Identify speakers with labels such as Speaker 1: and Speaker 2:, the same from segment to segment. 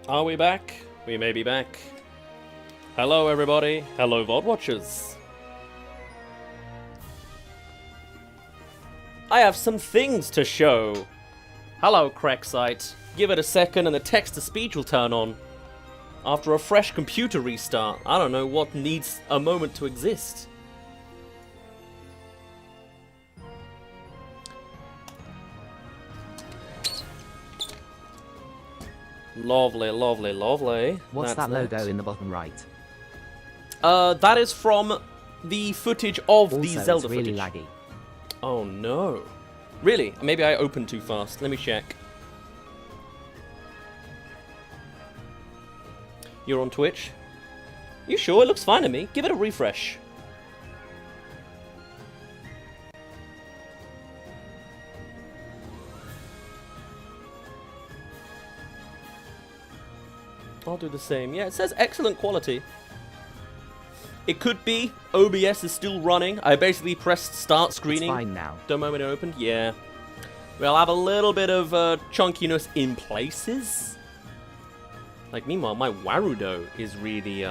Speaker 1: Are we back? We may be back. Hello everybody. Hello VOD watchers. I have some things to show. Hello Cracksite. Give it a second and the text-to-speech will turn on. After a fresh computer restart, I don't know what needs a moment to exist. Lovely, lovely, lovely.
Speaker 2: What's that logo in the bottom right?
Speaker 1: That is from the footage of
Speaker 2: Also,
Speaker 1: the Zelda
Speaker 2: it's really
Speaker 1: footage.
Speaker 2: laggy.
Speaker 1: Oh no. Really? Maybe I opened too fast. Let me check. You're on Twitch? You sure? It looks fine to me. Give it a refresh. I'll do the same. Yeah, it says excellent quality. It could be OBS is still running. I basically pressed start screening.
Speaker 2: It's fine now.
Speaker 1: The moment it opened. Yeah. We'll have a little bit of chunkiness in places. Like, meanwhile, my Warudo is really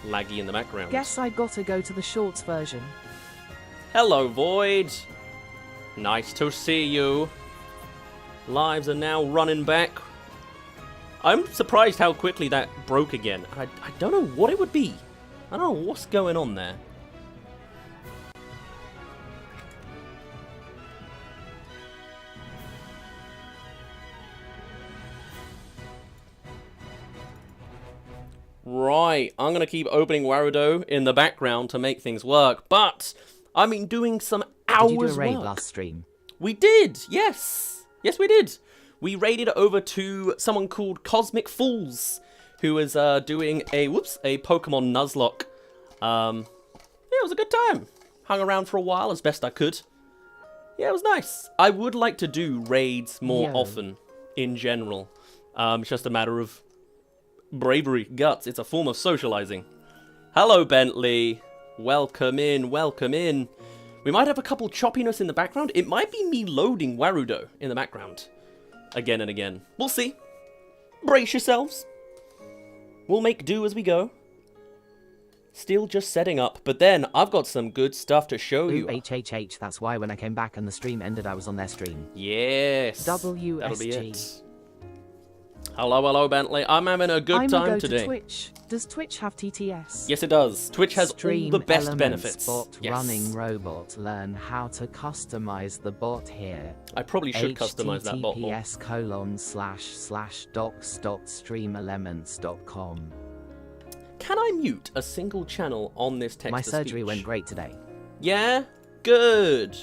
Speaker 1: laggy in the background.
Speaker 3: Guess I gotta go to the shorts version.
Speaker 1: Hello, Void. Nice to see you. Lives are now running back. I'm surprised how quickly that broke again. I don't know what it would be. I don't know what's going on there. Right, I'm going to keep opening Warudo in the background to make things work, but I've been doing some hours
Speaker 2: Did you do a raid
Speaker 1: work.
Speaker 2: last stream?
Speaker 1: We did, yes. Yes, we did. We raided over to someone called Cosmic Fools, who is doing a Pokemon Nuzlocke. Yeah, it was a good time. Hung around for a while as best I could. Yeah, it was nice. I would like to do raids more often, in general. It's just a matter of bravery, guts. It's a form of socializing. Hello, Bentley. Welcome in, welcome in. We might have a couple choppiness in the background. It might be me loading Warudo in the background. Again and again. We'll see. Brace yourselves. We'll make do as we go. Still just setting up, but then I've got some good stuff to show you.
Speaker 2: HHH, that's why when I came back and the stream ended, I was on their stream.
Speaker 1: Yes.
Speaker 3: WSG.
Speaker 1: That'll be it. Hello, hello, Bentley. I'm having a good time today.
Speaker 3: To Twitch. Does Twitch have TTS?
Speaker 1: Yes, it does. Twitch has
Speaker 2: Stream
Speaker 1: all the best
Speaker 2: elements,
Speaker 1: benefits.
Speaker 2: Bot
Speaker 1: Yes.
Speaker 2: running robot. Learn how to customize the bot here.
Speaker 1: I probably should customize that bot more.
Speaker 2: https://docs.streamelements.com.
Speaker 1: Can I mute a single channel on this text?
Speaker 2: My surgery went great today.
Speaker 1: Yeah? Good.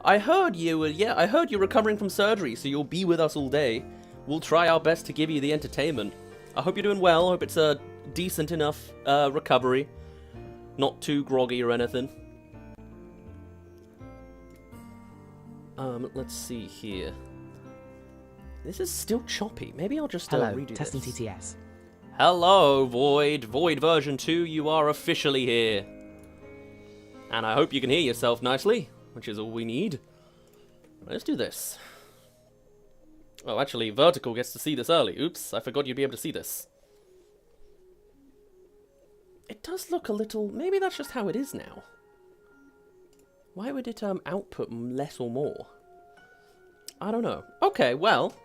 Speaker 1: I heard you were, I heard you're recovering from surgery, so you'll be with us all day. We'll try our best to give you the entertainment. I hope you're doing well. I hope it's a decent enough recovery. Not too groggy or anything. Let's see here. This is still choppy. Maybe I'll just
Speaker 2: Hello,
Speaker 1: redo
Speaker 2: testing
Speaker 1: this.
Speaker 2: TTS.
Speaker 1: Hello, Void. Void version 2, you are officially here. And I hope you can hear yourself nicely, which is all we need. Let's do this. Oh, actually, Vertical gets to see this early. Oops, I forgot you'd be able to see this. It does look a little... Maybe that's just how it is now. Why would it output less or more? I don't know. Okay, well,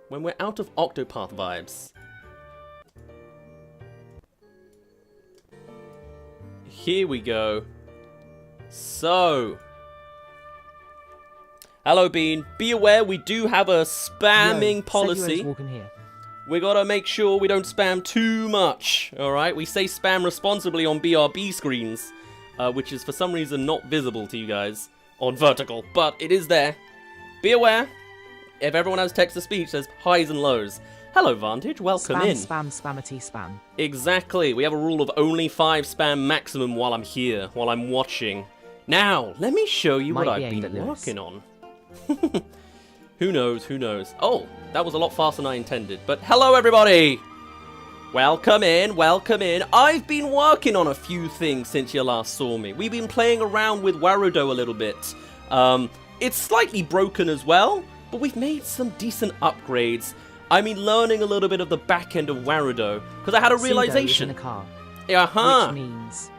Speaker 1: when we're out of Octopath vibes... Here we go. So... Hello, Bean. Be aware we do have a spamming policy.
Speaker 2: Walking here.
Speaker 1: We gotta make sure we don't spam too much, alright? We say spam responsibly on BRB screens, which is for some reason not visible to you guys on Vertical, but it is there. Be aware, if everyone has text-to-speech, there's highs and lows. Hello, Vantage. Welcome in.
Speaker 2: Spammity spam.
Speaker 1: Exactly. We have a rule of only 5 spam maximum while I'm here, while I'm watching. Now, let me show you what I've been working on. Who knows, who knows. Oh, that was a lot faster than I intended. But hello, everybody! Welcome in, welcome in. I've been working on a few things since you last saw me. We've been playing around with Warudo a little bit. It's slightly broken as well, but we've made some decent upgrades. I mean learning a little bit of the back end of Warudo, because I had a
Speaker 3: Pseudo is
Speaker 1: realization.
Speaker 3: in a car,
Speaker 1: Uh-huh.
Speaker 3: which means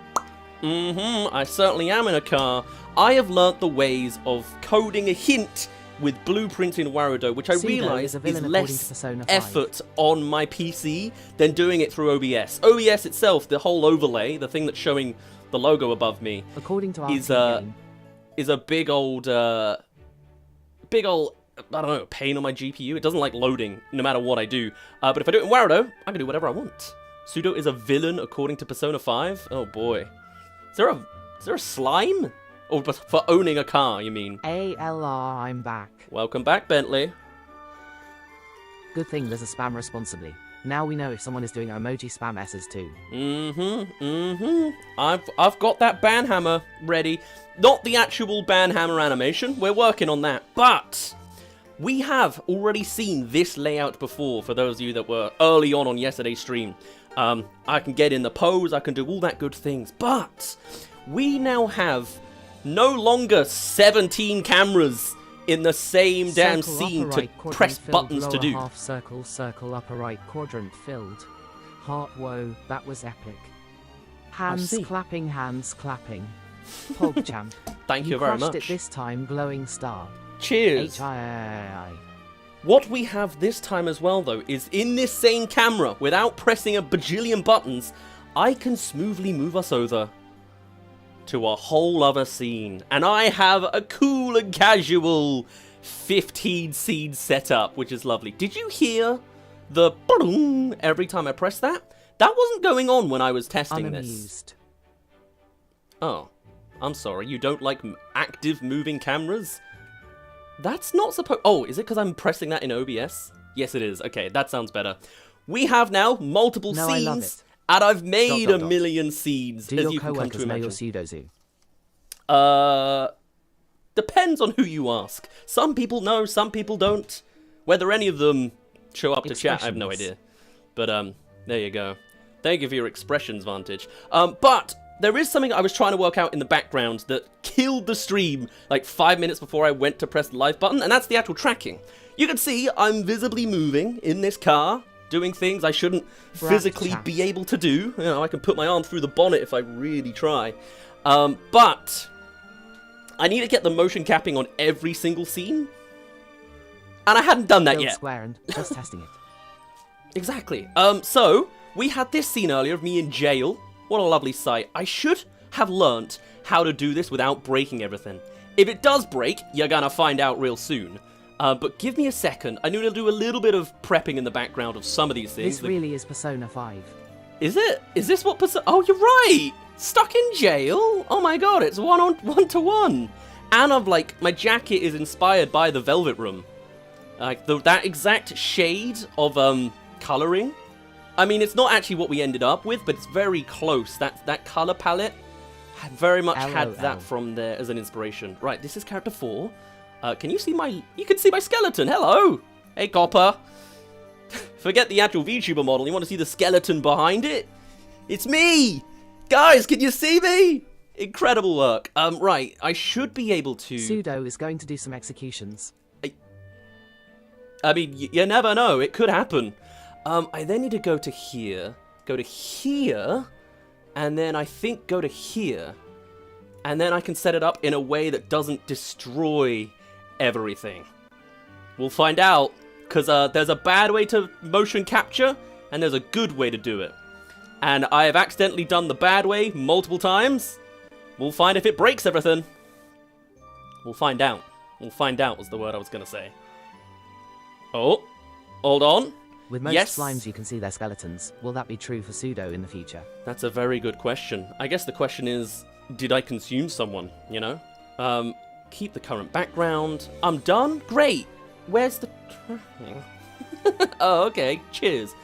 Speaker 1: I certainly am in a car. I have learnt the ways of coding a hint with blueprints in Warudo, which I
Speaker 3: Pseudo
Speaker 1: realise
Speaker 3: is a
Speaker 1: is
Speaker 3: villain according to
Speaker 1: less
Speaker 3: Persona 5.
Speaker 1: effort on my PC than doing it through OBS. OBS itself, the whole overlay, the thing that's showing the logo above me,
Speaker 3: according to
Speaker 1: is
Speaker 3: RPG Game.
Speaker 1: is a big old, I don't know, pain on my GPU. It doesn't like loading, no matter what I do. But if I do it in Warudo, I can do whatever I want. Pseudo is a villain according to Persona 5. Oh boy, is there a slime? Or for owning a car, you mean?
Speaker 3: ALR, I'm back.
Speaker 1: Welcome back, Bentley.
Speaker 3: Good thing there's a spam responsibly. Now we know if someone is doing emoji spam S's too.
Speaker 1: I've got that banhammer ready. Not the actual banhammer animation. We're working on that. But we have already seen this layout before, for those of you that were early on yesterday's stream. I can get in the pose, I can do all that good things. But we now have no longer 17 cameras in the same damn
Speaker 3: Circle
Speaker 1: scene
Speaker 3: upper
Speaker 1: to
Speaker 3: right quadrant
Speaker 1: press
Speaker 3: filled,
Speaker 1: buttons to
Speaker 3: lower
Speaker 1: do.
Speaker 3: half circle, circle upper right quadrant filled. Heart, whoa, that was epic. Hands
Speaker 1: see.
Speaker 3: clapping, hands clapping. PogChamp.
Speaker 1: Thank you very
Speaker 3: crushed
Speaker 1: much.
Speaker 3: it this time, glowing star.
Speaker 1: Cheers.
Speaker 3: HII.
Speaker 1: What we have this time as well, though, is in this same camera, without pressing a bajillion buttons, I can smoothly move us over to a whole other scene. And I have a cool and casual 15 scene setup, which is lovely. Did you hear the boom every time I pressed that? That wasn't going on when I was testing this.
Speaker 3: Unamused.
Speaker 1: Oh, I'm sorry, you don't like active moving cameras? That's not supposed... Oh, is it because I'm pressing that in OBS? Yes, it is. Okay, that sounds better. We have now multiple
Speaker 3: No, I love
Speaker 1: scenes,
Speaker 3: it.
Speaker 1: and I've made
Speaker 3: Dot,
Speaker 1: a
Speaker 3: dot.
Speaker 1: million scenes,
Speaker 3: Do
Speaker 1: as
Speaker 3: your
Speaker 1: you can come to
Speaker 3: co-workers know your
Speaker 1: imagine.
Speaker 3: pseudo zoo?
Speaker 1: Depends on who you ask. Some people know, some people don't. Whether any of them show up to chat, I have no
Speaker 3: Expressions.
Speaker 1: idea. But, there you go. Thank you for your expressions, Vantage. But there is something I was trying to work out in the background that killed the stream like 5 minutes before I went to press the live button, and that's the actual tracking. You can see I'm visibly moving in this car, doing things I shouldn't physically
Speaker 3: chat.
Speaker 1: be able to do. You know, I can put my arm through the bonnet if I really try. But I need to get the motion capping on every single scene, and I hadn't done that
Speaker 3: Build
Speaker 1: yet.
Speaker 3: square and just testing it.
Speaker 1: Exactly. So we had this scene earlier of me in jail. What a lovely sight. I should have learnt how to do this without breaking everything. If it does break, you're gonna find out real soon. But give me a second. I need to do a little bit of prepping in the background of some of these things.
Speaker 3: This really is Persona 5.
Speaker 1: Is it? Is this what Oh, you're right! Stuck in jail? Oh my god, it's one-to-one. And I'm like, my jacket is inspired by the Velvet Room. Like, that exact shade of, colouring. I mean, it's not actually what we ended up with, but it's very close. That colour palette very much had
Speaker 3: LOL.
Speaker 1: that from there as an inspiration. Right, this is character 4. Can you see my... You can see my skeleton. Hello! Hey, Copper. Forget the actual VTuber model. You want to see the skeleton behind it? It's me! Guys, can you see me? Incredible work. Right, I should be able to...
Speaker 3: Pseudo is going to do some executions.
Speaker 1: I mean, you never know. It could happen. I then need to go to here, and then I think go to here. And then I can set it up in a way that doesn't destroy everything. We'll find out, because there's a bad way to motion capture, and there's a good way to do it. And I have accidentally done the bad way multiple times. We'll find if it breaks everything. We'll find out. We'll find out was the word I was going to say. Oh, hold on.
Speaker 3: With most
Speaker 1: Yes.
Speaker 3: slimes you can see their skeletons. Will that be true for Pseudo in the future?
Speaker 1: That's a very good question. I guess the question is, did I consume someone, you know? Keep the current background. I'm done? Great! Where's the... Oh, okay. Cheers.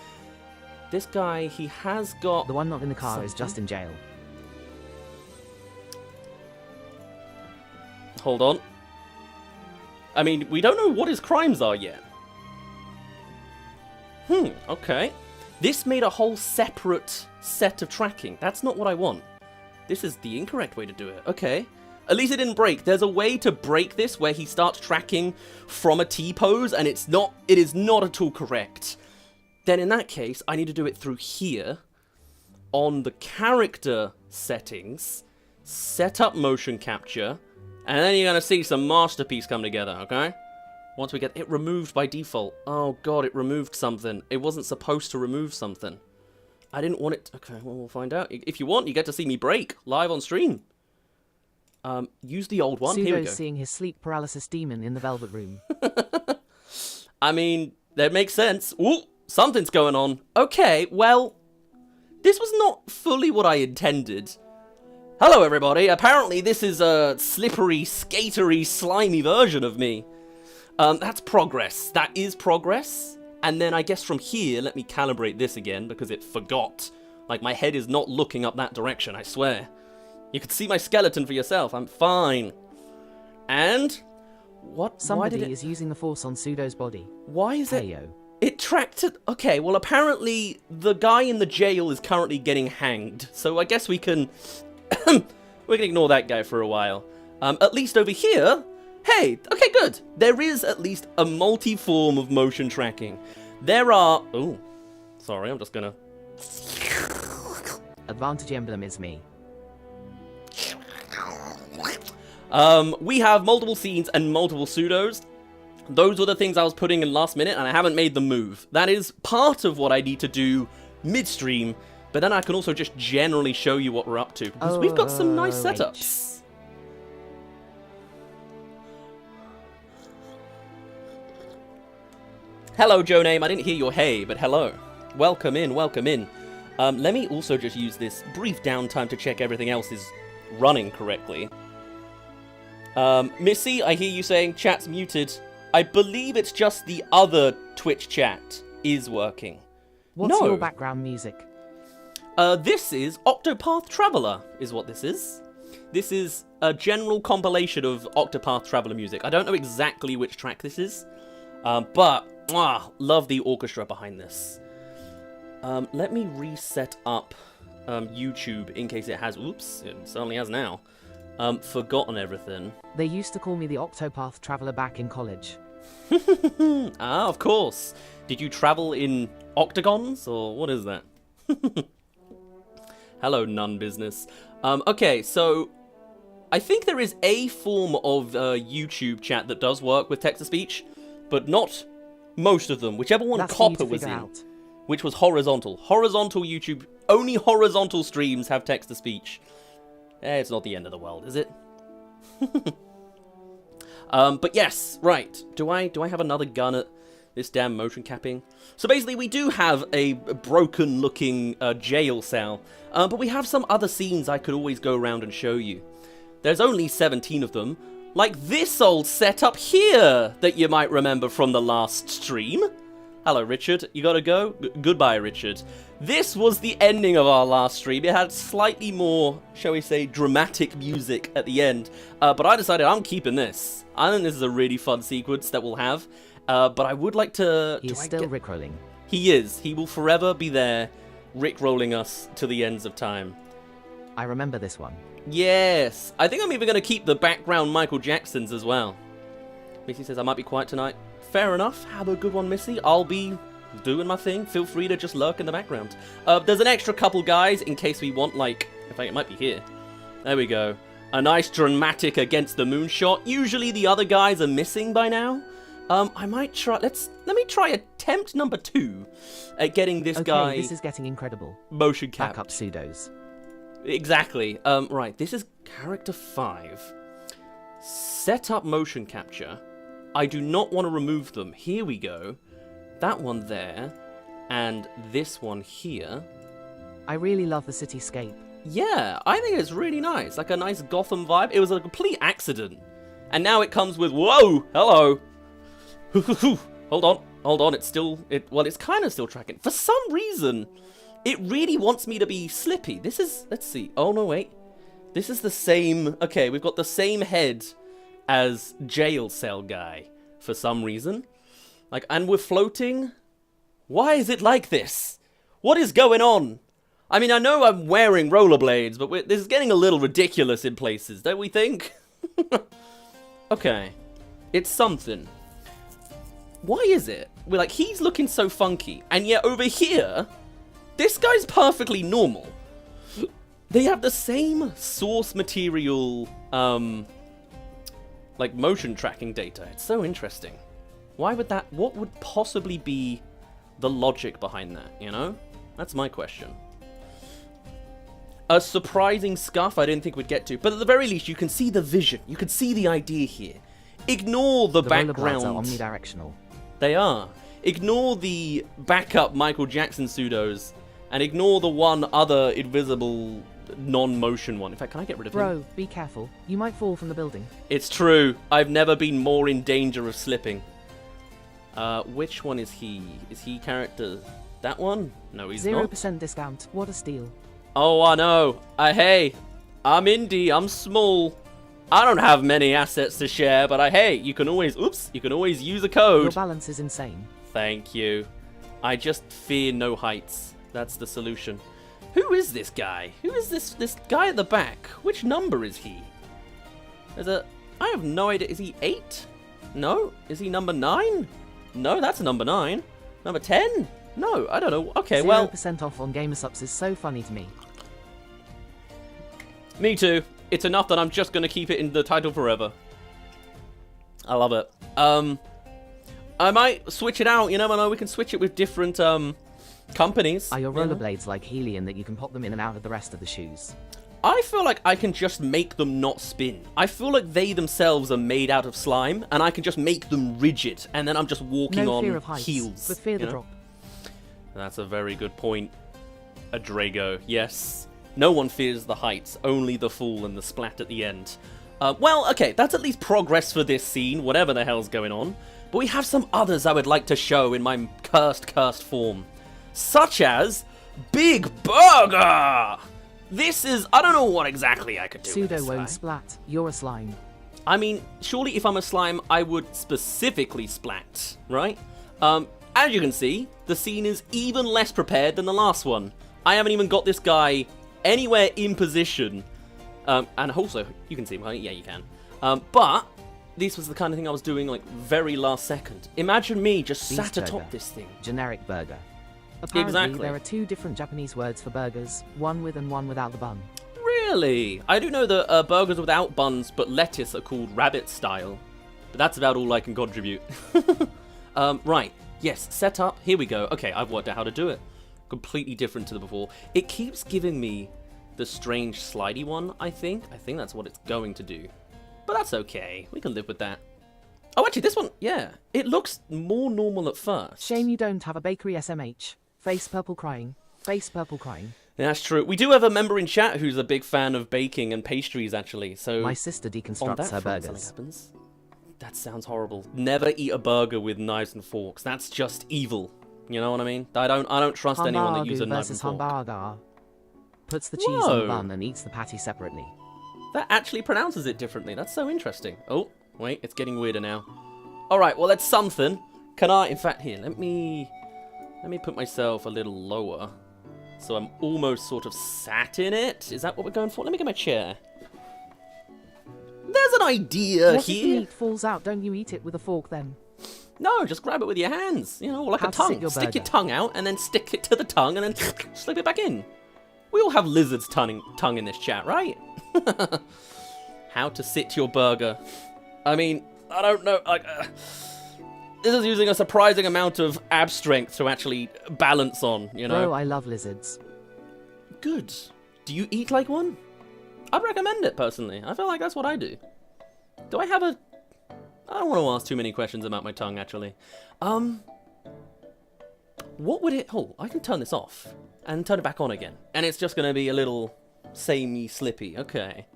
Speaker 1: This guy, he has got...
Speaker 3: The one not in the car is
Speaker 1: Something?
Speaker 3: just in jail.
Speaker 1: Hold on. I mean, we don't know what his crimes are yet. Okay. This made a whole separate set of tracking. That's not what I want. This is the incorrect way to do it. Okay. At least it didn't break. There's a way to break this where he starts tracking from a T-pose, and it is not at all correct. Then in that case, I need to do it through here, on the character settings, set up motion capture, and then you're going to see some masterpiece come together, okay? Once we get it removed by default. Oh god, it removed something. It wasn't supposed to remove something. I didn't want it. Okay, well, we'll find out. If you want, you get to see me break live on stream. Use the old one. Here we
Speaker 3: Pseudo's
Speaker 1: go.
Speaker 3: seeing his sleep paralysis demon in the Velvet Room.
Speaker 1: I mean, that makes sense. Ooh, something's going on. Okay, well, this was not fully what I intended. Hello, everybody. Apparently, this is a slippery, skatery, slimy version of me. That's progress. That is progress. And then I guess from here, let me calibrate this again because it forgot. Like, my head is not looking up that direction, I swear. You can see my skeleton for yourself. I'm fine. And what?
Speaker 3: Somebody is using the force on Pseudo's body.
Speaker 1: Why is it?
Speaker 3: Heyo.
Speaker 1: It tracked it. Okay, well, apparently the guy in the jail is currently getting hanged. So I guess we can we can ignore that guy for a while. At least over here. Hey, okay, good. There is at least a multi-form of motion tracking. There are... Oh, sorry, I'm just gonna...
Speaker 3: Advantage emblem is me.
Speaker 1: We have multiple scenes and multiple pseudos. Those were the things I was putting in last minute, and I haven't made the move. That is part of what I need to do midstream, but then I can also just generally show you what we're up to, because we've got some nice setups. Hello, Joe Name. I didn't hear your hey, but hello. Welcome in, welcome in. Let me also just use this brief downtime to check everything else is running correctly. Missy, I hear you saying chat's muted. I believe it's just the other Twitch chat is working.
Speaker 3: What's your background music?
Speaker 1: This is Octopath Traveler, is what this is. This is a general compilation of Octopath Traveler music. I don't know exactly which track this is, but love the orchestra behind this. Let me reset up YouTube in case it has. Oops, it certainly has now. Forgotten everything.
Speaker 3: They used to call me the Octopath Traveler back in college.
Speaker 1: Ah, of course. Did you travel in octagons, or what is that? Hello, nun business. Okay, so I think there is a form of YouTube chat that does work with text-to-speech, but not most of them. Whichever one Copper was in, which was horizontal. Horizontal YouTube, only horizontal streams have text-to-speech. It's not the end of the world, is it? But yes, right. Do I have another gun at this damn motion capping? So basically, we do have a broken-looking jail cell, but we have some other scenes I could always go around and show you. There's only 17 of them, like this old setup here that you might remember from the last stream. Hello, Richard. You gotta go? Goodbye, Richard. This was the ending of our last stream. It had slightly more, shall we say, dramatic music at the end. But I decided I'm keeping this. I think this is a really fun sequence that we'll have. But I would like to...
Speaker 3: He's still rickrolling.
Speaker 1: He is. He will forever be there, rickrolling us to the ends of time.
Speaker 3: I remember this one.
Speaker 1: Yes. I think I'm even going to keep the background Michael Jacksons as well. Missy says I might be quiet tonight. Fair enough. Have a good one, Missy. I'll be doing my thing. Feel free to just lurk in the background. There's an extra couple guys in case we want, like... In fact, it might be here. There we go. A nice dramatic against the moon shot. Usually the other guys are missing by now. I might try... Let me try attempt number 2 at getting this guy...
Speaker 3: Okay, this is getting incredible.
Speaker 1: Motion cap.
Speaker 3: Backup pseudos.
Speaker 1: Exactly. Right, this is character 5. Set up motion capture. I do not want to remove them. Here we go. That one there, and this one here.
Speaker 3: I really love the cityscape.
Speaker 1: Yeah, I think it's really nice. Like a nice Gotham vibe. It was a complete accident. And now it comes with, whoa, hello. Hold on, it's still, well, it's kind of still tracking. For some reason, it really wants me to be slippy. This is, let's see. Oh, no, wait. This is the same, okay, we've got the same head as jail cell guy for some reason. Like, and we're floating. Why is it like this? What is going on? I mean, I know I'm wearing rollerblades, but this is getting a little ridiculous in places, don't we think? Okay. It's something. Why is it? We're like, he's looking so funky, and yet over here, this guy's perfectly normal. They have the same source material, like motion tracking data. It's so interesting. Why would that, what would possibly be the logic behind that, you know? That's my question. A surprising scuff I didn't think we'd get to, but at the very least you can see the vision. You can see the idea here. Ignore the background.
Speaker 3: Rollerblades are omnidirectional.
Speaker 1: They are. Ignore the backup Michael Jackson pseudos, and ignore the one other invisible non-motion one. In fact, can I get rid of him?
Speaker 3: Bro, be careful. You might fall from the building.
Speaker 1: It's true. I've never been more in danger of slipping. Which one is he? Is he character... that one? No, he's
Speaker 3: 0%
Speaker 1: not.
Speaker 3: 0% discount. What a steal.
Speaker 1: Oh, I know. Hey, I'm indie. I'm small. I don't have many assets to share, but hey, you can always... oops, you can always use a code.
Speaker 3: Your balance is insane.
Speaker 1: Thank you. I just fear no heights. That's the solution. Who is this guy? Who is this guy at the back? Which number is he? I have no idea. Is he 8? No? Is he number 9? No, that's number 9. Number 10? No, I don't know. Okay, 0% well...
Speaker 3: 0% off on Gamersupps is so funny to me.
Speaker 1: Me too. It's enough that I'm just going to keep it in the title forever. I love it. I might switch it out. You never know. We can switch it with different companies.
Speaker 3: Are your rollerblades like helium that you can pop them in and out of the rest of the shoes?
Speaker 1: I feel like I can just make them not spin. I feel like they themselves are made out of slime, and I can just make them rigid, and then I'm just walking
Speaker 3: no
Speaker 1: on
Speaker 3: fear of heights,
Speaker 1: heels.
Speaker 3: but fear the drop.
Speaker 1: That's a very good point, Adrago. Yes. No one fears the heights, only the fool and the splat at the end. Well, okay, that's at least progress for this scene, whatever the hell's going on. But we have some others I would like to show in my cursed form. Such as Big Burger! This is... I don't know what exactly I could do with this
Speaker 3: Pseudo
Speaker 1: guy.
Speaker 3: won't splat. You're a slime.
Speaker 1: I mean, surely if I'm a slime, I would specifically splat, right? As you can see, the scene is even less prepared than the last one. I haven't even got this guy anywhere in position. And also, you can see him, yeah, you can. But this was the kind of thing I was doing, like, very last second. Imagine me just sat atop this thing.
Speaker 3: Generic burger. Apparently,
Speaker 1: Exactly.
Speaker 3: there are 2 different Japanese words for burgers, one with and one without the bun.
Speaker 1: Really? I do know that burgers without buns but lettuce are called rabbit style. But that's about all I can contribute. Right. Yes, set up. Here we go. Okay, I've worked out how to do it. Completely different to the before. It keeps giving me the strange slidey one, I think. I think that's what it's going to do. But that's okay. We can live with that. Oh, actually, this one, yeah. It looks more normal at first.
Speaker 3: Shame you don't have a bakery SMH. Face purple crying. Face purple crying.
Speaker 1: That's true. We do have a member in chat who's a big fan of baking and pastries, actually. So
Speaker 3: my sister deconstructs her burgers.
Speaker 1: Happens. That sounds horrible. Never eat a burger with knives and forks. That's just evil. You know what I mean? I don't trust anyone that uses a knife and fork.
Speaker 3: Hamburger. Puts the cheese on the bun and eats the patty separately.
Speaker 1: That actually pronounces it differently. That's so interesting. Oh, wait, it's getting weirder now. All right, well, that's something. Can I, in fact, here, let me put myself a little lower. So I'm almost sort of sat in it. Is that what we're going for? Let me get my chair. There's an idea
Speaker 3: what
Speaker 1: here.
Speaker 3: If the meat falls out? Don't you eat it with a fork then?
Speaker 1: No, just grab it with your hands. You know, like a tongue. Stick your tongue out and then stick it to the tongue and then slip it back in. We all have lizard's tongue in this chat, right? How to sit your burger. I mean, I don't know. This is using a surprising amount of ab strength to actually balance on, you know?
Speaker 3: Bro, I love lizards.
Speaker 1: Good. Do you eat like one? I'd recommend it, personally. I feel like that's what I do. Do I have a... I don't want to ask too many questions about my tongue, actually. What would it... Oh, I can turn this off and turn it back on again. And it's just going to be a little samey slippy. Okay.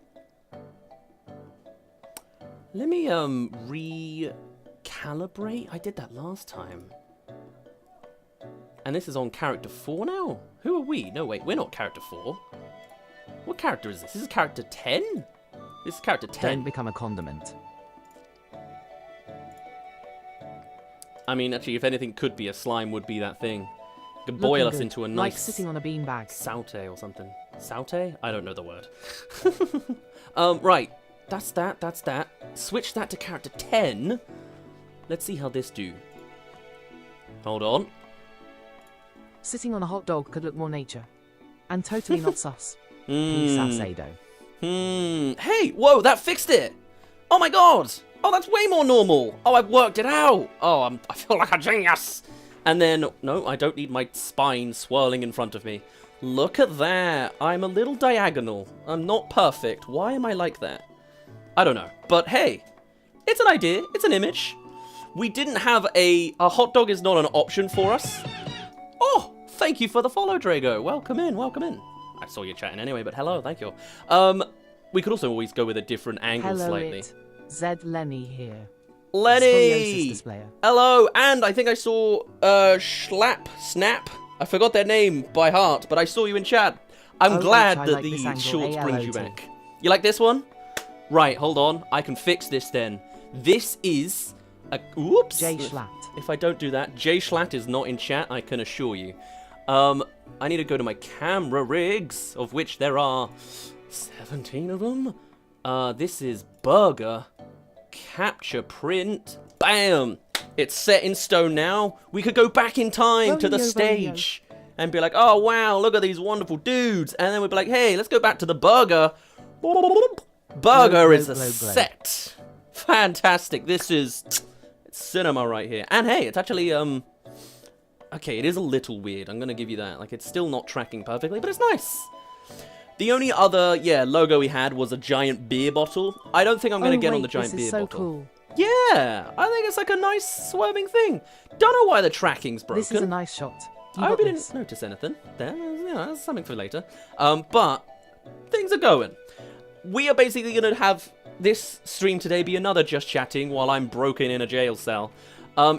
Speaker 1: Let me, recalibrate. I did that last time. And this is on character 4 now? Who are we? No, wait, we're not character 4. What character is this? This is character 10? This is character 10.
Speaker 3: Don't become a condiment.
Speaker 1: I mean, actually, if anything could be, a slime would be that thing. Could boil
Speaker 3: Looking
Speaker 1: us
Speaker 3: good,
Speaker 1: into a
Speaker 3: like
Speaker 1: nice
Speaker 3: sitting on a beanbag.
Speaker 1: saute or something. Saute? I don't know the word. Right. That's that. That's that. Switch that to character 10. Let's see how this do. Hold on.
Speaker 3: Sitting on a hot dog could look more nature. And totally not sus. Peace out, Pseudo.
Speaker 1: Hey, whoa, that fixed it. Oh my god. Oh, that's way more normal. Oh, I've worked it out. Oh, I feel like a genius. And then, no, I don't need my spine swirling in front of me. Look at that. I'm a little diagonal. I'm not perfect. Why am I like that? I don't know. But hey, it's an idea. It's an image. We didn't have a hot dog is not an option for us. Oh, thank you for the follow, Drago. Welcome in, welcome in. I saw you chatting anyway, but hello, thank you. We could also always go with a different angle
Speaker 3: Hello,
Speaker 1: slightly.
Speaker 3: Zed Lenny here.
Speaker 1: Lenny!
Speaker 3: Displayer.
Speaker 1: Hello, and I think I saw Snap. I forgot their name by heart, but I saw you in chat. I'm glad that the shorts brings you back. You like this one? Right, hold on. I can fix this then. This is a... Oops.
Speaker 3: J Schlatt.
Speaker 1: If I don't do that, J Schlatt is not in chat, I can assure you. I need to go to my camera rigs, of which there are 17 of them. This is Burger. Capture print. Bam! It's set in stone now. We could go back in time to the stage and be like, oh wow, look at these wonderful dudes. And then we'd be like, hey, let's go back to the burger. Burger is a set. Fantastic. This is cinema right here. And hey, it's actually, okay, it is a little weird. I'm going to give you that. Like, it's still not tracking perfectly, but it's nice. The only other, logo we had was a giant beer bottle. I don't think I'm going to get on the giant beer bottle.
Speaker 3: Cool.
Speaker 1: Yeah, I think it's like a nice swerving thing. Don't know why the tracking's broken.
Speaker 3: This is a nice shot.
Speaker 1: I hope you didn't notice anything. That's something for later. But things are going. We are basically going to have this stream today be another just chatting while I'm broken in a jail cell.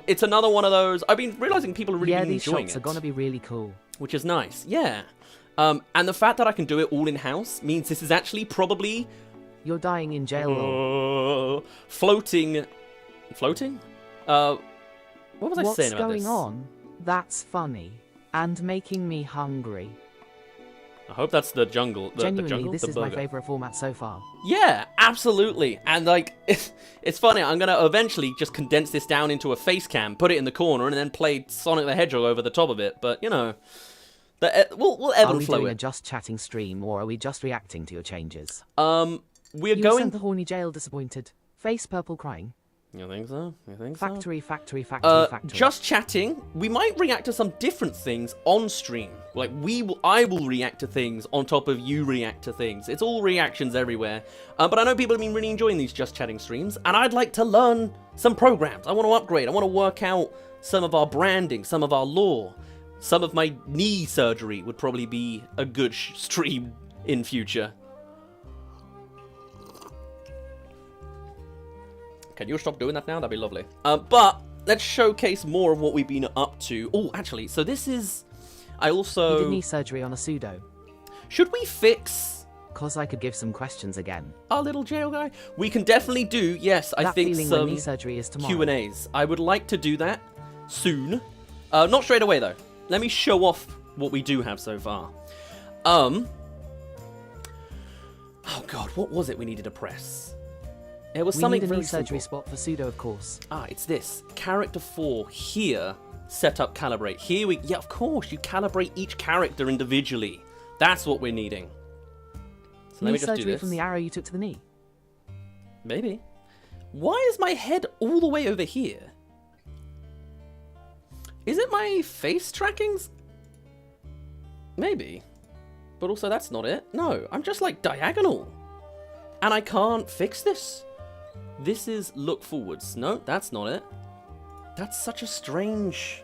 Speaker 1: It's another one of those. I've been realizing people are really enjoying it.
Speaker 3: Yeah, these shots are going to be really cool.
Speaker 1: Which is nice. Yeah. And the fact that I can do it all in-house means this is actually probably...
Speaker 3: You're dying in jail.
Speaker 1: Floating? What was I saying about this?
Speaker 3: What's going on? That's funny. And making me hungry.
Speaker 1: I hope that's the jungle.
Speaker 3: Genuinely, this is my favorite format so far.
Speaker 1: Yeah, absolutely. And like, it's funny. I'm gonna eventually just condense this down into a face cam, put it in the corner, and then play Sonic the Hedgehog over the top of it. But you know, we'll ebb and flow
Speaker 3: Are we doing
Speaker 1: it.
Speaker 3: a just chatting stream, or are we just reacting to your changes?
Speaker 1: We're
Speaker 3: you
Speaker 1: going.
Speaker 3: Sent the horny jail disappointed. Face purple crying.
Speaker 1: You think so? You think
Speaker 3: Factory.
Speaker 1: Just chatting. We might react to some different things on stream. Like I will react to things on top of you react to things. It's all reactions everywhere. But I know people have been really enjoying these just chatting streams, and I'd like to learn some programs. I want to upgrade. I want to work out some of our branding, some of our lore. Some of my knee surgery would probably be a good stream in future. Can you stop doing that now? That'd be lovely. But let's showcase more of what we've been up to. Oh, actually, so this is... I also...
Speaker 3: You did knee surgery on a Pseudo.
Speaker 1: Should we fix...
Speaker 3: Cause I could give some questions again.
Speaker 1: Our little jail guy? We can definitely do, yes, I think some
Speaker 3: knee surgery is tomorrow.
Speaker 1: Q&As. I would like to do that soon. Not straight away, though. Let me show off what we do have so far. Oh, God, what was it we needed to press? It was something
Speaker 3: need a
Speaker 1: very
Speaker 3: knee surgery
Speaker 1: simple.
Speaker 3: spot for Pseudo, of course.
Speaker 1: It's this. Character 4, here, set up, calibrate. Here we... Yeah, of course, you calibrate each character individually. That's what we're needing. So let me just do this.
Speaker 3: From the arrow you took to the knee?
Speaker 1: Maybe. Why is my head all the way over here? Is it my face trackings? Maybe. But also that's not it. No, I'm just like diagonal. And I can't fix this. This is look forwards. No, that's not it. That's such a strange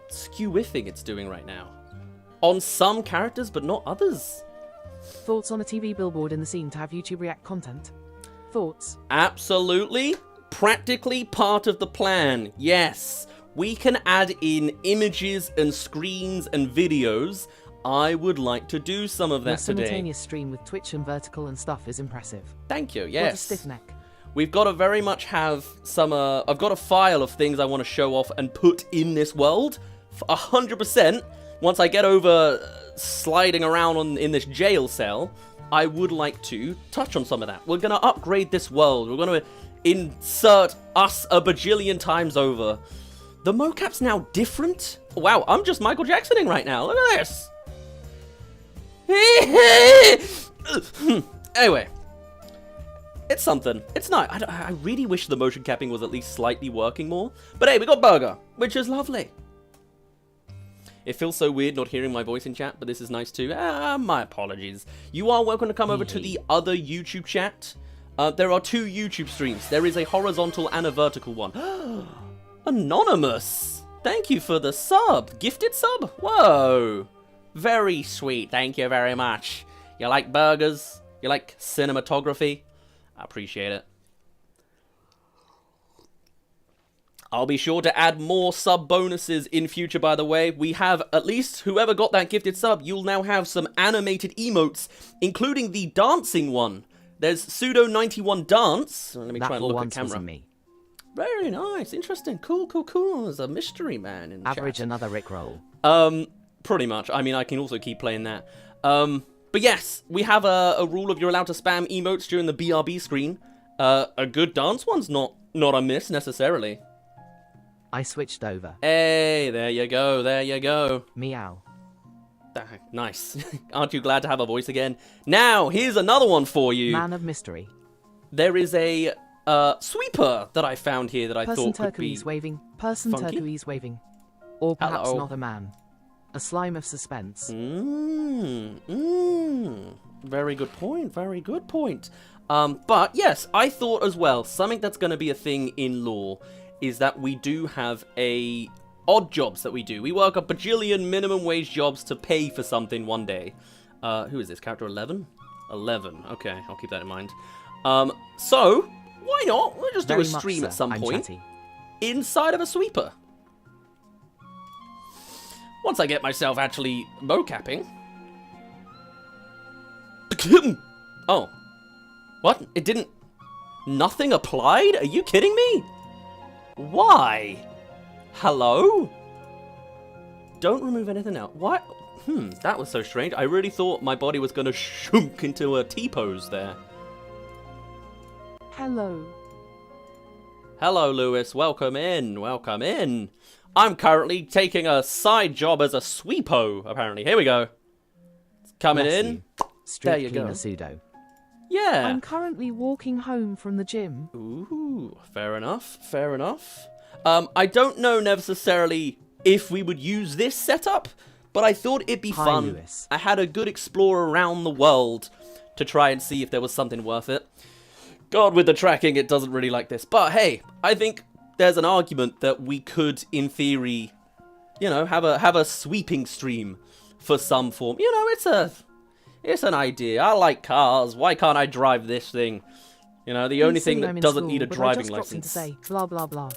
Speaker 1: skew-whiffing it's doing right now. On some characters, but not others.
Speaker 3: Thoughts on a TV billboard in the scene to have YouTube React content? Thoughts?
Speaker 1: Absolutely. Practically part of the plan. Yes. We can add in images and screens and videos. I would like to do some of that today.
Speaker 3: Simultaneous stream with Twitch and vertical and stuff is impressive.
Speaker 1: Thank you, yes.
Speaker 3: What a stiff neck.
Speaker 1: We've got to very much have some, I've got a file of things I want to show off and put in this world. 100%. once I get over sliding around in this jail cell, I would like to touch on some of that. We're going to upgrade this world. We're going to insert us a bajillion times over. The mocap's now different. Wow, I'm just Michael Jacksoning right now. Look at this. Anyway, it's something. It's nice. I really wish the motion capping was at least slightly working more. But hey, we got Burger, which is lovely. It feels so weird not hearing my voice in chat, but this is nice too. My apologies. You are welcome to come over to the other YouTube chat. There are 2 YouTube streams. There is a horizontal and a vertical one. Anonymous! Thank you for the sub. Gifted sub? Whoa. Very sweet. Thank you very much. You like burgers? You like cinematography? I appreciate it. I'll be sure to add more sub bonuses in future, by the way. We have, at least whoever got that gifted sub, you'll now have some animated emotes, including the dancing one. There's Pseudo 91 dance. Let me try and look at camera.
Speaker 3: Me.
Speaker 1: Very nice, interesting, cool. There's a mystery man in the
Speaker 3: Average
Speaker 1: chat.
Speaker 3: another Rickroll.
Speaker 1: Pretty much. I mean, I can also keep playing that. But yes, we have a rule of you're allowed to spam emotes during the BRB screen. A good dance one's not amiss necessarily.
Speaker 3: I switched over.
Speaker 1: Hey, there you go.
Speaker 3: Meow.
Speaker 1: Nice. Aren't you glad to have a voice again? Now, here's another one for you.
Speaker 3: Man of mystery.
Speaker 1: There is a sweeper that I found here that I
Speaker 3: Person
Speaker 1: thought could be
Speaker 3: turquoise waving. Person
Speaker 1: funky?
Speaker 3: turquoise waving. Or perhaps
Speaker 1: Hello.
Speaker 3: not a man. A slime of suspense.
Speaker 1: Very good point. But yes, I thought as well, something that's going to be a thing in lore is that we do have odd jobs that we do. We work a bajillion minimum wage jobs to pay for something one day. Who is this? Character 11? 11. Okay, I'll keep that in mind. So, why not? We'll just do a stream at some point inside of a sweeper. Once I get myself actually mocapping. Oh. What? It didn't... Nothing applied? Are you kidding me? Why? Hello? Don't remove anything else. What? That was so strange. I really thought my body was going to shunk into a T-pose there.
Speaker 3: Hello.
Speaker 1: Hello, Lewis. Welcome in. I'm currently taking a side job as a sweepo, apparently. Here we go. It's coming
Speaker 3: Bless
Speaker 1: in.
Speaker 3: You.
Speaker 1: There you go.
Speaker 3: Pseudo.
Speaker 1: Yeah.
Speaker 3: I'm currently walking home from the gym.
Speaker 1: Ooh, fair enough. I don't know necessarily if we would use this setup, but I thought it'd be fun.
Speaker 3: Lewis.
Speaker 1: I had a good explore around the world to try and see if there was something worth it. God, with the tracking, it doesn't really like this. But hey, I think there's an argument that we could, in theory, you know, have a sweeping stream for some form. You know, it's an idea. I like cars. Why can't I drive this thing? You know, the only thing that doesn't need a driving license.
Speaker 3: To say blah blah blah.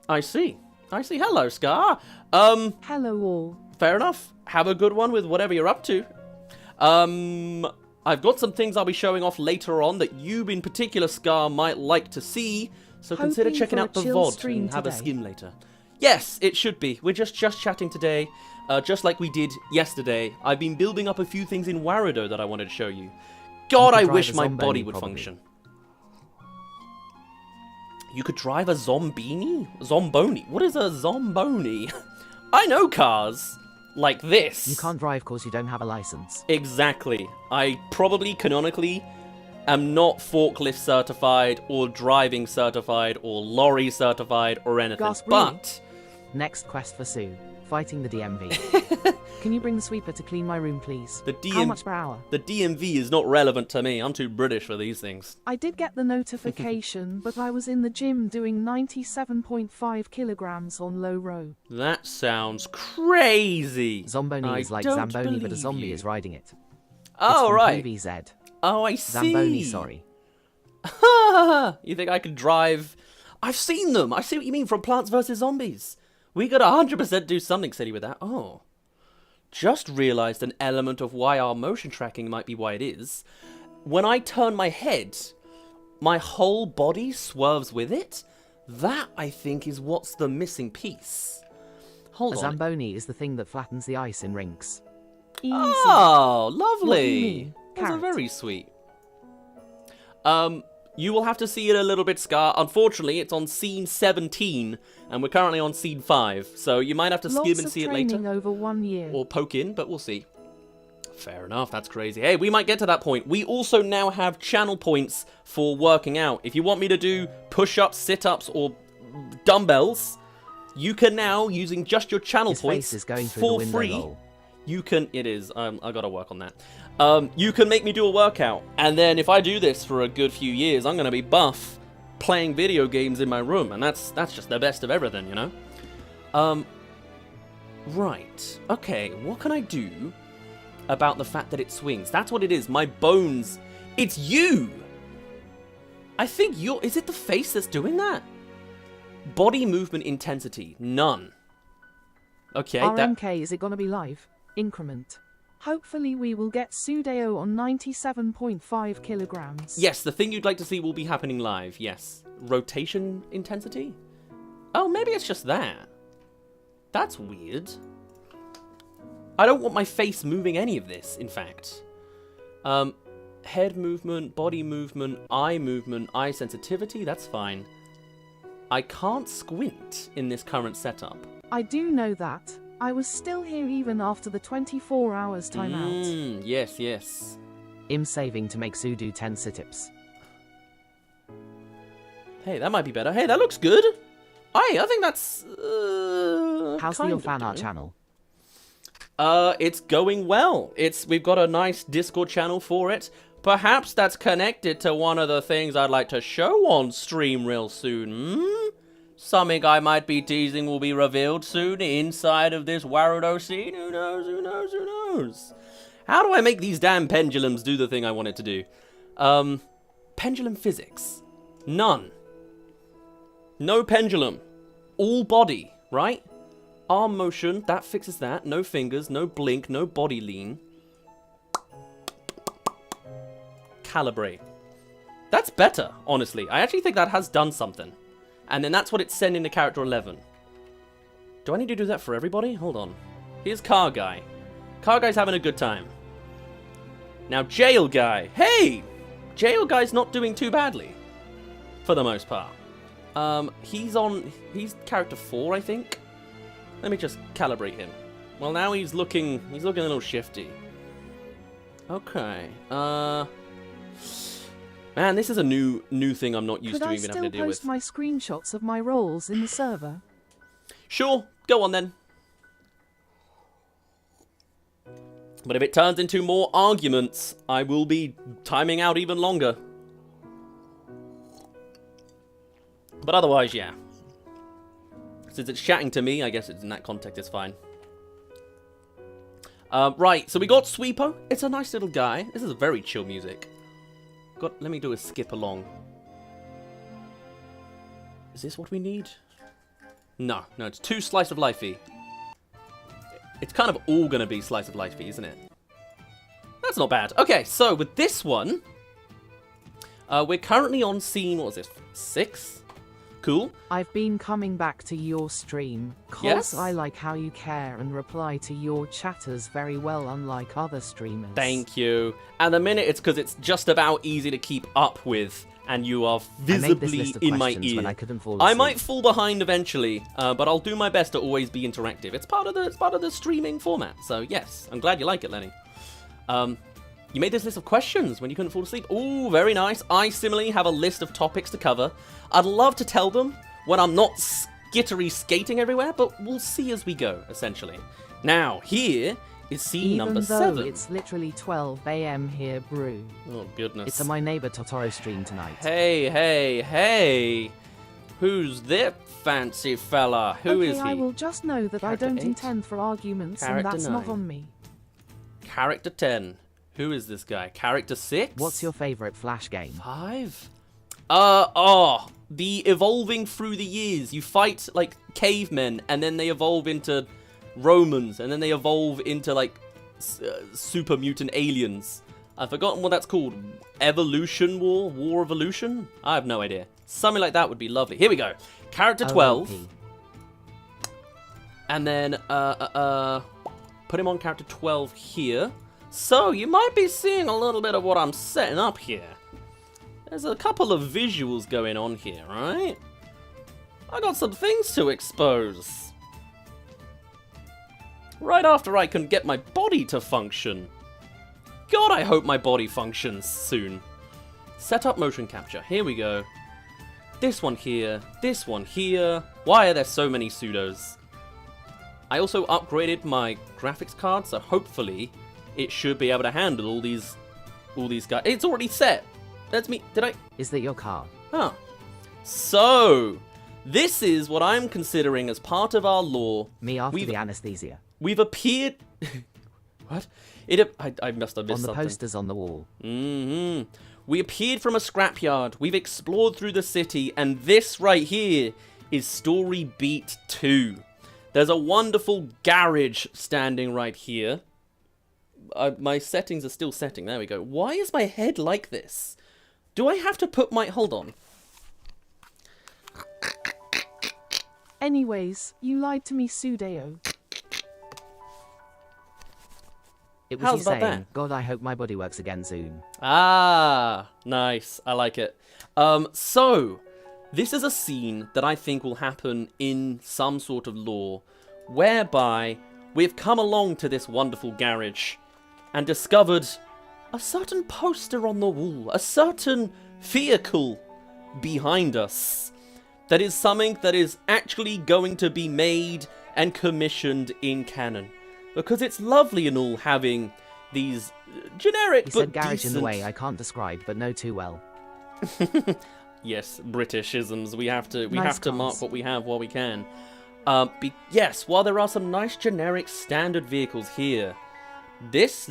Speaker 1: I see. Hello, Scar.
Speaker 3: Hello all.
Speaker 1: Fair enough. Have a good one with whatever you're up to. I've got some things I'll be showing off later on that you in particular, Scar, might like to see. So consider checking out the VOD and have a skim later. Yes, it should be. We're just chatting today, just like we did yesterday. I've been building up a few things in Warido that I wanted to show you. God, I wish my body would function. You could drive a Zombini? Zomboni? What is a Zomboni? I know cars. Like this.
Speaker 3: You can't drive because you don't have a license.
Speaker 1: Exactly. I probably, canonically, am not forklift certified, or driving certified, or lorry certified, or anything.
Speaker 3: Gasp,
Speaker 1: but...
Speaker 3: Next quest for Sue. Fighting the DMV. Can you bring the sweeper to clean my room, please? How much per hour?
Speaker 1: The DMV is not relevant to me. I'm too British for these things.
Speaker 3: I did get the notification, but I was in the gym doing 97.5 kilograms on low row.
Speaker 1: That sounds crazy.
Speaker 3: Zomboni is like Zamboni, but a zombie is riding it.
Speaker 1: Oh, right.
Speaker 3: PVZ.
Speaker 1: Oh, I see.
Speaker 3: Zamboni, sorry.
Speaker 1: You think I could drive... I've seen them. I see what you mean from Plants vs. Zombies. We gotta 100% do something silly with that. Oh. Just realised an element of why our motion tracking might be why it is. When I turn my head, my whole body swerves with it. That, I think, is what's the missing piece. Hold
Speaker 3: A
Speaker 1: on.
Speaker 3: Zamboni is the thing that flattens the ice in rinks. Easy.
Speaker 1: Oh,
Speaker 3: What do you
Speaker 1: lovely.
Speaker 3: mean?
Speaker 1: Those are
Speaker 3: Carrot.
Speaker 1: very sweet. You will have to see it a little bit, Scar. Unfortunately, it's on scene 17, and we're currently on scene 5, so you might have to skim
Speaker 3: Lots
Speaker 1: and
Speaker 3: of
Speaker 1: see it
Speaker 3: training
Speaker 1: later.
Speaker 3: over 1 year.
Speaker 1: Or poke in, but we'll see. Fair enough, that's crazy. Hey, we might get to that point. We also now have channel points for working out. If you want me to do push-ups, sit-ups, or dumbbells, you can now, using just your channel
Speaker 3: His
Speaker 1: points
Speaker 3: face is going through the
Speaker 1: for
Speaker 3: window
Speaker 1: free.
Speaker 3: lol.
Speaker 1: You can, it is, I gotta work on that. You can make me do a workout, and then if I do this for a good few years, I'm gonna be buff playing video games in my room, and that's just the best of everything, you know? Right, okay, what can I do about the fact that it swings? That's what it is, my bones, it's you! I think is it the face that's doing that? Body movement intensity, none. Okay,
Speaker 3: RMK, is it gonna be live? Increment. Hopefully we will get Pseudo on 97.5 kilograms.
Speaker 1: Yes, the thing you'd like to see will be happening live, yes. Rotation intensity? Oh, maybe it's just that. That's weird. I don't want my face moving any of this, in fact. Head movement, body movement, eye sensitivity, that's fine. I can't squint in this current setup.
Speaker 3: I do know that. I was still here even after the 24 hours timeout.
Speaker 1: Yes, yes.
Speaker 3: I'm saving to make Pseudo 10 sit-ups.
Speaker 1: Hey, that might be better. Hey, that looks good. I think that's
Speaker 3: How's
Speaker 1: kind
Speaker 3: your
Speaker 1: of
Speaker 3: fan art
Speaker 1: doing.
Speaker 3: channel?
Speaker 1: It's going well. We've got a nice Discord channel for it. Perhaps that's connected to one of the things I'd like to show on stream real soon. Something I might be teasing will be revealed soon inside of this Warudo scene. Who knows, who knows, who knows? How do I make these damn pendulums do the thing I want it to do? Pendulum physics. None. No pendulum. All body, right? Arm motion, that fixes that. No fingers, no blink, no body lean. Calibrate. That's better, honestly. I actually think that has done something. And then that's what it's sending to character 11. Do I need to do that for everybody? Hold on. Here's Car Guy. Car Guy's having a good time. Now, Jail Guy. Hey! Jail Guy's not doing too badly. For the most part. He's character 4, I think. Let me just calibrate him. Well, now he's looking a little shifty. Okay. Man, this is a new thing I'm not used to even having to deal with.
Speaker 3: Could I still post my screenshots of my rolls in the server?
Speaker 1: Sure, go on then. But if it turns into more arguments, I will be timing out even longer. But otherwise, yeah. Since it's chatting to me, I guess in that context it's fine. Right, so we got Sweeper. It's a nice little guy. This is very chill music. Let me do a skip along. Is this what we need? No, it's too slice of lifey. It's kind of all gonna be slice of lifey, isn't it? That's not bad. Okay, so with this one, we're currently on scene, what was this, 6? Cool.
Speaker 3: I've been coming back to your stream, cause
Speaker 1: Yes?
Speaker 3: I like how you care and reply to your chatters very well, unlike other streamers.
Speaker 1: Thank you. And the minute it's because it's just about easy to keep up with, and you are visibly in my ear.
Speaker 3: When I couldn't fall
Speaker 1: I
Speaker 3: asleep.
Speaker 1: might fall behind eventually, but I'll do my best to always be interactive. It's part of the streaming format. So yes, I'm glad you like it, Lenny. You made this list of questions when you couldn't fall asleep. Ooh, very nice. I similarly have a list of topics to cover. I'd love to tell them when I'm not skittery skating everywhere, but we'll see as we go, essentially. Now, here is scene number 7.
Speaker 3: Even though it's literally 12 AM here, brew.
Speaker 1: Oh, goodness.
Speaker 3: It's a My Neighbor Totoro stream tonight.
Speaker 1: Hey. Who's that fancy fella? Who is he?
Speaker 3: I will just know that
Speaker 1: Character
Speaker 3: I don't
Speaker 1: 8?
Speaker 3: intend for arguments,
Speaker 1: Character
Speaker 3: and that's not
Speaker 1: 9.
Speaker 3: on me.
Speaker 1: Character 10. Who is this guy? Character 6?
Speaker 3: What's your favorite Flash game?
Speaker 1: 5? The evolving through the years. You fight, like, cavemen, and then they evolve into Romans, and then they evolve into, like, super mutant aliens. I've forgotten what that's called. Evolution War? War Evolution? I have no idea. Something like that would be lovely. Here we go. Character 12. And then, put him on character 12 here. So, you might be seeing a little bit of what I'm setting up here. There's a couple of visuals going on here, right? I got some things to expose. Right after I can get my body to function. God, I hope my body functions soon. Set up motion capture. Here we go. This one here. This one here. Why are there so many pseudos? I also upgraded my graphics card, so hopefully it should be able to handle all these guys. It's already set. That's me. Did I?
Speaker 3: Is that your car?
Speaker 1: Huh. So, this is what I'm considering as part of our lore.
Speaker 3: Me after the anesthesia.
Speaker 1: We've appeared... What? I must have missed something.
Speaker 3: On the posters on the wall.
Speaker 1: We appeared from a scrapyard. We've explored through the city, and this right here is Story Beat 2. There's a wonderful garage standing right here. My settings are still setting. There we go. Why is my head like this? Do I have to put my... Hold on.
Speaker 4: Anyways, you lied to me, Pseudo.
Speaker 3: It was
Speaker 1: How's
Speaker 3: you
Speaker 1: about
Speaker 3: saying,
Speaker 1: that?
Speaker 3: God, I hope my body works again soon.
Speaker 1: Ah, nice. I like it. So, this is a scene that I think will happen in some sort of lore, whereby we've come along to this wonderful garage and discovered a certain poster on the wall, a certain vehicle behind us. That is something that is actually going to be made and commissioned in canon. Because it's lovely and all having these generic
Speaker 3: He
Speaker 1: but
Speaker 3: said garage
Speaker 1: decent...
Speaker 3: in the way I can't describe, but know too well.
Speaker 1: Yes, Britishisms. We have to
Speaker 4: Nice
Speaker 1: mark
Speaker 4: cons.
Speaker 1: what we have while we can. Yes, while there are some nice generic standard vehicles here, this.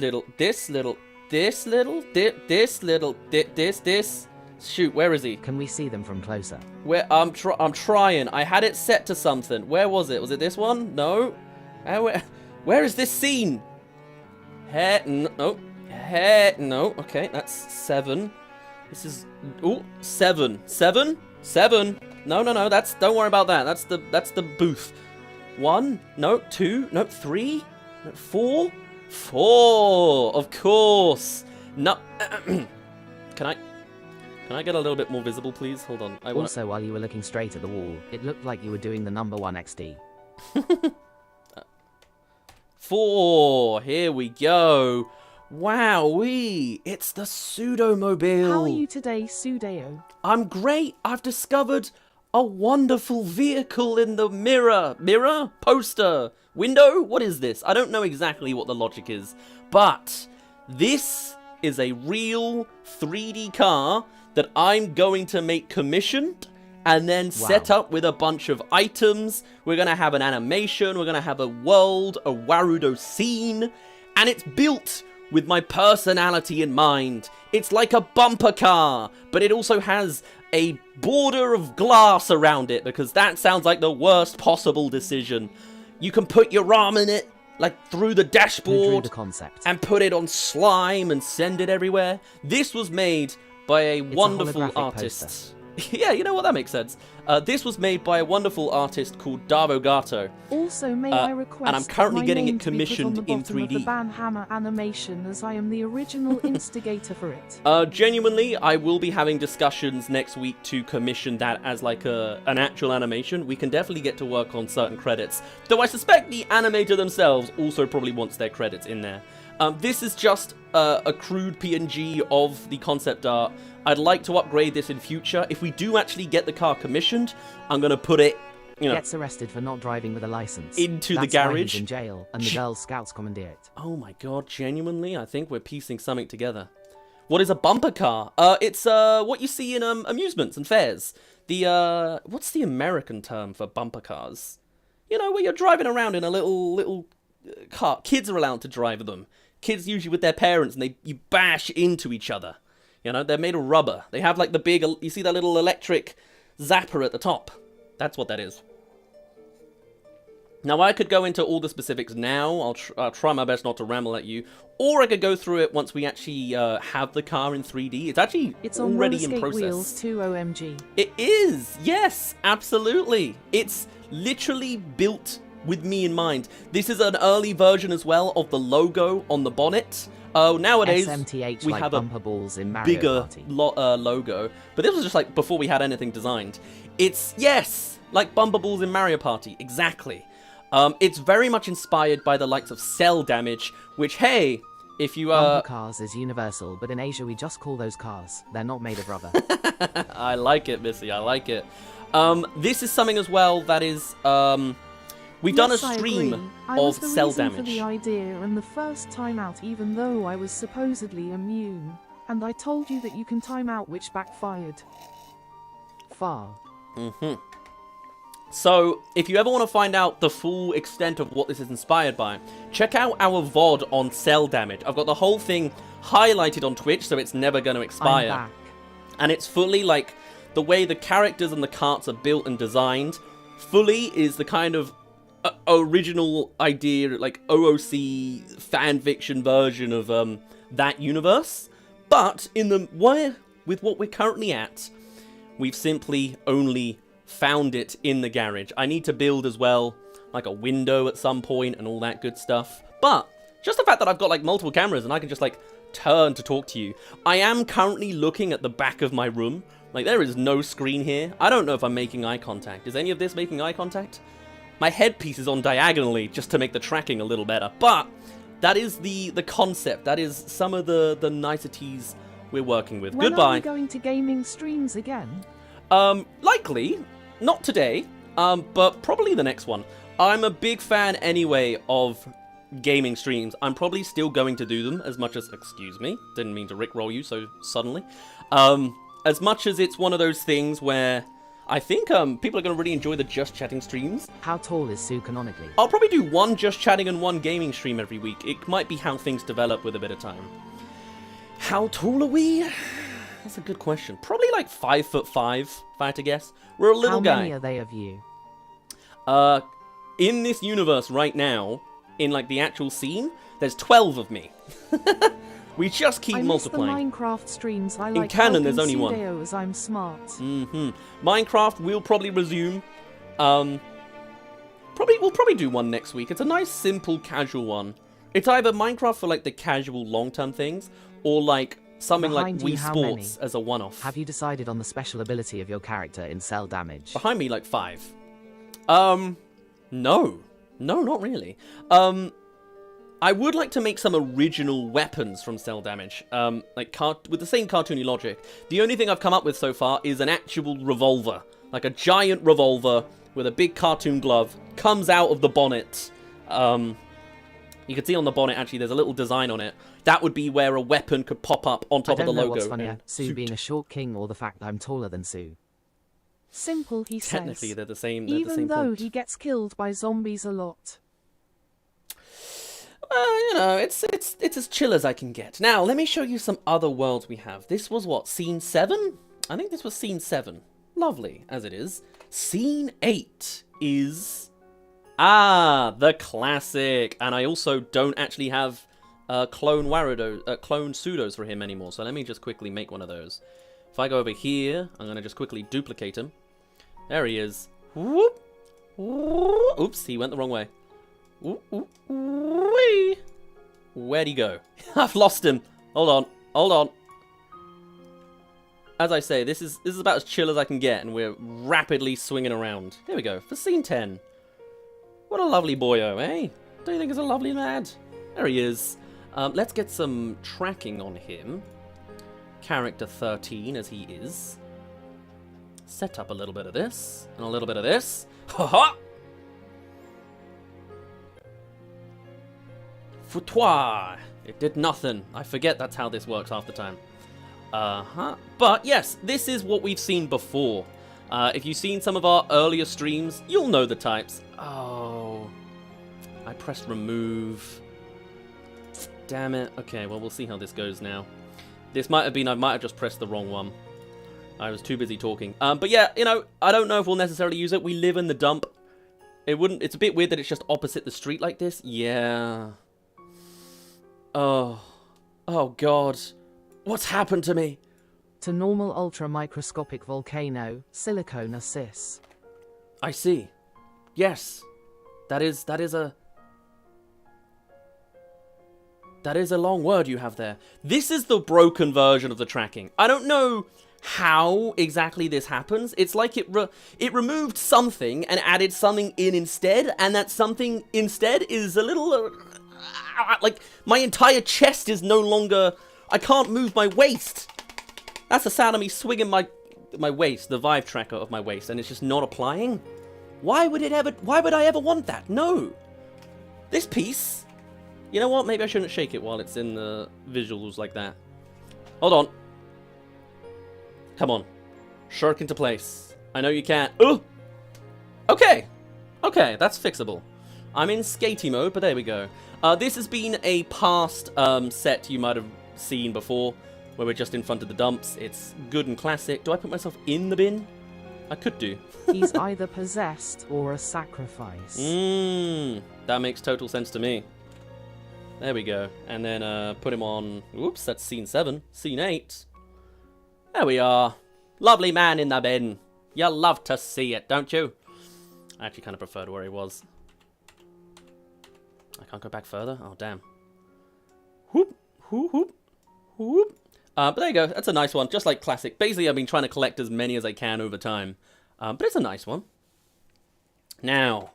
Speaker 1: Shoot, where is he?
Speaker 3: Can we see them from closer?
Speaker 1: Where I'm trying. I had it set to something. Where was it? Was it this one? No. Where is this scene? No. Okay, that's 7. This is 7. 7. 7. No. Don't worry about that. That's the booth. 1. No. 2. No. 3. No, 4. 4. Of course. No. Can I get a little bit more visible, please? Hold on.
Speaker 3: Also, while you were looking straight at the wall, it looked like you were doing the number 1 XD.
Speaker 1: 4. Here we go. Wowee. It's the Pseudo-mobile.
Speaker 4: How are you today, Pseudo?
Speaker 1: I'm great. I've discovered a wonderful vehicle in the mirror. Mirror? Poster? Window? What is this? I don't know exactly what the logic is. But this is a real 3D car that I'm going to make commissioned and then set up with a bunch of items. We're going to have an animation. We're going to have a world, a Warudo scene. And it's built with my personality in mind. It's like a bumper car, but it also has a border of glass around it because that sounds like the worst possible decision. You can put your arm in it, like through the
Speaker 3: Who drew
Speaker 1: dashboard,
Speaker 3: the concept?
Speaker 1: and put it on slime and send it everywhere. This was made by a wonderful
Speaker 3: holographic
Speaker 1: artist. Yeah, you know what, that makes sense. This was made by a wonderful artist called Davo Gato.
Speaker 4: Also, may I request
Speaker 1: and I'm currently
Speaker 4: that my
Speaker 1: getting
Speaker 4: name
Speaker 1: it
Speaker 4: to be put
Speaker 1: commissioned
Speaker 4: on the
Speaker 1: in
Speaker 4: bottom of
Speaker 1: 3D.
Speaker 4: the Banhammer animation, as I am the original instigator for it.
Speaker 1: Genuinely, I will be having discussions next week to commission that as like an actual animation. We can definitely get to work on certain credits, though I suspect the animator themselves also probably wants their credits in there. This is just a crude PNG of the concept art. I'd like to upgrade this in future. If we do actually get the car commissioned, I'm going to put it, you know,
Speaker 3: Gets arrested for not driving with a license.
Speaker 1: into
Speaker 3: That's
Speaker 1: the
Speaker 3: why
Speaker 1: garage.
Speaker 3: he's in jail, and the Girl Scouts commandeer it.
Speaker 1: Oh my god, genuinely, I think we're piecing something together. What is a bumper car? It's what you see in amusements and fairs. The what's the American term for bumper cars? You know, where you're driving around in a little car. Kids are allowed to drive them. Kids usually with their parents, and you bash into each other. You know, they're made of rubber. They have like the big, you see that little electric zapper at the top. That's what that is. Now, I could go into all the specifics now. I'll try my best not to ramble at you. Or I could go through it once we actually have the car in 3D. It's actually
Speaker 4: It's on
Speaker 1: already
Speaker 4: roller
Speaker 1: in
Speaker 4: skate
Speaker 1: process.
Speaker 4: wheels too, OMG.
Speaker 1: It is, yes, absolutely. It's literally built with me in mind. This is an early version as well of the logo on the bonnet. Nowadays,
Speaker 3: SMTH
Speaker 1: we
Speaker 3: like
Speaker 1: have a
Speaker 3: bumper balls in Mario
Speaker 1: bigger
Speaker 3: Party.
Speaker 1: logo. But this was just like before we had anything designed. It's, yes, like bumper balls in Mario Party. Exactly. It's very much inspired by the likes of Cell Damage, which, hey, if you...
Speaker 3: Bumper cars is universal, but in Asia we just call those cars. They're not made of rubber.
Speaker 1: I like it, Missy. I like it. This is something as well that is... We've done a
Speaker 4: Yes, I
Speaker 1: stream
Speaker 4: agree. I
Speaker 1: of
Speaker 4: was the
Speaker 1: Cell
Speaker 4: reason for
Speaker 1: Damage.
Speaker 4: the idea and the first time out, even though I was supposedly immune. And I told you that you can time out, which backfired.
Speaker 3: Far.
Speaker 1: So, if you ever want to find out the full extent of what this is inspired by, check out our VOD on Cell Damage. I've got the whole thing highlighted on Twitch, so it's never going to
Speaker 3: I'm
Speaker 1: expire.
Speaker 3: back.
Speaker 1: And it's fully like the way the characters and the carts are built and designed. Fully is the kind of original idea, like OOC fanfiction version of that universe. But in the with what we're currently at, we've simply only found it in the garage. I need to build as well, like a window at some point and all that good stuff. But just the fact that I've got like multiple cameras and I can just like turn to talk to you. I am currently looking at the back of my room. Like, there is no screen here. I don't know if I'm making eye contact. Is any of this making eye contact? My headpiece is on diagonally just to make the tracking a little better. But that is the concept. That is some of the niceties we're working with.
Speaker 4: When
Speaker 1: Goodbye.
Speaker 4: are we going to gaming streams again?
Speaker 1: Likely, not today, but probably the next one. I'm a big fan anyway of gaming streams. I'm probably still going to do them as much as, excuse me, didn't mean to rickroll you so suddenly. As much as it's one of those things where I think people are going to really enjoy the Just Chatting streams.
Speaker 3: How tall is Sue canonically?
Speaker 1: I'll probably do one Just Chatting and one gaming stream every week. It might be how things develop with a bit of time. How tall are we? That's a good question. Probably like 5'5", if I had to guess. We're a little
Speaker 3: How
Speaker 1: guy.
Speaker 3: many are they of you?
Speaker 1: In this universe right now, in like the actual scene, there's 12 of me. We just keep
Speaker 4: I miss the
Speaker 1: multiplying.
Speaker 4: Minecraft streams. I like
Speaker 1: canon, there's
Speaker 4: helping
Speaker 1: only one.
Speaker 4: Pseudo as I'm smart.
Speaker 1: Minecraft will probably resume. We'll probably do one next week. It's a nice, simple, casual one. It's either Minecraft for like the casual, long-term things, or like something
Speaker 3: Behind
Speaker 1: like
Speaker 3: you,
Speaker 1: Wii
Speaker 3: how
Speaker 1: Sports
Speaker 3: many?
Speaker 1: as a one-off.
Speaker 3: Have you decided on the special ability of your character in Cell Damage?
Speaker 1: Behind me, like 5. No, not really. I would like to make some original weapons from Cell Damage, with the same cartoony logic. The only thing I've come up with so far is an actual revolver, like a giant revolver with a big cartoon glove, comes out of the bonnet. You can see on the bonnet, actually, there's a little design on it. That would be where a weapon could pop up on top
Speaker 3: I
Speaker 1: of the
Speaker 3: don't know
Speaker 1: logo.
Speaker 3: what's funnier,
Speaker 1: and
Speaker 3: Sue
Speaker 1: suit.
Speaker 3: being a short king or the fact that I'm taller than Sue.
Speaker 4: Simple, he
Speaker 1: Technically,
Speaker 4: says.
Speaker 1: they're the same. They're the
Speaker 4: Even
Speaker 1: same
Speaker 4: though
Speaker 1: point.
Speaker 4: he gets killed by zombies a lot.
Speaker 1: You know, it's as chill as I can get. Now, let me show you some other worlds we have. This was what, scene 7? I think this was scene 7. Lovely, as it is. Scene 8 is... the classic. And I also don't actually have clone pseudos for him anymore. So let me just quickly make one of those. If I go over here, I'm going to just quickly duplicate him. There he is. Whoop. Whoop. Oops, he went the wrong way. Ooh, ooh, ooh-wee. Where'd he go? I've lost him. Hold on. As I say, this is about as chill as I can get, and we're rapidly swinging around. Here we go, for scene 10. What a lovely boyo, eh? Don't you think it's a lovely lad? There he is. Let's get some tracking on him. Character 13, as he is. Set up a little bit of this, and a little bit of this. Ha-ha! Foutoir. It did nothing. I forget that's how this works half the time. But yes, this is what we've seen before. If you've seen some of our earlier streams, you'll know the types. Oh, I pressed remove. Damn it. Okay, well, we'll see how this goes now. This might have been, I might have just pressed the wrong one. I was too busy talking. But yeah, you know, I don't know if we'll necessarily use it. We live in the dump. It's a bit weird that it's just opposite the street like this. Yeah. Oh God. What's happened to me?
Speaker 3: To normal ultra microscopic volcano, silicone assist.
Speaker 1: I see. Yes. That is a long word you have there. This is the broken version of the tracking. I don't know how exactly this happens. It's like it removed something and added something in instead, and that something instead is a little like my entire chest is no longer. I can't move my waist. That's the sound of me swinging my waist, the Vive tracker of my waist, and it's just not applying. Why would I ever want that? No. This piece. You know what? Maybe I shouldn't shake it while it's in the visuals like that. Hold on. Come on. Shirk into place. I know you can't. Oh! Okay. Okay, that's fixable. I'm in skatey mode, but there we go. This has been a past set you might have seen before, where we're just in front of the dumps. It's good and classic. Do I put myself in the bin? I could do.
Speaker 3: He's either possessed or a sacrifice.
Speaker 1: That makes total sense to me. There we go. And then put him on... Oops, that's scene 7. Scene 8. There we are. Lovely man in the bin. You love to see it, don't you? I actually kind of preferred where he was. I can't go back further? Oh, damn. Whoop, whoop, whoop, whoop. But there you go. That's a nice one. Just like classic. Basically, I've been trying to collect as many as I can over time. But it's a nice one. Now...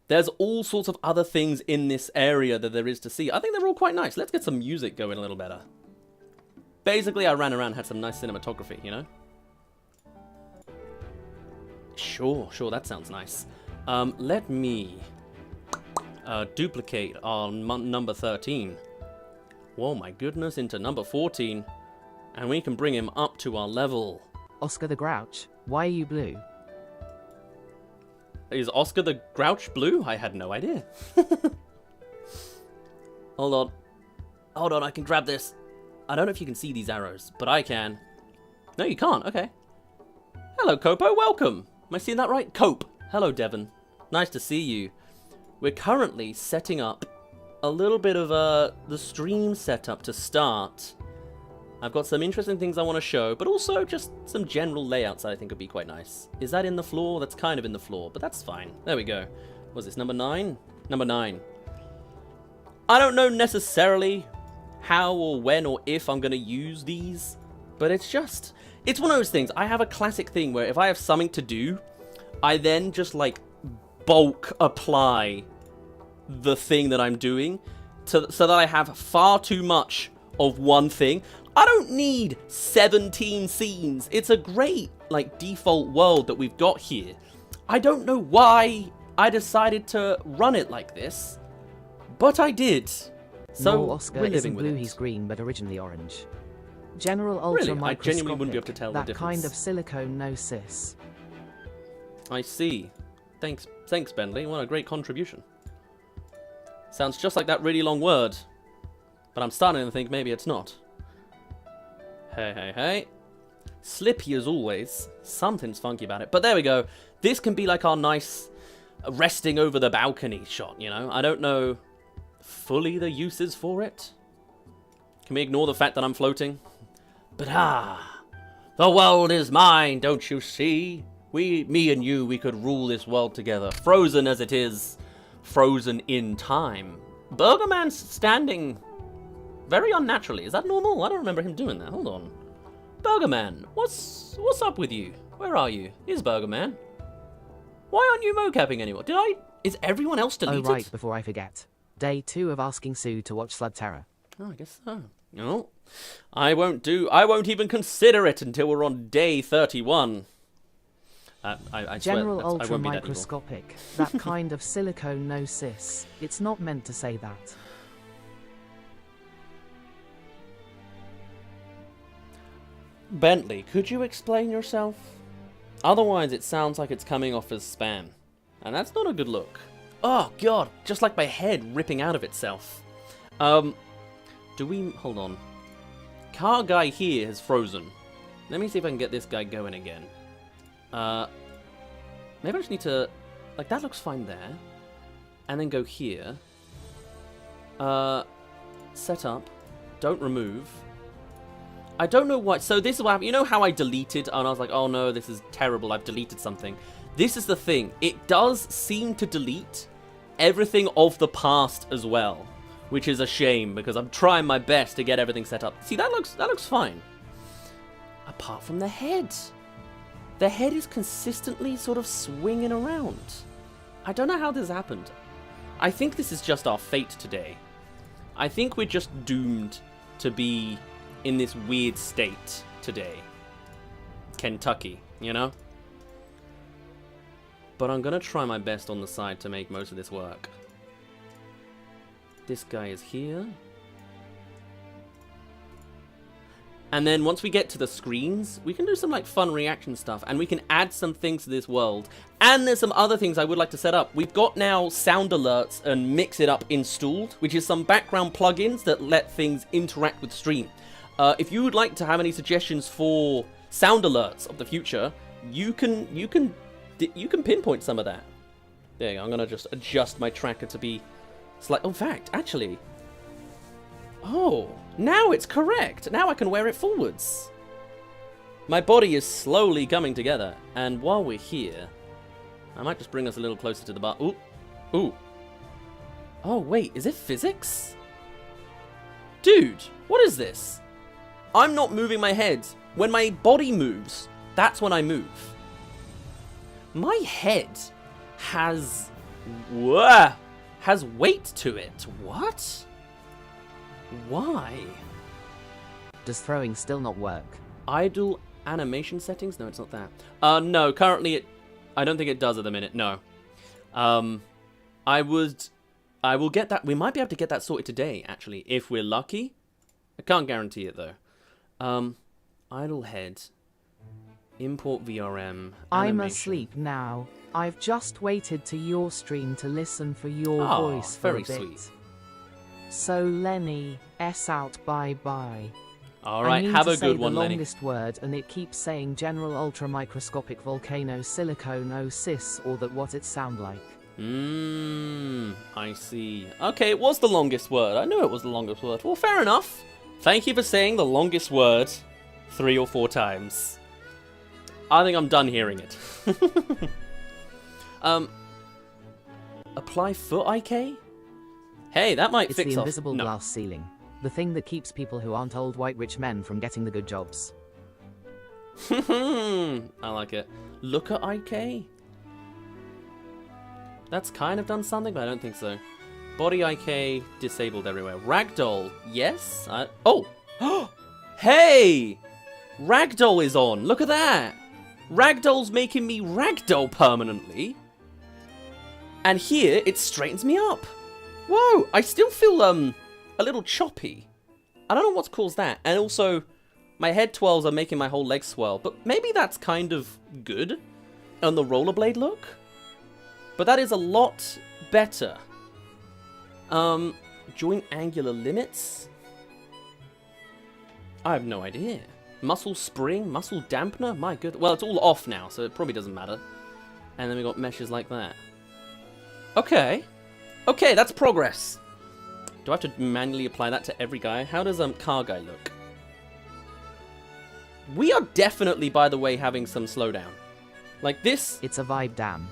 Speaker 1: There's all sorts of other things in this area that there is to see. I think they're all quite nice. Let's get some music going a little better. Basically, I ran around and had some nice cinematography, you know? Sure, that sounds nice. Let me duplicate on number 13. Whoa, my goodness, into number 14. And we can bring him up to our level.
Speaker 3: Oscar the Grouch, why are you blue?
Speaker 1: Is Oscar the Grouch blue? I had no idea. Hold on, I can grab this. I don't know if you can see these arrows, but I can. No, you can't. Okay. Hello, Copo. Welcome. Am I seeing that right? Cope. Hello, Devon. Nice to see you. We're currently setting up a little bit of the stream setup to start. I've got some interesting things I want to show, but also just some general layouts that I think would be quite nice. Is that in the floor? That's kind of in the floor, but that's fine. There we go. Was this number 9? Number 9. I don't know necessarily how or when or if I'm going to use these, but it's one of those things. I have a classic thing where if I have something to do, I then just like bulk apply the thing that I'm doing so that I have far too much of one thing. I don't need 17 scenes. It's a great, like, default world that we've got here. I don't know why I decided to run it like this, but I did. So,
Speaker 3: no, Oscar
Speaker 1: we're living
Speaker 3: isn't
Speaker 1: with
Speaker 3: blue,
Speaker 1: it.
Speaker 3: he's green, but originally orange. General ultra
Speaker 1: Really? I genuinely wouldn't be able to tell the
Speaker 3: that
Speaker 1: difference.
Speaker 3: kind of silicone no cis.
Speaker 1: I see. Thanks, Bentley. What a great contribution. Sounds just like that really long word, but I'm starting to think maybe it's not. Hey. Slippy as always. Something's funky about it. But there we go. This can be like our nice resting over the balcony shot, you know? I don't know fully the uses for it. Can we ignore the fact that I'm floating? But the world is mine, don't you see? Me and you, we could rule this world together. Frozen as it is. Frozen in time. Burgerman's standing... very unnaturally. Is that normal? I don't remember him doing that. Hold on. Burgerman, what's up with you? Where are you? Here's Burgerman. Why aren't you mocapping anymore? Is everyone else deleted?
Speaker 3: Oh right, before I forget. Day 2 of asking Sue to watch Slug Terror.
Speaker 1: Oh, I guess so. No. I won't even consider it until we're on day 31. I
Speaker 3: General
Speaker 1: swear, I
Speaker 3: ultra
Speaker 1: won't be that evil.
Speaker 3: microscopic. That kind of silicone no cis. It's not meant to say that.
Speaker 1: Bentley, could you explain yourself? Otherwise, it sounds like it's coming off as spam. And that's not a good look. Oh, God. Just like my head ripping out of itself. Do we... hold on. Car guy here has frozen. Let me see if I can get this guy going again. Maybe I just need to... like, that looks fine there. And then go here. Set up. Don't remove. I don't know what. So this is what happened. You know how I deleted and I was like, oh no, this is terrible. I've deleted something. This is the thing. It does seem to delete everything of the past as well, which is a shame because I'm trying my best to get everything set up. See, that looks fine. Apart from the head. The head is consistently sort of swinging around. I don't know how this happened. I think this is just our fate today. I think we're just doomed to be in this weird state today. Kentucky, you know? But I'm gonna try my best on the side to make most of this work. This guy is here. And then once we get to the screens, we can do some like fun reaction stuff and we can add some things to this world. And there's some other things I would like to set up. We've got now sound alerts and Mix It Up installed, which is some background plugins that let things interact with stream. If you would like to have any suggestions for sound alerts of the future, you can pinpoint some of that. There you go. I'm gonna just adjust my tracker to be slight. Oh, in fact, actually. Oh, now it's correct. Now I can wear it forwards. My body is slowly coming together. And while we're here, I might just bring us a little closer to the bar. Ooh. Ooh. Oh, wait. Is it physics? Dude, what is this? I'm not moving my head. When my body moves, that's when I move. My head has weight to it. What? Why?
Speaker 3: Does throwing still not work?
Speaker 1: Idle animation settings? No, it's not that. No, currently I don't think it does at the minute, no. I will get that. We might be able to get that sorted today, actually, if we're lucky. I can't guarantee it, though. Idle head. Import VRM.
Speaker 3: I'm
Speaker 1: animation.
Speaker 3: asleep now. I've just waited to your stream to listen for your
Speaker 1: Oh,
Speaker 3: voice for
Speaker 1: very
Speaker 3: a bit.
Speaker 1: sweet.
Speaker 3: So Lenny, S out, bye bye.
Speaker 1: Alright,
Speaker 3: I mean
Speaker 1: have
Speaker 3: to
Speaker 1: a
Speaker 3: say
Speaker 1: good one,
Speaker 3: the
Speaker 1: Lenny.
Speaker 3: longest word and it keeps saying general ultra microscopic volcano silicone oh sis or that what it sound like.
Speaker 1: I see. Okay, it was the longest word. I knew it was the longest word. Well, fair enough. Thank you for saying the longest word 3 or 4 times. I think I'm done hearing it. Apply foot IK? Hey, that might
Speaker 3: It's
Speaker 1: fix
Speaker 3: the
Speaker 1: off.
Speaker 3: invisible
Speaker 1: No.
Speaker 3: glass ceiling. The thing that keeps people who aren't old white rich men from getting the good jobs.
Speaker 1: I like it. Look at IK. That's kind of done something, but I don't think so. Body IK disabled everywhere. Ragdoll, yes. Oh, hey, Ragdoll is on. Look at that. Ragdoll's making me ragdoll permanently. And here it straightens me up. Whoa, I still feel a little choppy. I don't know what's caused that. And also, my head twirls are making my whole leg swirl. But maybe that's kind of good on the rollerblade look. But that is a lot better. Joint angular limits? I have no idea. Muscle spring, muscle dampener? My good. Well, it's all off now, so it probably doesn't matter. And then we got meshes like that. Okay. Okay, that's progress. Do I have to manually apply that to every guy? How does car guy look? We are definitely, by the way, having some slowdown. Like this.
Speaker 3: It's a vibe, damn.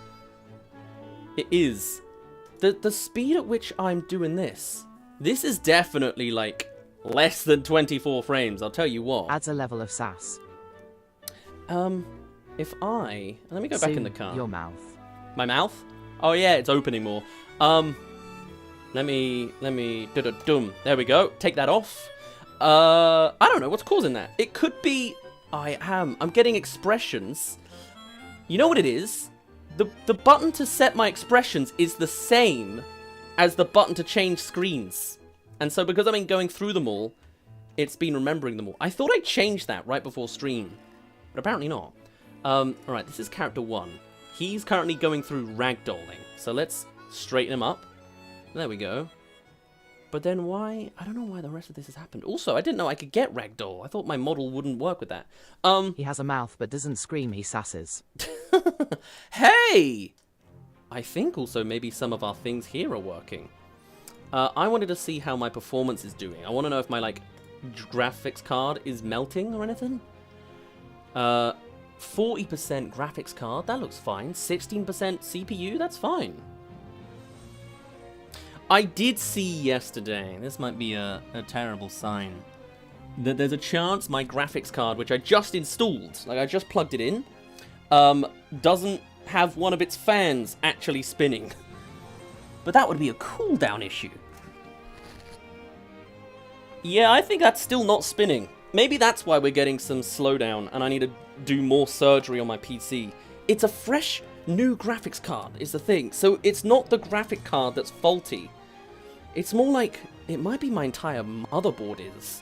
Speaker 1: It is. The speed at which I'm doing this is definitely like less than 24 frames, I'll tell you what.
Speaker 3: Adds a level of sass.
Speaker 1: If I... Let me go back in the car.
Speaker 3: Your mouth.
Speaker 1: My mouth? Oh yeah, it's opening more. Let me... Dum. There we go. Take that off. I don't know what's causing that. It could be... I'm getting expressions. You know what it is? The button to set my expressions is the same as the button to change screens. And so because I've been going through them all, it's been remembering them all. I thought I changed that right before stream, but apparently not. Alright, this is character 1. He's currently going through ragdolling. So let's straighten him up. There we go. But then why? I don't know why the rest of this has happened. Also, I didn't know I could get ragdoll. I thought my model wouldn't work with that.
Speaker 3: He has a mouth but doesn't scream, he sasses.
Speaker 1: Hey! I think also maybe some of our things here are working. I wanted to see how my performance is doing. I want to know if my, like, graphics card is melting or anything. 40% graphics card, that looks fine. 16% CPU, that's fine. I did see yesterday, this might be a terrible sign, that there's a chance my graphics card, which I just installed, like I just plugged it in, doesn't have one of its fans actually spinning. But that would be a cooldown issue. Yeah, I think that's still not spinning. Maybe that's why we're getting some slowdown and I need to do more surgery on my PC. It's a fresh, new graphics card is the thing. So it's not the graphic card that's faulty. It's more like, it might be my entire motherboard is.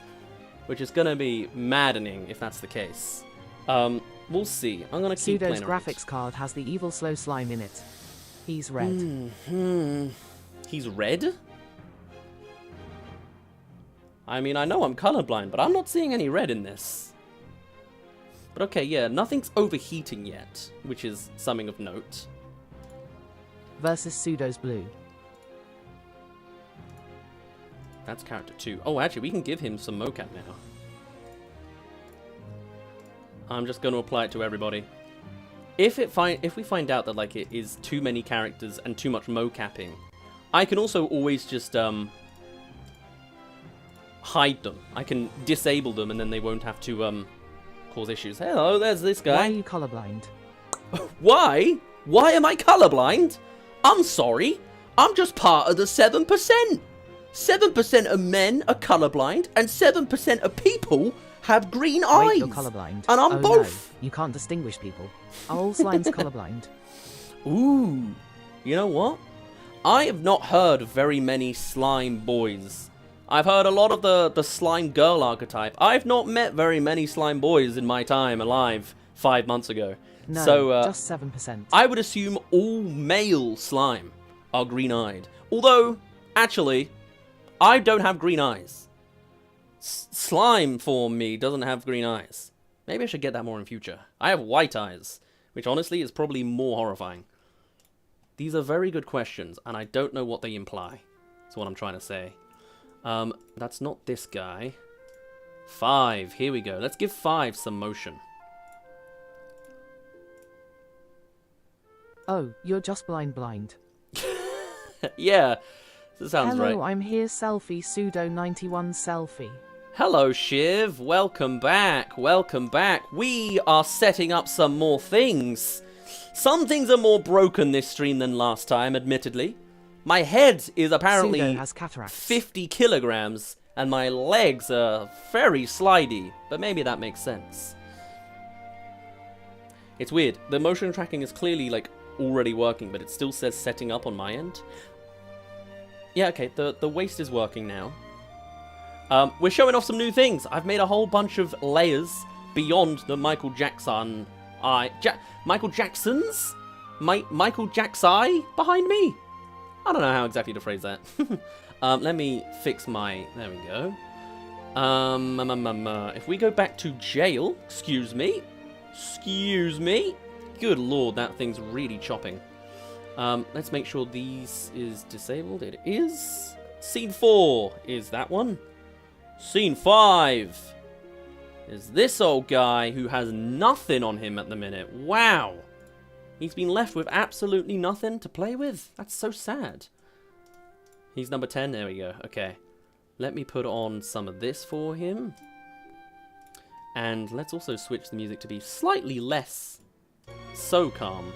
Speaker 1: Which is going to be maddening if that's the case. We'll see. I'm going to keep
Speaker 3: Pseudo's
Speaker 1: playing around.
Speaker 3: graphics card has the evil slow slime in it. He's red.
Speaker 1: He's red? I mean, I know I'm colorblind, but I'm not seeing any red in this. But okay, yeah, nothing's overheating yet, which is something of note.
Speaker 3: Versus Pseudo's blue.
Speaker 1: That's character 2. Oh, actually, we can give him some mocap now. I'm just going to apply it to everybody. If we find out that like it is too many characters and too much mocapping, I can also always just hide them. I can disable them and then they won't have to cause issues. Hello, there's this guy.
Speaker 3: Why are you colorblind?
Speaker 1: Why? Why am I colorblind? I'm sorry. I'm just part of the 7%. 7% of men are colorblind and 7% of people have green eyes.
Speaker 3: Wait, you're colorblind.
Speaker 1: And I'm both.
Speaker 3: No, you can't distinguish people. Are all slimes colorblind?
Speaker 1: Ooh. You know what? I have not heard very many slime boys. I've heard a lot of the slime girl archetype. I've not met very many slime boys in my time alive 5 months ago.
Speaker 3: No,
Speaker 1: so,
Speaker 3: just 7%.
Speaker 1: I would assume all male slime are green-eyed. Although, actually, I don't have green eyes. Slime form me doesn't have green eyes. Maybe I should get that more in future. I have white eyes, which honestly is probably more horrifying. These are very good questions, and I don't know what they imply. That's what I'm trying to say. That's not this guy. 5, here we go. Let's give 5 some motion.
Speaker 3: Oh, you're just blind.
Speaker 1: Yeah, that sounds
Speaker 4: Hello,
Speaker 1: right.
Speaker 4: I'm here, selfie, Pseudo 91 selfie.
Speaker 1: Hello, Shiv. Welcome back. Welcome back. We are setting up some more things. Some things are more broken this stream than last time, admittedly. My head is apparently
Speaker 3: Pseudo has cataracts.
Speaker 1: 50 kilograms, and my legs are very slidey, but maybe that makes sense. It's weird. The motion tracking is clearly, like, already working, but it still says setting up on my end. Yeah, okay, the waist is working now. We're showing off some new things. I've made a whole bunch of layers beyond the Michael Jackson Michael Jackson's? Michael Jack's-eye behind me? I don't know how exactly to phrase that. Let me fix my... There we go. If we go back to jail... Excuse me. Good lord, that thing's really chopping. Let's make sure these is disabled. It is. Scene 4 is that one. Scene 5 is this old guy who has nothing on him at the minute. Wow. He's been left with absolutely nothing to play with. That's so sad. He's number 10. There we go. Okay. Let me put on some of this for him. And let's also switch the music to be slightly less so calm.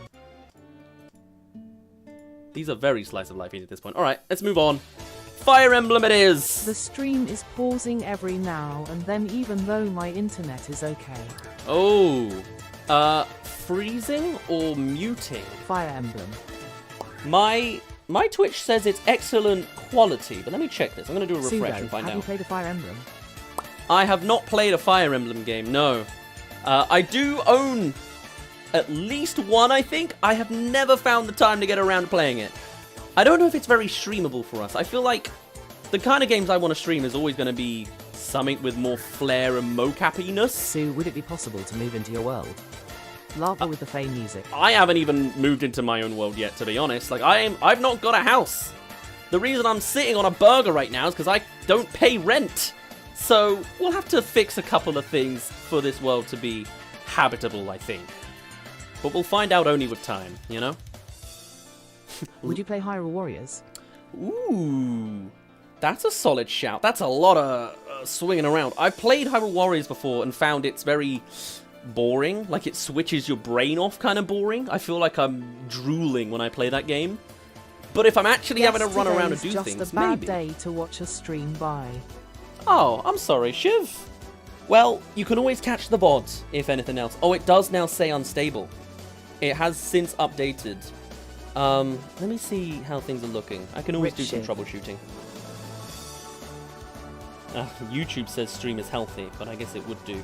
Speaker 1: These are very slice of life at this point. Alright, let's move on. Fire Emblem it is!
Speaker 4: The stream is pausing every now and then, even though my internet is okay.
Speaker 1: Oh. Freezing or muting?
Speaker 3: Fire Emblem.
Speaker 1: My Twitch says it's excellent quality, but let me check this. I'm going to do a refresh
Speaker 3: Pseudo,
Speaker 1: and find
Speaker 3: have you
Speaker 1: out.
Speaker 3: played a Fire Emblem?
Speaker 1: I have not played a Fire Emblem game, no. I do own at least one, I think. I have never found the time to get around to playing it. I don't know if it's very streamable for us. I feel like the kind of games I want to stream is always going to be something with more flair and mocappiness.
Speaker 3: Sue, would it be possible to move into your world? Lava with the Fae music.
Speaker 1: I haven't even moved into my own world yet, to be honest. Like, I've not got a house. The reason I'm sitting on a burger right now is because I don't pay rent. So we'll have to fix a couple of things for this world to be habitable, I think. But we'll find out only with time, you know?
Speaker 3: Would you play Hyrule Warriors?
Speaker 1: Ooh, that's a solid shout. That's a lot of swinging around. I've played Hyrule Warriors before and found it's very boring. Like, it switches your brain off kind of boring. I feel like I'm drooling when I play that game. But if I'm actually having to run around and do things,
Speaker 4: just a bad
Speaker 1: maybe.
Speaker 4: day to watch a stream by.
Speaker 1: Oh, I'm sorry, Shiv. Well, you can always catch the VOD, if anything else. Oh, it does now say unstable. It has since updated. Let me see how things are looking. I can always do some troubleshooting. YouTube says stream is healthy, but I guess it would do.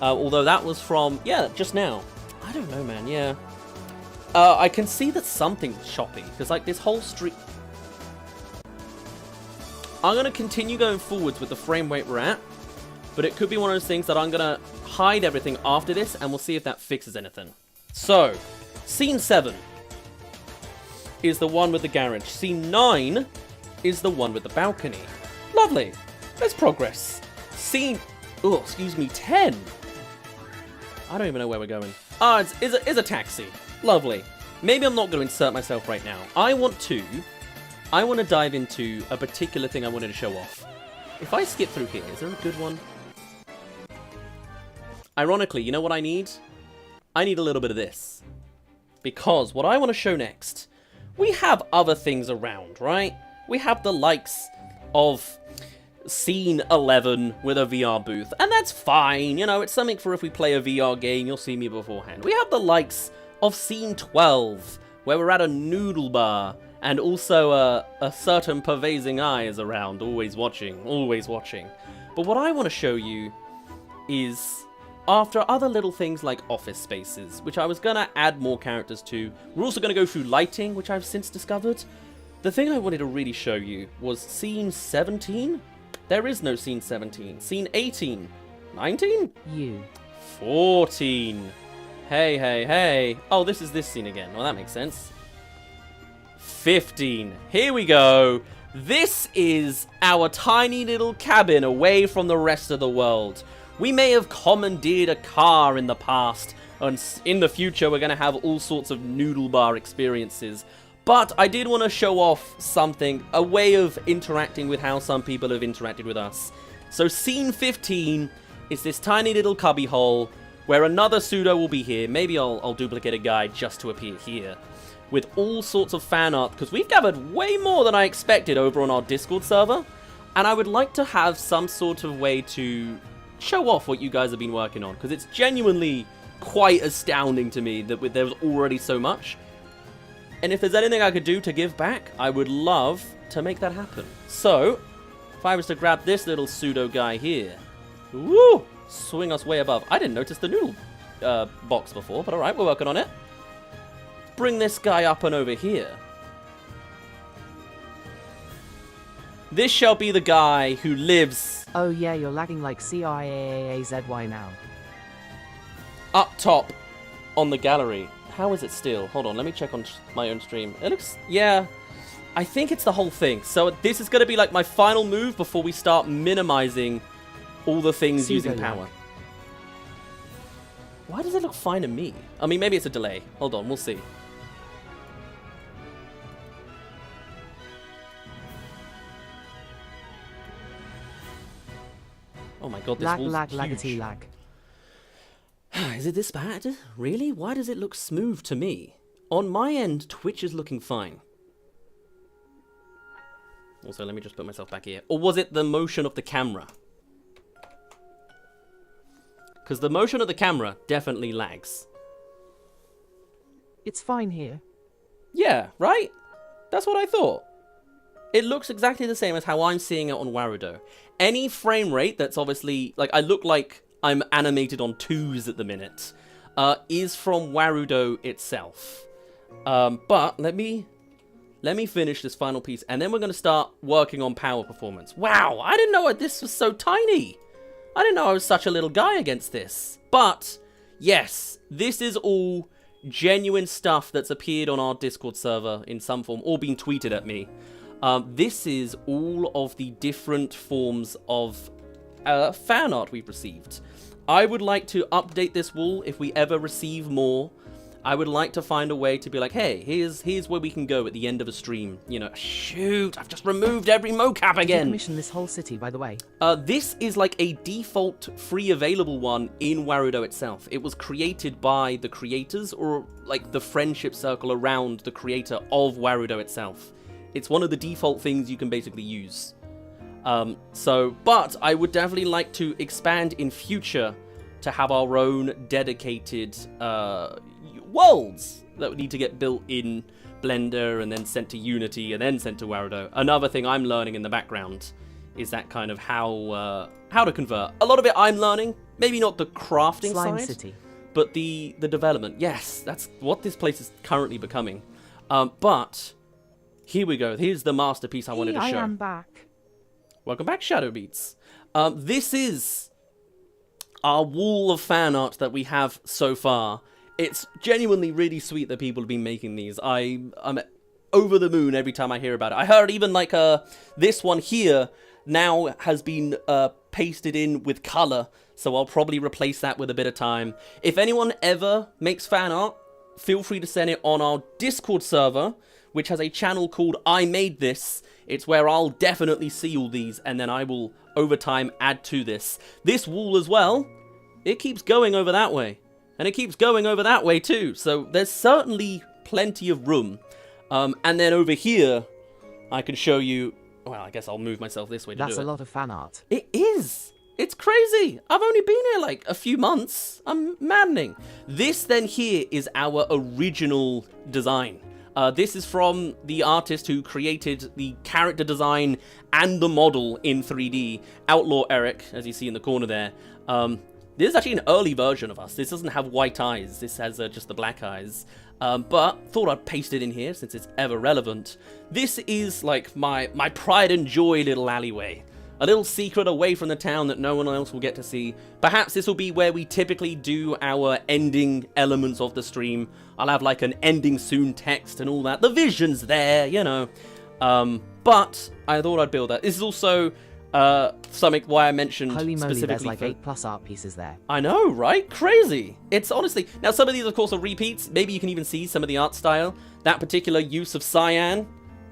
Speaker 1: Although that was from, yeah, just now. I don't know, man, yeah. I can see that something's choppy, because, like, this whole stream... I'm going to continue going forwards with the frame rate we're at, but it could be one of those things that I'm going to hide everything after this, and we'll see if that fixes anything. So, Scene 7 is the one with the garage. Scene 9 is the one with the balcony. Lovely. There's progress. Scene... oh, excuse me, 10. I don't even know where we're going. Ah, it's a taxi. Lovely. Maybe I'm not going to insert myself right now. I want to dive into a particular thing I wanted to show off. If I skip through here, is there a good one? Ironically, you know what I need? I need a little bit of this. Because what I want to show next, we have other things around, right? We have the likes of Scene 11 with a VR booth, and that's fine, you know, it's something for if we play a VR game, you'll see me beforehand. We have the likes of Scene 12, where we're at a noodle bar, and also a certain pervasing eye is around, always watching, always watching. But what I want to show you is, after other little things like office spaces, which I was going to add more characters to, we're also going to go through lighting, which I've since discovered. The thing I wanted to really show you was Scene 17. There is no Scene 17. Scene 18. 19?
Speaker 3: You.
Speaker 1: 14. Hey, hey, hey. Oh, this is this scene again. Well, that makes sense. 15. Here we go. This is our tiny little cabin away from the rest of the world. We may have commandeered a car in the past, and in the future we're going to have all sorts of noodle bar experiences. But I did want to show off something, a way of interacting with how some people have interacted with us. So Scene 15 is this tiny little cubby hole where another Pseudo will be here. Maybe I'll duplicate a guy just to appear here. With all sorts of fan art, because we've gathered way more than I expected over on our Discord server. And I would like to have some sort of way to show off what you guys have been working on, because it's genuinely quite astounding to me that there was already so much. And if there's anything I could do to give back, I would love to make that happen. So, if I was to grab this little Pseudo guy here, woo, swing us way above. I didn't notice the noodle box before, but alright, we're working on it. Bring this guy up and over here. This shall be the guy who lives...
Speaker 3: Oh yeah, you're lagging like CIAAZY now.
Speaker 1: up top on the gallery. How is it still? Hold on, let me check on my own stream. It looks... yeah, I think it's the whole thing. So this is going to be like my final move before we start minimizing all the things
Speaker 3: Pseudo
Speaker 1: using power. Why does it look fine to me? I mean, maybe it's a delay. Hold on, we'll see. Oh my god, this
Speaker 3: Lag,
Speaker 1: wall's
Speaker 3: lag,
Speaker 1: huge.
Speaker 3: laggity, lag.
Speaker 1: Is it this bad? Really? Why does it look smooth to me? On my end, Twitch is looking fine. Also, let me just put myself back here. Or was it the motion of the camera? Because the motion of the camera definitely lags.
Speaker 4: It's fine here.
Speaker 1: Yeah, right? That's what I thought. It looks exactly the same as how I'm seeing it on Warudo. Any frame rate that's obviously... like, I look like I'm animated on 2s at the minute. Is from Warudo itself. But let me finish this final piece, and then we're going to start working on power performance. Wow, I didn't know this was so tiny. I didn't know I was such a little guy against this. But, yes, this is all genuine stuff that's appeared on our Discord server in some form, or been tweeted at me. This is all of the different forms of fan art we've received. I would like to update this wall if we ever receive more. I would like to find a way to be like, hey, here's where we can go at the end of a stream. You know, shoot, I've just removed every mocap
Speaker 3: Did you
Speaker 1: again.
Speaker 3: commission this whole city, by the way?
Speaker 1: This is like a default free available one in Warudo itself. It was created by the creators, or like the friendship circle around the creator of Warudo itself. It's one of the default things you can basically use. But I would definitely like to expand in future to have our own dedicated worlds that would need to get built in Blender and then sent to Unity and then sent to Warudo. Another thing I'm learning in the background is that kind of how to convert. A lot of it I'm learning, maybe not the crafting
Speaker 3: Slime
Speaker 1: side,
Speaker 3: City.
Speaker 1: but the development. Yes, that's what this place is currently becoming. But here we go. Here's the masterpiece I wanted to show.
Speaker 4: I am back.
Speaker 1: Welcome back, Shadow Beats. This is our wall of fan art that we have so far. It's genuinely really sweet that people have been making these. I'm over the moon every time I hear about it. I heard even like this one here now has been pasted in with color, so I'll probably replace that with a bit of time. If anyone ever makes fan art, feel free to send it on our Discord server, which has a channel called I Made This. It's where I'll definitely see all these, and then I will, over time, add to this. This wall as well, it keeps going over that way. And it keeps going over that way too, so there's certainly plenty of room. And then over here, I can show you... Well, I guess I'll move myself this way to do it.
Speaker 3: That's a lot of fan art.
Speaker 1: It is! It's crazy! I've only been here like a few months. I'm maddening. This then here is our original design. This is from the artist who created the character design and the model in 3D, Outlaw Eric, as you see in the corner there. This is actually an early version of us. This doesn't have white eyes. This has just the black eyes. But thought I'd paste it in here since it's ever relevant. This is like my pride and joy little alleyway. A little secret away from the town that no one else will get to see. Perhaps this will be where we typically do our ending elements of the stream. I'll have like an ending soon text and all that. The vision's there, you know. But I thought I'd build that. This is also something why I mentioned
Speaker 3: Holy moly,
Speaker 1: specifically
Speaker 3: there's like
Speaker 1: for...
Speaker 3: 8+ art pieces there.
Speaker 1: I know, right? Crazy. It's honestly... Now, some of these, of course, are repeats. Maybe you can even see some of the art style. That particular use of cyan,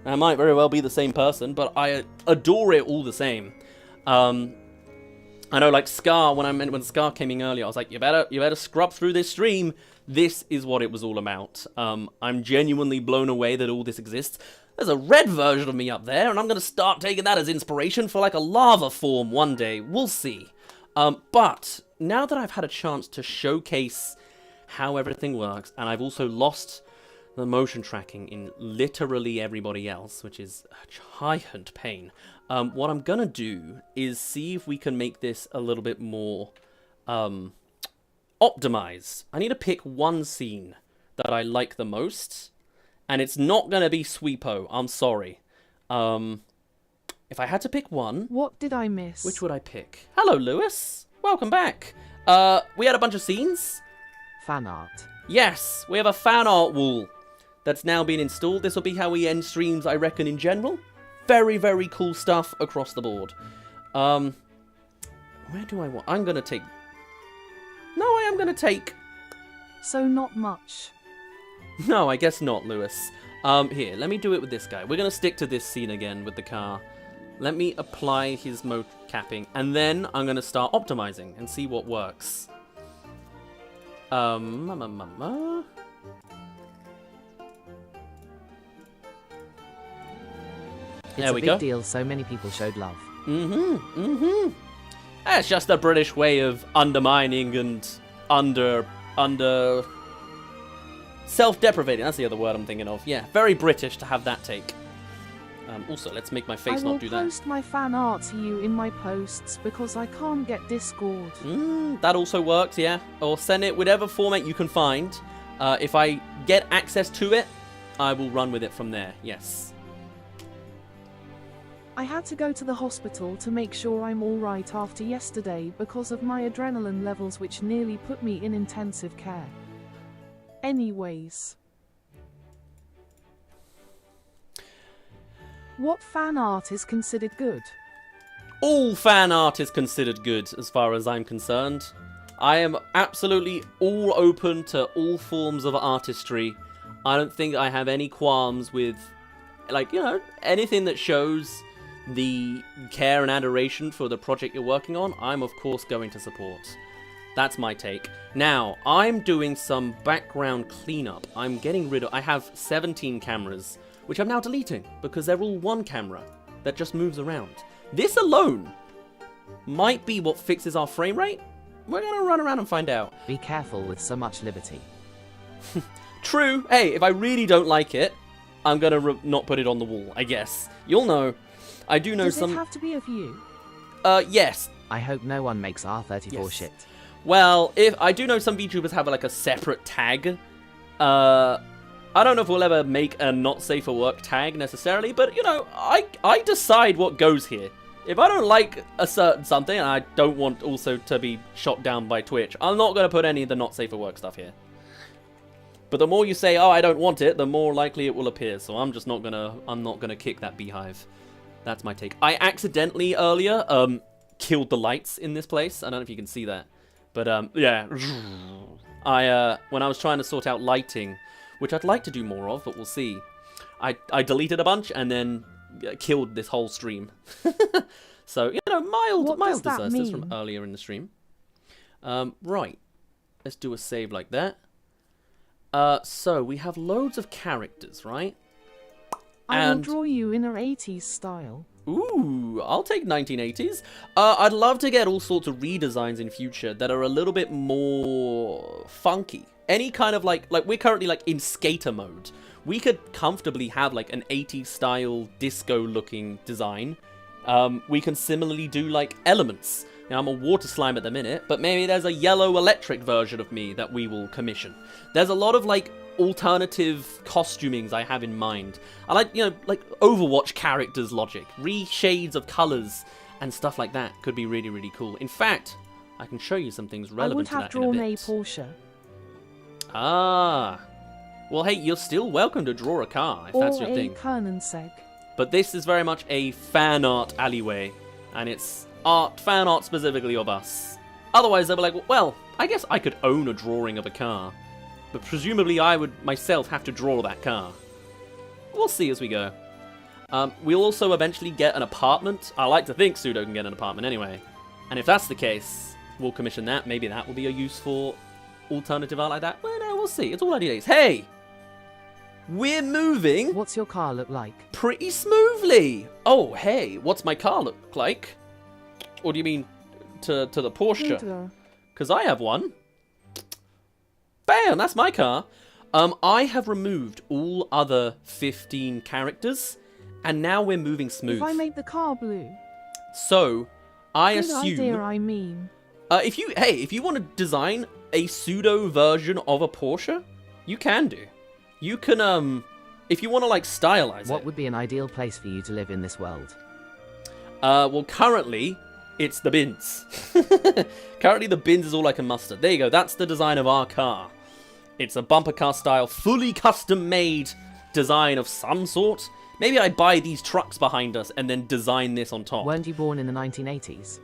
Speaker 1: I might very well be the same person, but I adore it all the same. I know, like, Scar, when Scar came in earlier, I was like, you better scrub through this stream. This is what it was all about. I'm genuinely blown away that all this exists. There's a red version of me up there, and I'm going to start taking that as inspiration for, like, a lava form one day. We'll see. But now that I've had a chance to showcase how everything works, and I've also lost the motion tracking in literally everybody else, which is a giant pain, what I'm going to do is see if we can make this a little bit more optimized. I need to pick one scene that I like the most. And it's not going to be Sweepo. I'm sorry. If I had to pick one...
Speaker 4: What did I miss?
Speaker 1: Which would I pick? Hello, Lewis. Welcome back. We had a bunch of scenes.
Speaker 3: Fan art.
Speaker 1: Yes, we have a fan art wall that's now been installed. This will be how we end streams, I reckon, in general. Very, very cool stuff across the board. Where do I want... I'm going to take... No, I am going to take...
Speaker 4: So not much.
Speaker 1: No, I guess not, Lewis. Here, let me do it with this guy. We're going to stick to this scene again with the car. Let me apply his mocapping, and then I'm going to start optimizing and see what works.
Speaker 3: It's
Speaker 1: There we
Speaker 3: a big
Speaker 1: go.
Speaker 3: deal, so many people showed love.
Speaker 1: That's just a British way of undermining and under self-deprivating, that's the other word I'm thinking of. Yeah, very British to have that take. Also, let's make my face not do
Speaker 4: I will
Speaker 1: that.
Speaker 4: post my fan art to you in my posts because I can't get Discord.
Speaker 1: That also works, yeah. Or send it whatever format you can find. If I get access to it, I will run with it from there, yes.
Speaker 4: I had to go to the hospital to make sure I'm alright after yesterday because of my adrenaline levels, which nearly put me in intensive care. Anyways. What fan art is considered good?
Speaker 1: All fan art is considered good as far as I'm concerned. I am absolutely all open to all forms of artistry. I don't think I have any qualms with, like, you know, anything that shows the care and adoration for the project you're working on, I'm of course going to support. That's my take. Now, I'm doing some background cleanup. I'm getting rid of... I have 17 cameras, which I'm now deleting, because they're all one camera that just moves around. This alone might be what fixes our frame rate. We're going to run around and find out.
Speaker 3: Be careful with so much liberty.
Speaker 1: True. Hey, if I really don't like it, I'm going to not put it on the wall, I guess. You'll know. I do know
Speaker 4: Does
Speaker 1: some...
Speaker 4: it have to be of you?
Speaker 1: Yes.
Speaker 3: I hope no one makes R34
Speaker 1: Yes.
Speaker 3: shit.
Speaker 1: Well, if I do know some VTubers have like a separate tag. I don't know if we'll ever make a not safe for work tag necessarily, but you know, I decide what goes here. If I don't like a certain something and I don't want also to be shot down by Twitch, I'm not going to put any of the not safe for work stuff here. But the more you say, oh, I don't want it, the more likely it will appear. So I'm just not gonna kick that beehive. That's my take. I accidentally earlier killed the lights in this place. I don't know if you can see that. But yeah, when I was trying to sort out lighting, which I'd like to do more of, but we'll see. I deleted a bunch and then killed this whole stream. So, you know, mild disasters from earlier in the stream. Right. Let's do a save like that. So, we have loads of characters, right?
Speaker 4: I will draw you in an 80s style.
Speaker 1: Ooh, I'll take 1980s. I'd love to get all sorts of redesigns in future that are a little bit more funky. Any kind of like we're currently like in skater mode. We could comfortably have like an 80s style disco looking design. We can similarly do like elements. Now I'm a water slime at the minute, but maybe there's a yellow electric version of me that we will commission. There's a lot of like alternative costumings I have in mind. I like, you know, like Overwatch characters logic, reshades of colors and stuff like that could be really, really cool. In fact, I can show you some things relevant to that in a bit.
Speaker 4: I would have drawn a Porsche.
Speaker 1: Ah. Well, hey, you're still welcome to draw a car if that's your thing.
Speaker 4: Or a Kernenseg.
Speaker 1: But this is very much a fan art alleyway, and it's fan art specifically of us. Otherwise, they'll be like, well, I guess I could own a drawing of a car. But presumably I would myself have to draw that car. We'll see as we go. We'll also eventually get an apartment. I like to think Pseudo can get an apartment anyway. And if that's the case, we'll commission that. Maybe that will be a useful alternative art like that. Well, no, we'll see. It's all early days. Hey! We're moving
Speaker 3: What's your car look like?
Speaker 1: pretty smoothly. Oh, hey, what's my car look like? Or do you mean to the Porsche? Because I have one. Bam, that's my car. I have removed all other 15 characters, and now we're moving smooth.
Speaker 4: If I make the car blue.
Speaker 1: So, I
Speaker 4: Good
Speaker 1: assume...
Speaker 4: idea, I mean.
Speaker 1: if you want to design a pseudo version of a Porsche, you can do. You can, if you want to, like, stylize it.
Speaker 3: What would be an ideal place for you to live in this world?
Speaker 1: Well, currently, it's the bins. Currently, the bins is all I can muster. There you go. That's the design of our car. It's a bumper car style, fully custom-made design of some sort. Maybe I buy these trucks behind us and then design this on top.
Speaker 3: Weren't you born in the 1980s?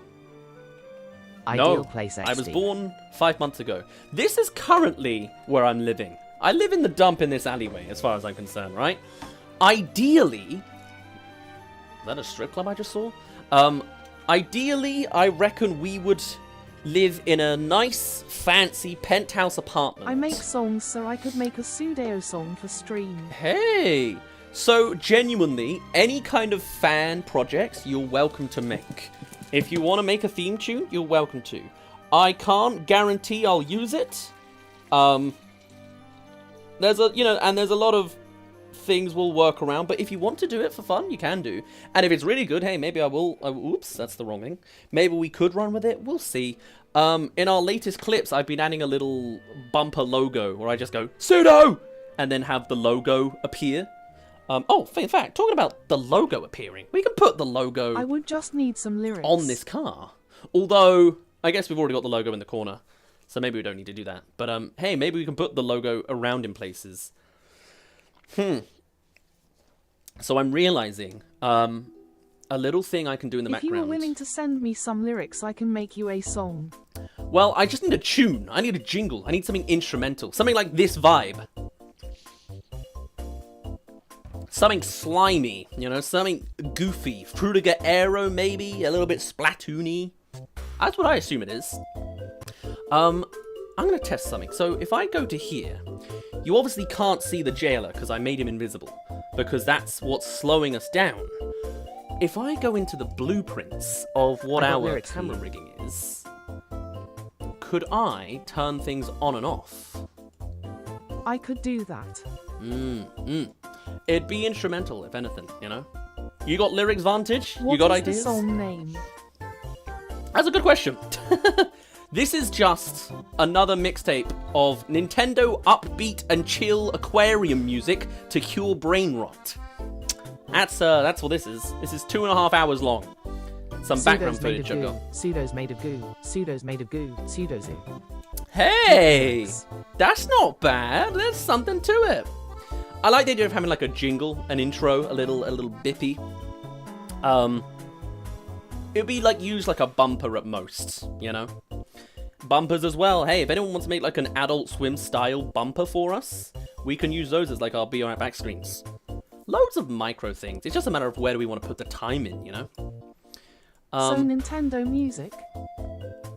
Speaker 1: No,
Speaker 3: Ideal place XD.
Speaker 1: I was born 5 months ago. This is currently where I'm living. I live in the dump in this alleyway, as far as I'm concerned, right? Ideally... Is that a strip club I just saw? Ideally, I reckon we would live in a nice, fancy penthouse apartment.
Speaker 4: I make songs, so I could make a Pseudo song for stream.
Speaker 1: Hey! So, genuinely, any kind of fan projects, you're welcome to make. If you want to make a theme tune, you're welcome to. I can't guarantee I'll use it. There's a lot of things we'll work around, but if you want to do it for fun, you can do. And if it's really good, hey, maybe I will... oops, that's the wrong thing. Maybe we could run with it. We'll see. In our latest clips, I've been adding a little bumper logo where I just go, Pseudo! And then have the logo appear. In fact, talking about the logo appearing, we can put the logo...
Speaker 4: I would just need some lyrics.
Speaker 1: ...on this car. Although, I guess we've already got the logo in the corner. So maybe we don't need to do that. But, hey, maybe we can put the logo around in places. So I'm realizing, a little thing I can do in the
Speaker 4: If you
Speaker 1: background.
Speaker 4: were willing to send me some lyrics, I can make you a song.
Speaker 1: Well, I just need a tune. I need a jingle. I need something instrumental. Something like this vibe. Something slimy, you know, something goofy. Frutiger Aero, maybe? A little bit Splatoony. That's what I assume it is. I'm going to test something. So if I go to here, you obviously can't see the jailer because I made him invisible. Because that's what's slowing us down. If I go into the blueprints of what our camera rigging is, could I turn things on and off?
Speaker 4: I could do that.
Speaker 1: It'd be instrumental, if anything, you know? You got lyrics vantage?
Speaker 4: What
Speaker 1: You got
Speaker 4: is
Speaker 1: ideas?
Speaker 4: the song name?
Speaker 1: That's a good question. This is just another mixtape of Nintendo upbeat and chill aquarium music to cure brain rot. That's what this is. This is 2.5 hours long. Some background footage I've got.
Speaker 3: Pseudo's made of goo. Pseudo's made of goo. Pseudo-zoo.
Speaker 1: Hey! That's not bad. There's something to it. I like the idea of having like a jingle, an intro, a little bippy. It'd be like used like a bumper at most, you know? Bumpers as well. Hey, if anyone wants to make like an Adult Swim style bumper for us, we can use those as like our Be Alright back screens. Loads of micro things. It's just a matter of where do we want to put the time in, you know?
Speaker 4: So Nintendo music?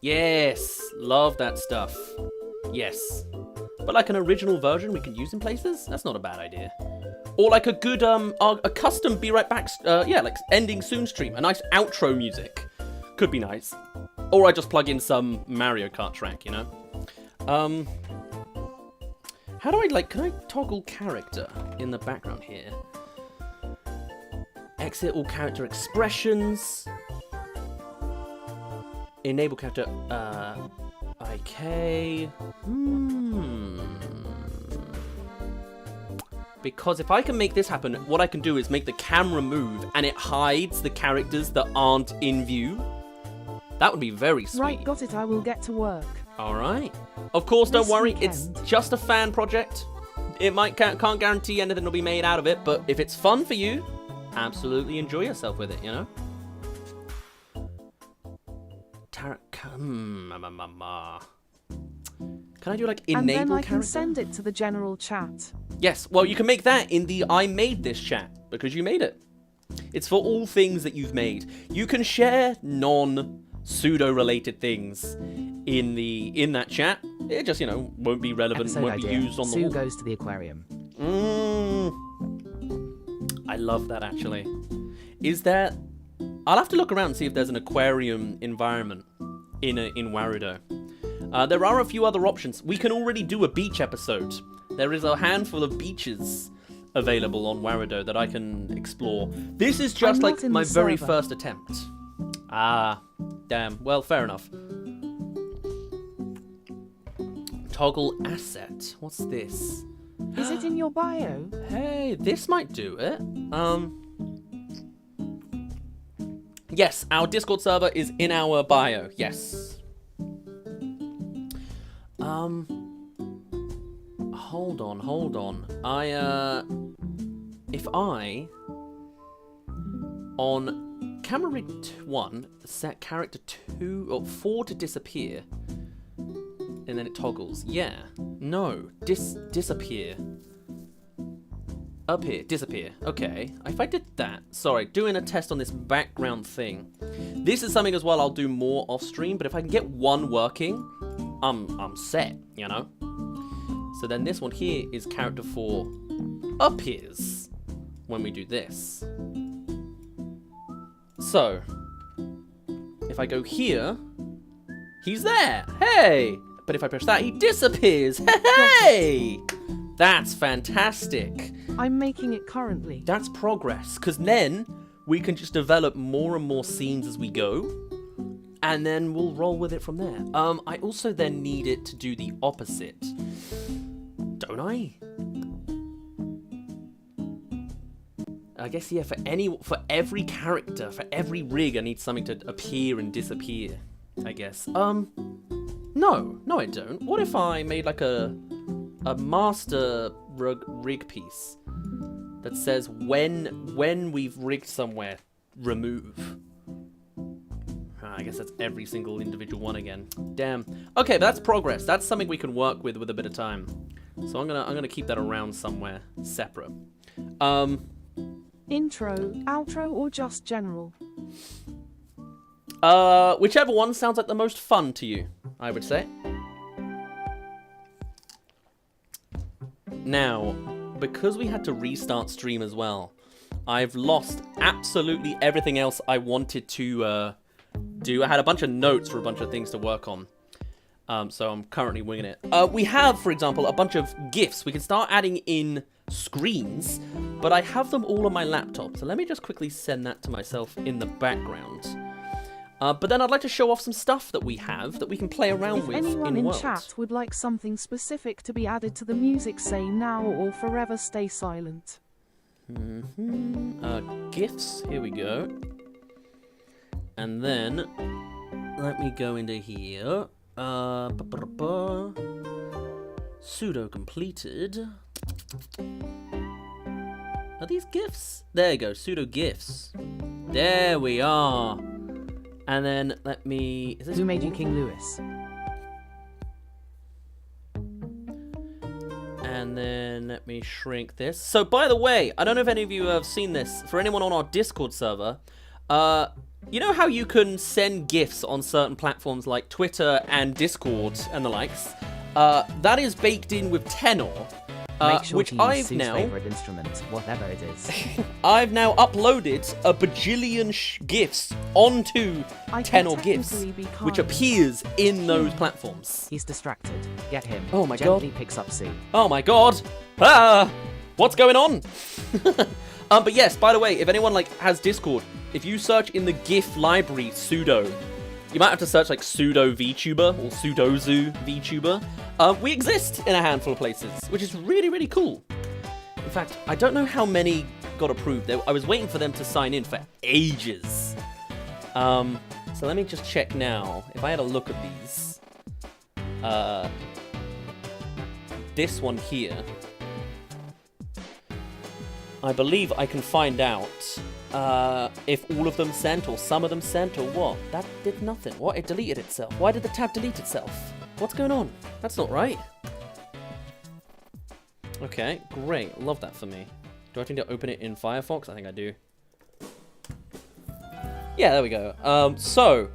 Speaker 1: Yes, love that stuff. Yes. But like an original version we can use in places? That's not a bad idea. Or like a good, a custom Be Right Back, yeah, like ending soon stream. A nice outro music. Could be nice. Or I just plug in some Mario Kart track, you know? How do I, like, can I toggle character in the background here? Exit all character expressions. Enable character, IK. Because if I can make this happen, what I can do is make the camera move and it hides the characters that aren't in view. That would be very sweet.
Speaker 4: Right, got it. I will get to work.
Speaker 1: Alright. Of course, don't
Speaker 4: This
Speaker 1: worry.
Speaker 4: weekend.
Speaker 1: It's just a fan project. It can't guarantee anything will be made out of it, but if it's fun for you, absolutely enjoy yourself with it, you know? Can I do like enable
Speaker 4: And then I
Speaker 1: character?
Speaker 4: can send it to the general chat.
Speaker 1: Yes, well, you can make that in the I made this chat, because you made it. It's for all things that you've made. You can share non-pseudo-related things in that chat. It just, you know, won't be relevant,
Speaker 3: Episode
Speaker 1: won't be
Speaker 3: idea.
Speaker 1: used on the
Speaker 3: Sue
Speaker 1: wall.
Speaker 3: goes to the aquarium.
Speaker 1: I love that, actually. Is there... I'll have to look around and see if there's an aquarium environment in Warudo. There are a few other options. We can already do a beach episode. There is a handful of beaches available on Warudo that I can explore. This is just
Speaker 4: I'm
Speaker 1: like
Speaker 4: not in
Speaker 1: my
Speaker 4: the
Speaker 1: very
Speaker 4: server.
Speaker 1: first attempt. Ah, damn. Well, fair enough. Toggle asset. What's this?
Speaker 4: Is it in your bio?
Speaker 1: Hey, this might do it. Yes, our Discord server is in our bio. Yes. Hold on. If I on camera rig 1 set character 2 or 4 to disappear, and then it toggles. Yeah. No. Disappear. Up here. Disappear. Okay. If I did that... Sorry, doing a test on this background thing. This is something as well I'll do more off stream, but if I can get one working, I'm set, you know? So then this one here is character 4 appears when we do this. So, if I go here, he's there. Hey! But if I press that, he disappears. Hey! That's fantastic.
Speaker 4: I'm making it currently.
Speaker 1: That's progress, because then we can just develop more and more scenes as we go, and then we'll roll with it from there. I also then need it to do the opposite, don't I? I guess, yeah, for every character, for every rig, I need something to appear and disappear, I guess. No, I don't. What if I made like a master rig piece that says when we've rigged somewhere, remove. I guess that's every single individual one again. Damn. Okay, but that's progress. That's something we can work with a bit of time. So I'm gonna keep that around somewhere separate.
Speaker 4: Intro, outro, or just general?
Speaker 1: Whichever one sounds like the most fun to you, I would say. Now, because we had to restart stream as well, I've lost absolutely everything else I wanted to do. I had a bunch of notes for a bunch of things to work on. So I'm currently winging it. We have, for example, a bunch of GIFs. We can start adding in screens, but I have them all on my laptop. So let me just quickly send that to myself in the background. But then I'd like to show off some stuff that we have that we can play around with in World.
Speaker 4: If anyone in chat would like something specific to be added to the music, say now or forever stay silent.
Speaker 1: GIFs, here we go. And then, let me go into here. Pseudo completed. Are these GIFs? There you go, pseudo GIFs. There we are. And then let me. Is this
Speaker 3: Who made you King Louis?
Speaker 1: And then let me shrink this. So, by the way, I don't know if any of you have seen this. For anyone on our Discord server, you know how you can send GIFs on certain platforms like Twitter and Discord and the likes? That is baked in with Tenor.
Speaker 3: Make sure
Speaker 1: which
Speaker 3: to use
Speaker 1: I've
Speaker 3: Sue's
Speaker 1: now
Speaker 3: favorite instrument, whatever it is.
Speaker 1: I've now uploaded a bajillion GIFs onto
Speaker 4: I
Speaker 1: Tenor
Speaker 4: can
Speaker 1: GIFs,
Speaker 4: technically be
Speaker 1: which
Speaker 4: kind.
Speaker 1: appears in those platforms.
Speaker 3: He's distracted. Get him.
Speaker 1: Oh my
Speaker 3: Gently
Speaker 1: God.
Speaker 3: picks up Sue.
Speaker 1: Oh my God! Ah, what's going on? But yes, by the way, if anyone has Discord, if you search in the GIF library Pseudo, you might have to search Pseudo VTuber or Pseudozu VTuber. We exist in a handful of places, which is really, really cool. In fact, I don't know how many got approved. I was waiting for them to sign in for ages. So let me just check now. If I had a look at these. This one here. I believe I can find out if all of them sent or some of them sent or what. That did nothing. What? It deleted itself. Why did the tab delete itself? What's going on? That's not right. Okay, great. Love that for me. Do I need to open it in Firefox? I think I do. Yeah, there we go. So,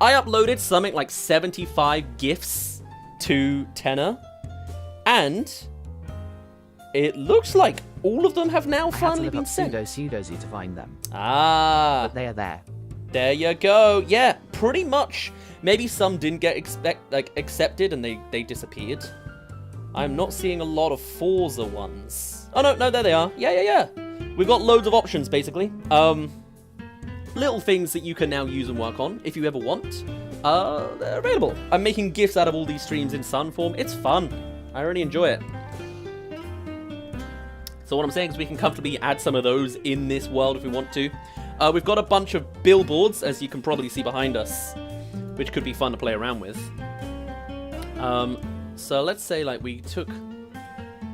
Speaker 1: I uploaded something like 75 GIFs to Tenor, and it looks like all of them have now
Speaker 3: I had to
Speaker 1: finally
Speaker 3: look
Speaker 1: been
Speaker 3: up
Speaker 1: sent.
Speaker 3: Pseudozu to find them.
Speaker 1: Ah.
Speaker 3: But they are there.
Speaker 1: There you go. Yeah, pretty much. Maybe some didn't get accepted and they disappeared. I'm not seeing a lot of Forza ones. Oh, no, there they are. Yeah. We've got loads of options, basically. Little things that you can now use and work on if you ever want. They're available. I'm making GIFs out of all these streams in Sun form. It's fun. I really enjoy it. So what I'm saying is we can comfortably add some of those in this world if we want to. We've got a bunch of billboards, as you can probably see behind us, which could be fun to play around with. So let's say we took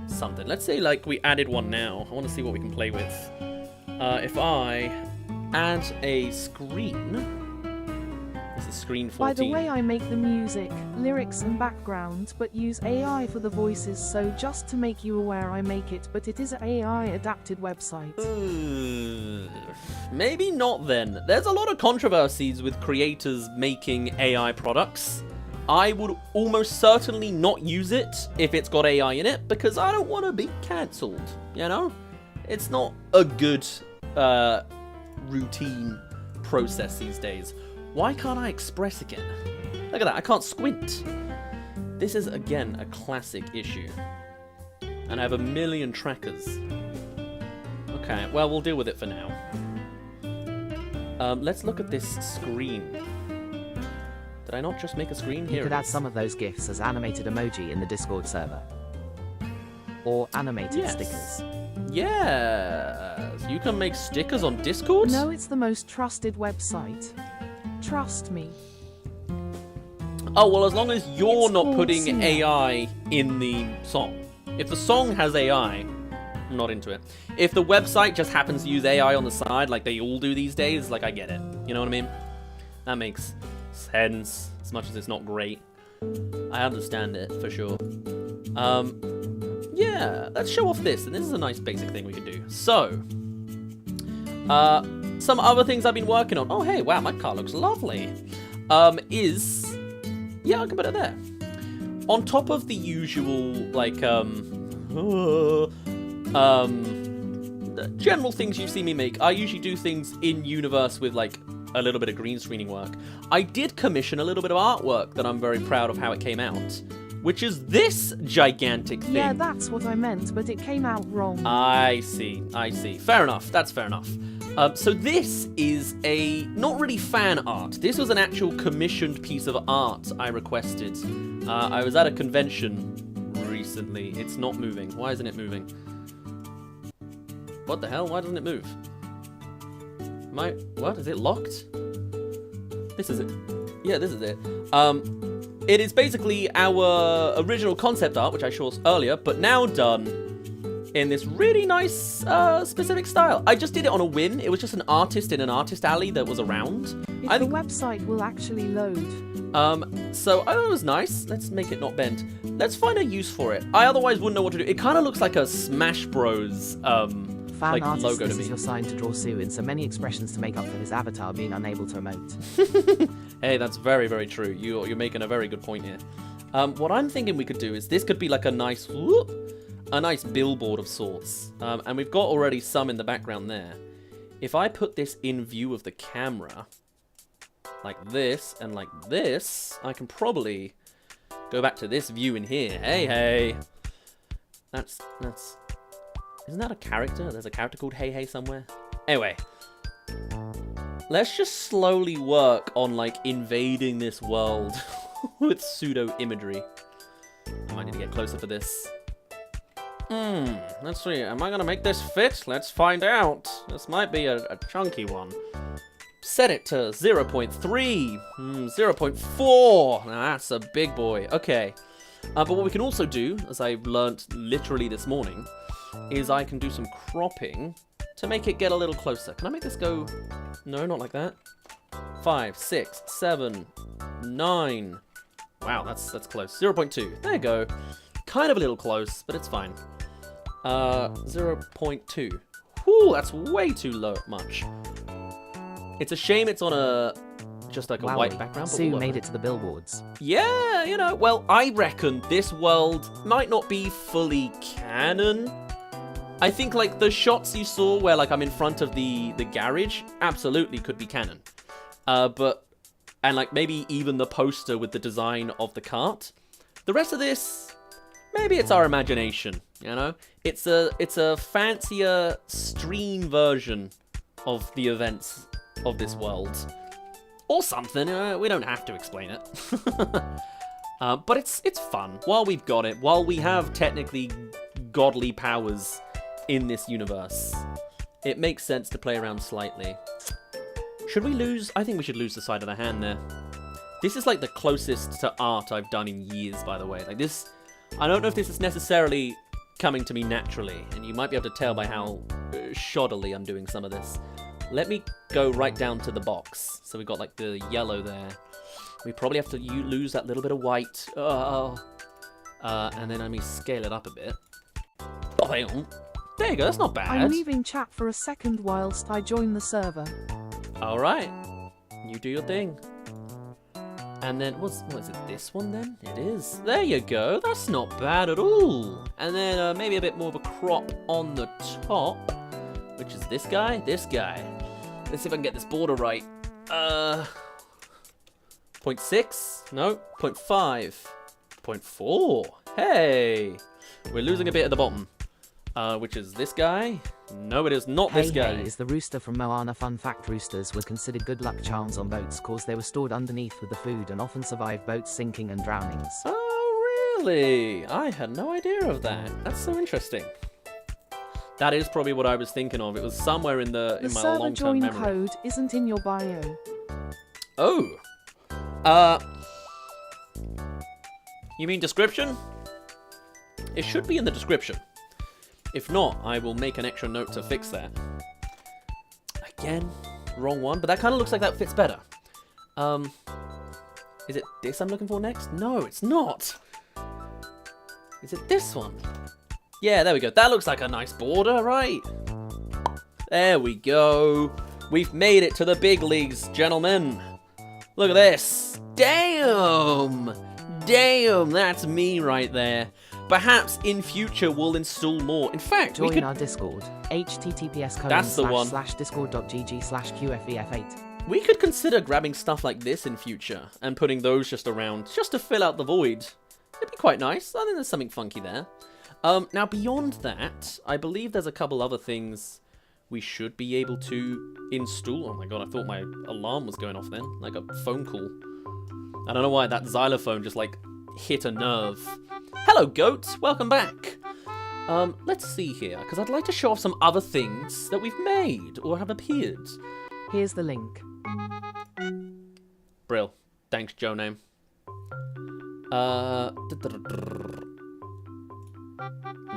Speaker 1: something. Let's say we added one now. I want to see what we can play with. If I add a screen. This is screen 14.
Speaker 4: By the way, I make the music, lyrics and background, but use AI for the voices, so just to make you aware I make it, but it is an AI adapted website.
Speaker 1: Maybe not then. There's a lot of controversies with creators making AI products. I would almost certainly not use it if it's got AI in it, because I don't want to be cancelled, you know? It's not a good routine process these days. Why can't I express again? Look at that, I can't squint. This is, again, a classic issue. And I have a million trackers. Okay, well, we'll deal with it for now. Let's look at this screen. Did I not just make a screen?
Speaker 3: You
Speaker 1: Here
Speaker 3: could
Speaker 1: it
Speaker 3: add
Speaker 1: is.
Speaker 3: some of those GIFs as animated emoji in the Discord server. Or animated
Speaker 1: Yes.
Speaker 3: stickers.
Speaker 1: Yes, you can make stickers on Discord?
Speaker 4: No, it's the most trusted website. Trust me.
Speaker 1: Oh, well, as long as you're
Speaker 4: It's
Speaker 1: not
Speaker 4: called
Speaker 1: putting
Speaker 4: Pseudo.
Speaker 1: AI in the song. If the song has AI, I'm not into it. If the website just happens to use AI on the side, like they all do these days, like I get it. You know what I mean? That makes sense, as much as it's not great. I understand it, for sure. Yeah, let's show off this, and this is a nice basic thing we can do. So, some other things I've been working on. Oh, hey, wow, my car looks lovely. Yeah, I can put it there. On top of the usual, like, general things you see me make, I usually do things in universe with, like, a little bit of green screening work. I did commission a little bit of artwork that I'm very proud of how it came out, which is this gigantic thing.
Speaker 4: Yeah, that's what I meant, but it came out wrong.
Speaker 1: I see. Fair enough. That's fair enough. So this is not really fan art. This was an actual commissioned piece of art I requested. I was at a convention recently. It's not moving. Why isn't it moving? What the hell? Why doesn't it move? What? Is it locked? This is it. Yeah, this is it. It is basically our original concept art, which I showed earlier, but now done in this really nice, specific style. I just did it on a whim. It was just an artist in an artist alley that was around.
Speaker 4: If the website will actually load.
Speaker 1: So I thought it was nice. Let's make it not bent. Let's find a use for it. I otherwise wouldn't know what to do. It kind of looks like a Smash Bros,
Speaker 3: Fan
Speaker 1: like
Speaker 3: artist,
Speaker 1: logo to
Speaker 3: this
Speaker 1: me.
Speaker 3: is your sign to draw Sue in so many expressions to make up for his avatar being unable to emote.
Speaker 1: Hey, that's very, very true. You're making a very good point here. What I'm thinking we could do is this could be like a nice billboard of sorts. And we've got already some in the background there. If I put this in view of the camera, like this and like this, I can probably go back to this view in here. Hey. That's... Isn't that a character? There's a character called Hey Hey somewhere. Anyway. Let's just slowly work on, like, invading this world with pseudo imagery. I might need to get closer for this. Let's see. Am I going to make this fit? Let's find out. This might be a chunky one. Set it to 0.3. 0.4. Now that's a big boy. Okay. But what we can also do, as I learnt literally this morning, is I can do some cropping to make it get a little closer. Can I make this go... No, not like that. 5, 6, 7, 9. Wow, that's close. 0.2. There you go. Kind of a little close, but it's fine. 0.2. Whew, that's way too low much. It's a shame it's on just like a white background. But
Speaker 3: Sue made it to the billboards.
Speaker 1: Yeah, you know, well, I reckon this world might not be fully canon. I think, like, the shots you saw where, like, I'm in front of the garage absolutely could be canon. And, like, maybe even the poster with the design of the cart. The rest of this, maybe it's our imagination, you know? It's a fancier stream version of the events of this world. Or something, we don't have to explain it. But it's fun, while we've got it, while we have technically godly powers in this universe. It makes sense to play around slightly. Should we lose? I think we should lose the side of the hand there. This is like the closest to art I've done in years, by the way. Like this, I don't know if this is necessarily coming to me naturally, and you might be able to tell by how shoddily I'm doing some of this. Let me go right down to the box. So we've got like the yellow there. We probably have to lose that little bit of white. And then let me scale it up a bit. Oh, hang on. There you go, that's not bad.
Speaker 4: I'm leaving chat for a second whilst I join the server.
Speaker 1: Alright. You do your thing. And then, what is it, this one then? It is. There you go, that's not bad at all. And then maybe a bit more of a crop on the top, which is this guy. Let's see if I can get this border right. 0.6? No, 0.5. 0.4. Hey! We're losing a bit at the bottom. Which is this guy? No, it is not this guy.
Speaker 3: Hey is the rooster from Moana. Fun fact, roosters were considered good luck charms on boats cause they were stored underneath with the food and often survived boats sinking and drownings.
Speaker 1: Oh, really? I had no idea of that. That's so interesting. That is probably what I was thinking of. It was somewhere in my long-term
Speaker 4: server join
Speaker 1: memory.
Speaker 4: code isn't in your bio.
Speaker 1: Oh. You mean description? It should be in the description. If not, I will make an extra note to fix that. Again, wrong one, but that kind of looks like that fits better. Is it this I'm looking for next? No, it's not. Is it this one? Yeah, there we go. That looks like a nice border, right? There we go. We've made it to the big leagues, gentlemen. Look at this. Damn! Damn, that's me right there. Perhaps in future we'll install more. In fact, we
Speaker 3: Join
Speaker 1: could...
Speaker 3: our Discord.
Speaker 1: That's the one.
Speaker 3: https://discord.gg/qfef8.
Speaker 1: We could consider grabbing stuff like this in future and putting those just around, just to fill out the void. It'd be quite nice. I think there's something funky there. Now, beyond that, I believe there's a couple other things we should be able to install. Oh my god, I thought my alarm was going off then, like a phone call. I don't know why that xylophone just, like, hit a nerve. Hello, goats. Welcome back. Let's see here, because I'd like to show off some other things that we've made or have appeared.
Speaker 3: Here's the link.
Speaker 1: Brill. Thanks, Joe Name.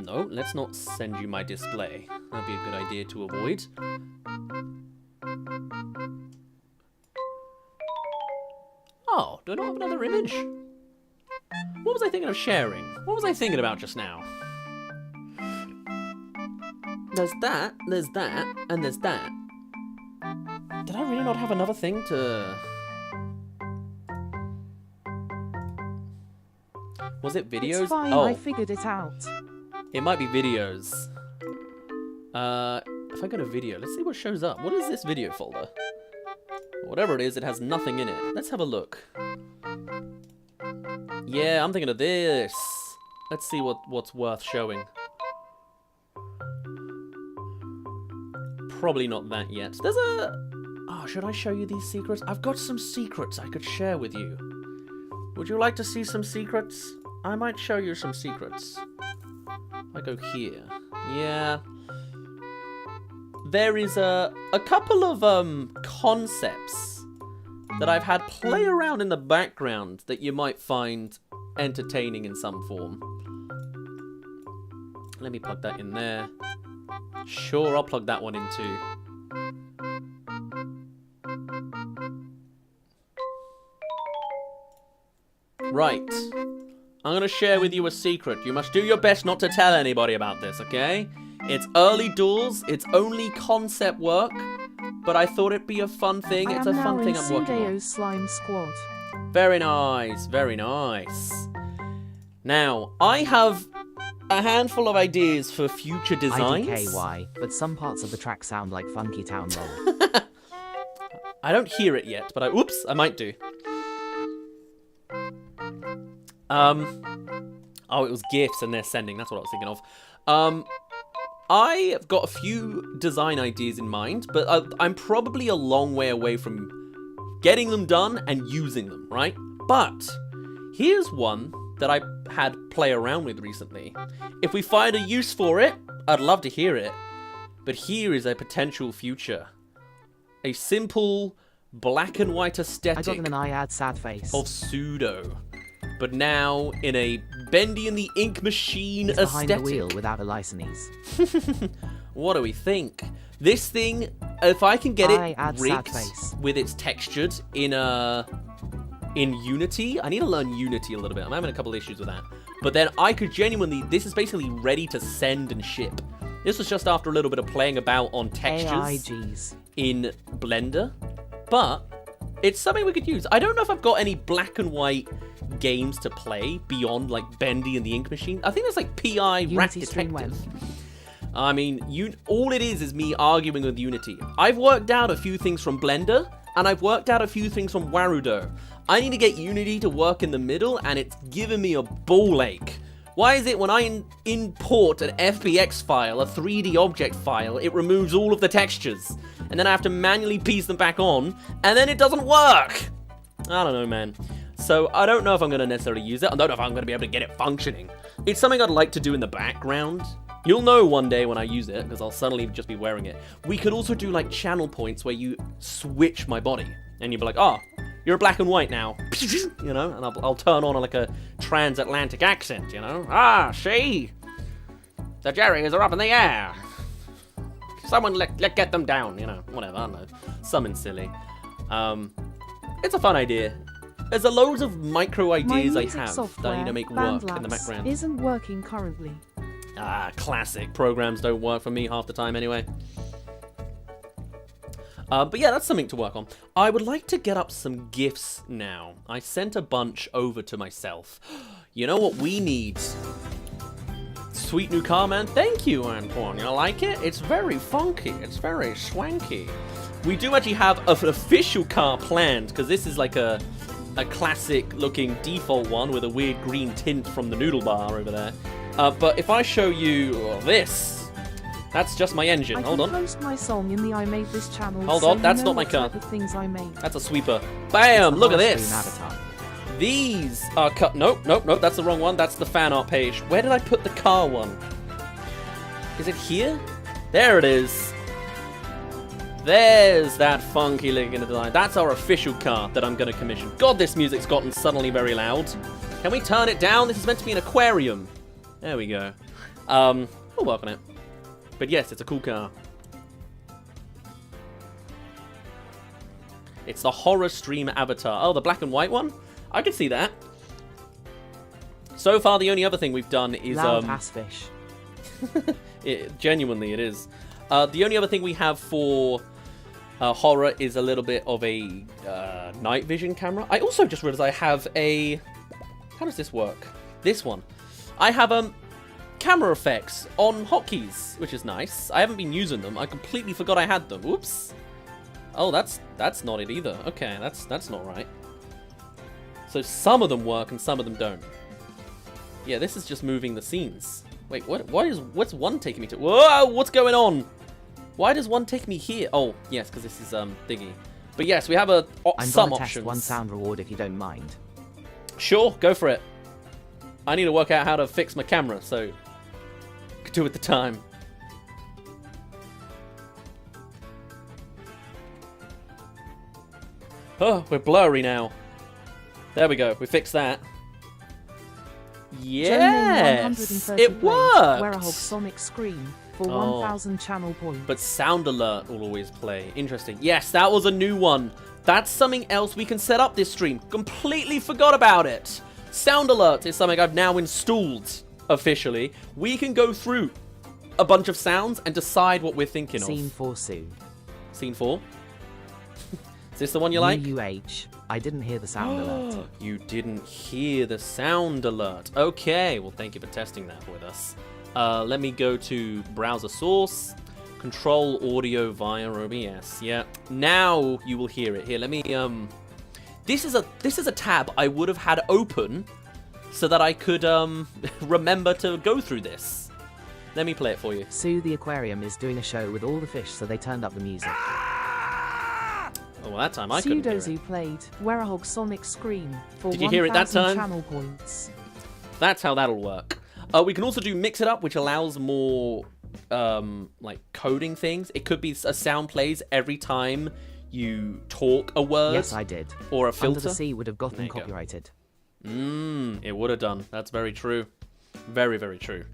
Speaker 1: No, let's not send you my display. That'd be a good idea to avoid. Oh, do I not have another image? What was I thinking of sharing? What was I thinking about just now? There's that, and there's that. Did I really not have another thing to... Was it videos?
Speaker 4: It's fine,
Speaker 1: oh,
Speaker 4: I figured it out.
Speaker 1: it might be videos. If I go to video, let's see what shows up. What is this video folder? Whatever it is, it has nothing in it. Let's have a look. Yeah, I'm thinking of this. Let's see what's worth showing. Probably not that yet. There's a... Oh, should I show you these secrets? I've got some secrets I could share with you. Would you like to see some secrets? I might show you some secrets. I go here. Yeah. There is a couple of concepts that I've had play around in the background that you might find entertaining in some form. Let me plug that in there. Sure, I'll plug that one in too. Right. I'm going to share with you a secret. You must do your best not to tell anybody about this, okay? It's early doors. It's only concept work. But I thought it'd be a fun thing. It's a fun thing I'm working on.
Speaker 4: Pseudo slime squad.
Speaker 1: Very nice. Very nice. Now, I have a handful of ideas for future designs.
Speaker 3: IDKY, but some parts of the track sound like Funky Town Roll.
Speaker 1: I don't hear it yet, but oops, I might do. Oh, it was GIFs and they're sending. That's what I was thinking of. I've got a few design ideas in mind, but I'm probably a long way away from getting them done and using them, right? But here's one that I had play around with recently. If we find a use for it, I'd love to hear it. But here is a potential future. A simple black and white
Speaker 3: I
Speaker 1: aesthetic
Speaker 3: got an I-ad sad face.
Speaker 1: of Pseudo. But now in a Bendy and the Ink Machine
Speaker 3: He's behind
Speaker 1: aesthetic.
Speaker 3: the wheel without a license.
Speaker 1: What do we think? This thing, if I can get
Speaker 3: I
Speaker 1: it
Speaker 3: add sad
Speaker 1: rigged
Speaker 3: face.
Speaker 1: with its textured in Unity, I need to learn Unity a little bit. I'm having a couple issues with that. But then I could genuinely, this is basically ready to send and ship. This was just after a little bit of playing about on textures
Speaker 3: AIGs.
Speaker 1: in Blender, but it's something we could use. I don't know if I've got any black and white games to play beyond like Bendy and the Ink Machine. I think there's like PI Rat
Speaker 3: Unity stream
Speaker 1: Detective. I mean, all it is me arguing with Unity. I've worked out a few things from Blender, and I've worked out a few things from Warudo. I need to get Unity to work in the middle, and it's giving me a ball ache. Why is it when I import an FBX file, a 3D object file, it removes all of the textures, and then I have to manually piece them back on, and then it doesn't work? I don't know, man. So I don't know if I'm going to necessarily use it. I don't know if I'm going to be able to get it functioning. It's something I'd like to do in the background. You'll know one day when I use it, because I'll suddenly just be wearing it. We could also do like channel points where you switch my body, and you'd be like, oh, you're a black and white now, you know, and I'll turn on like a transatlantic accent, you know. Ah, she. The Jerrys are up in the air. Someone let get them down, you know, whatever, I don't know. Something silly. It's a fun idea. There's a loads of micro ideas I have that I need to make work in the background.
Speaker 4: Isn't working currently.
Speaker 1: Ah, classic. Programs don't work for me half the time anyway. But yeah, that's something to work on. I would like to get up some GIFs now. I sent a bunch over to myself. You know what we need? Sweet new car, man. Thank you, Antoine. You like it? It's very funky. It's very swanky. We do actually have an official car planned, because this is like a classic looking default one with a weird green tint from the noodle bar over there. But if I show you this, that's just my engine. Hold on.
Speaker 4: I can post my song in the I Made This channel.
Speaker 1: Hold
Speaker 4: so
Speaker 1: on, that's
Speaker 4: you know
Speaker 1: not my
Speaker 4: what
Speaker 1: car.
Speaker 4: type of things I made.
Speaker 1: That's a sweeper. Bam! Look at
Speaker 3: Full-screen
Speaker 1: this.
Speaker 3: avatar.
Speaker 1: These are cut. Nope, that's the wrong one. That's the fan art page. Where did I put the car one? Is it here? There it is. There's that funky looking design. That's our official car that I'm going to commission. God, this music's gotten suddenly very loud. Can we turn it down? This is meant to be an aquarium. There we go. We'll work on it. But yes, it's a cool car. It's the horror stream avatar. Oh, the black and white one? I can see that. So far, the only other thing we've done is...
Speaker 3: Loud ass fish.
Speaker 1: Genuinely, it is. The only other thing we have for horror is a little bit of a night vision camera. I also just realized I have a... How does this work? This one. I have camera effects on hotkeys, which is nice. I haven't been using them. I completely forgot I had them. Oops. Oh, that's not it either. Okay, that's not right. So some of them work and some of them don't. Yeah, this is just moving the scenes. Wait, what's one taking me to? Whoa, what's going on? Why does one take me here? Oh, yes, because this is thingy. But yes, we have some
Speaker 3: gonna
Speaker 1: options.
Speaker 3: test one sound reward if you don't mind.
Speaker 1: Sure, go for it. I need to work out how to fix my camera, so could do with the time. Oh, we're blurry now. There we go. We fixed that. Yes, it worked.
Speaker 4: Werehog Sonic Scream for
Speaker 1: Oh.
Speaker 4: 1,000 channel points.
Speaker 1: But sound alert will always play. Interesting. Yes, that was a new one. That's something else we can set up this stream. Completely forgot about it. Sound alert is something I've now installed officially. We can go through a bunch of sounds and decide what we're thinking
Speaker 3: Scene
Speaker 1: of.
Speaker 3: 4 Sue.
Speaker 1: Scene 4? Is this the one you like?
Speaker 3: UUH. I didn't hear the sound alert.
Speaker 1: You didn't hear the sound alert. Okay, well, thank you for testing that with us. Let me go to browser source, control audio via OBS. Yeah, now you will hear it. Here, let me. This is a tab I would have had open so that I could remember to go through this. Let me play it for you.
Speaker 3: Sue the aquarium is doing a show with all the fish, so they turned up the music.
Speaker 1: Oh, well, that time I couldn't hear
Speaker 4: Pseudo
Speaker 1: it.
Speaker 4: played Werehog Sonic Scream for
Speaker 1: Did you hear it that
Speaker 4: 1,000
Speaker 1: time?
Speaker 4: channel points.
Speaker 1: That's how that'll work. We can also do mix it up, which allows more like coding things. It could be a sound plays every time you talk a word.
Speaker 3: Yes, I did.
Speaker 1: Or a
Speaker 3: Under
Speaker 1: filter.
Speaker 3: the Sea would have gotten
Speaker 1: There you go.
Speaker 3: copyrighted.
Speaker 1: It would have done. That's very true. Very, very true.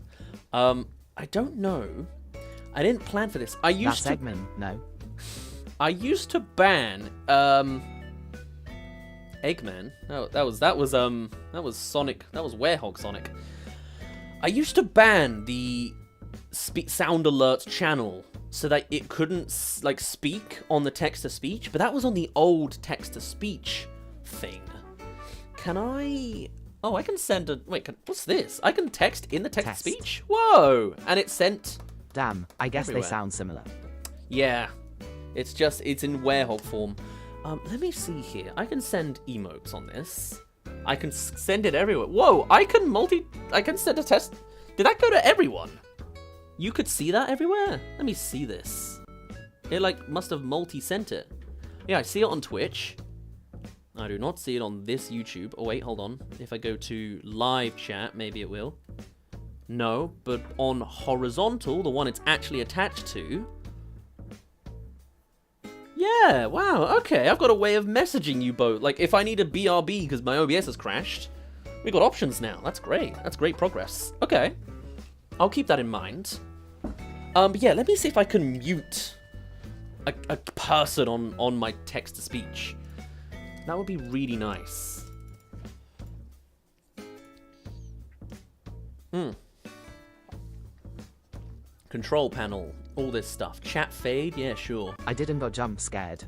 Speaker 1: I don't know. I didn't plan for this. I
Speaker 3: That's
Speaker 1: used to
Speaker 3: Eggman. No.
Speaker 1: I used to ban Eggman. No, that was Sonic. That was Werehog Sonic. I used to ban the sound alert channel so that it couldn't like speak on the text to speech, but that was on the old text to speech thing. Can I? Oh, I can send a wait. What's this? I can text in the text to
Speaker 3: Test.
Speaker 1: speech. Whoa! And it sent.
Speaker 3: Damn, I guess
Speaker 1: Everywhere.
Speaker 3: they sound similar.
Speaker 1: Yeah, it's in Werehog form. Let me see here. I can send emotes on this. I can send it everywhere. Whoa, I can send a test. Did that go to everyone? You could see that everywhere? Let me see this. It like must have multi-sent it. Yeah, I see it on Twitch. I do not see it on this YouTube. Oh wait, hold on. If I go to live chat, maybe it will. No, but on horizontal, the one it's actually attached to. Yeah, wow, okay, I've got a way of messaging you both. Like, if I need a BRB because my OBS has crashed, we got options now. That's great. That's great progress. Okay. I'll keep that in mind. But yeah, let me see if I can mute a person on my text-to-speech. That would be really nice. Control panel, all this stuff. Chat fade, yeah, sure.
Speaker 3: I didn't got jump scared.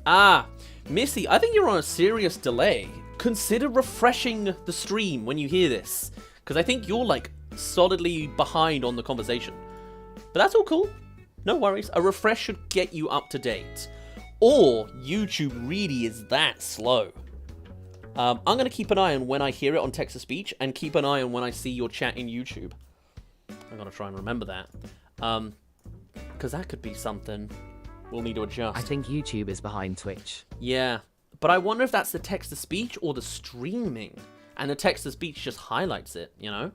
Speaker 1: Ah, Missy, I think you're on a serious delay. Consider refreshing the stream when you hear this, because I think you're like solidly behind on the conversation. But that's all cool. No worries. A refresh should get you up to date. Or YouTube really is that slow. I'm going to keep an eye on when I hear it on text-to-speech and keep an eye on when I see your chat in YouTube. I'm going to try and remember that. Because that could be something we'll need to adjust.
Speaker 3: I think YouTube is behind Twitch.
Speaker 1: Yeah, but I wonder if that's the text-to-speech or the streaming. And the text-to-speech just highlights it, you know?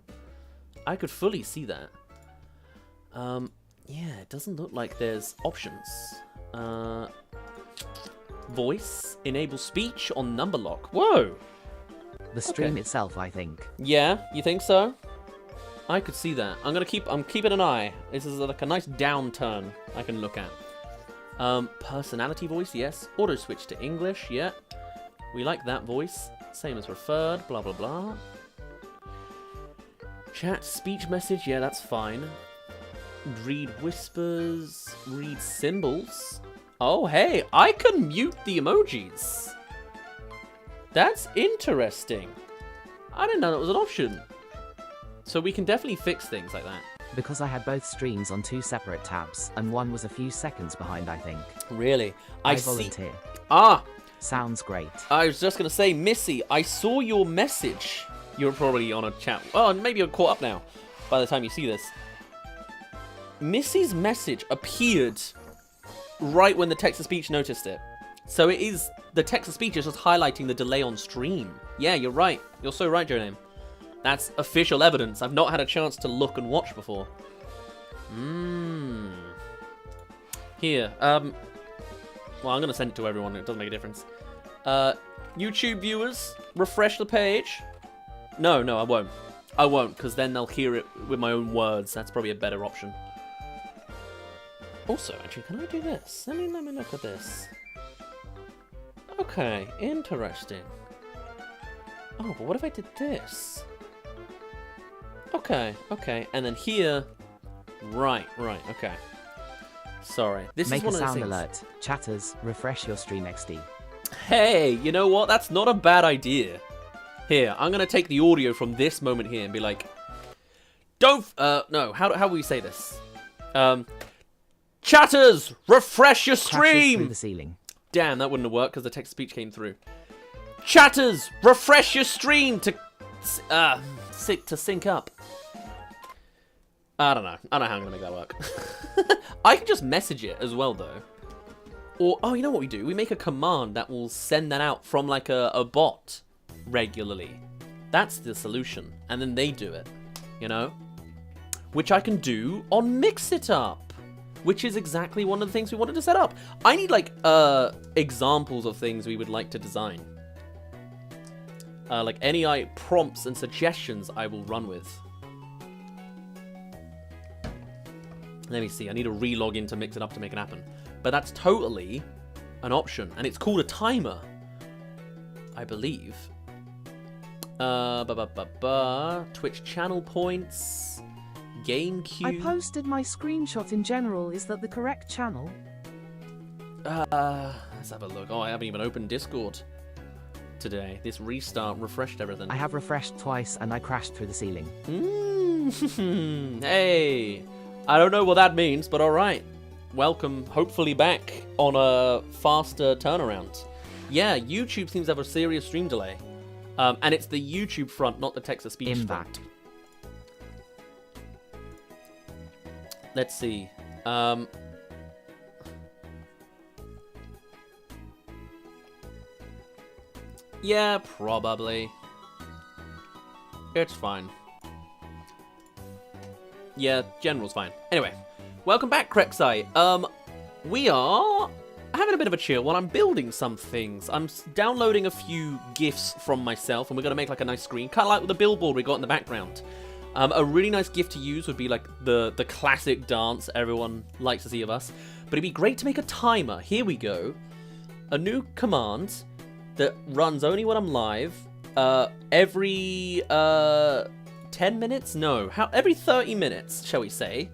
Speaker 1: I could fully see that. Yeah, it doesn't look like there's options. Voice, enable speech on number lock. Whoa!
Speaker 3: The stream
Speaker 1: Okay.
Speaker 3: itself, I think.
Speaker 1: Yeah, you think so? I could see that. I'm keeping an eye. This is like a nice downturn I can look at. Personality voice, yes. Auto switch to English, yeah. We like that voice. Same as referred, blah blah blah. Chat speech message, yeah, that's fine. Read whispers, read symbols. Oh, hey, I can mute the emojis. That's interesting. I didn't know that was an option. So we can definitely fix things like that.
Speaker 3: Because I had both streams on 2 separate tabs, and one was a few seconds behind, I think.
Speaker 1: Really?
Speaker 3: I
Speaker 1: see.
Speaker 3: volunteer.
Speaker 1: Ah,
Speaker 3: Sounds great.
Speaker 1: I was just going to say, Missy, I saw your message. You're probably on a chat. Oh, maybe you're caught up now by the time you see this. Missy's message appeared right when the text-to-speech noticed it. So it is, the text-to-speech is just highlighting the delay on stream. Yeah, you're right. You're so right, Joe Name. That's official evidence. I've not had a chance to look and watch before. Here, well, I'm going to send it to everyone. It doesn't make a difference. YouTube viewers, refresh the page. No, I won't. I won't, because then they'll hear it with my own words. That's probably a better option. Also, actually, can I do this? Let me look at this. Okay, interesting. Oh, but what if I did this? Okay, and then here... Right, okay. Sorry. This
Speaker 3: Make
Speaker 1: is one
Speaker 3: a
Speaker 1: of the
Speaker 3: sound
Speaker 1: things.
Speaker 3: alert. Chatters, refresh your stream XD.
Speaker 1: Hey, you know what? That's not a bad idea. Here, I'm gonna take the audio from this moment here and be like... No, how will we say this? Chatters, refresh your
Speaker 3: Crashes through
Speaker 1: stream!
Speaker 3: the ceiling.
Speaker 1: Damn, that wouldn't have worked because the text-to-speech came through. Chatters, refresh your stream to sync up. I don't know how I'm gonna make that work. I can just message it as well, though. Or, oh, you know what we do? We make a command that will send that out from like a bot regularly. That's the solution. And then they do it, you know? Which I can do on Mix It Up, which is exactly one of the things we wanted to set up. I need like examples of things we would like to design. Like any prompts and suggestions I will run with. Let me see, I need to re-log in to Mix It Up to make it happen. But that's totally an option, and it's called a timer, I believe. Twitch channel points, game queue.
Speaker 4: I posted my screenshot in general. Is that the correct channel?
Speaker 1: Let's have a look. Oh, I haven't even opened Discord today. This restart refreshed everything.
Speaker 3: I have refreshed twice and I crashed through the ceiling.
Speaker 1: Hey, I don't know what that means, but all right. Welcome, hopefully back on a faster turnaround. Yeah, YouTube seems to have a serious stream delay. And it's the YouTube front, not the text-to-speech front.
Speaker 3: Impact.
Speaker 1: Let's see. Yeah, probably. It's fine. Yeah, general's fine. Anyway, welcome back, Krexai. We are having a bit of a chill while I'm building some things. I'm downloading a few GIFs from myself, and we're going to make like a nice screen, kind of like with the billboard we got in the background. A really nice GIF to use would be like the classic dance everyone likes to see of us. But it'd be great to make a timer. Here we go. A new command that runs only when I'm live. Every 10 minutes? No. Every 30 minutes, shall we say,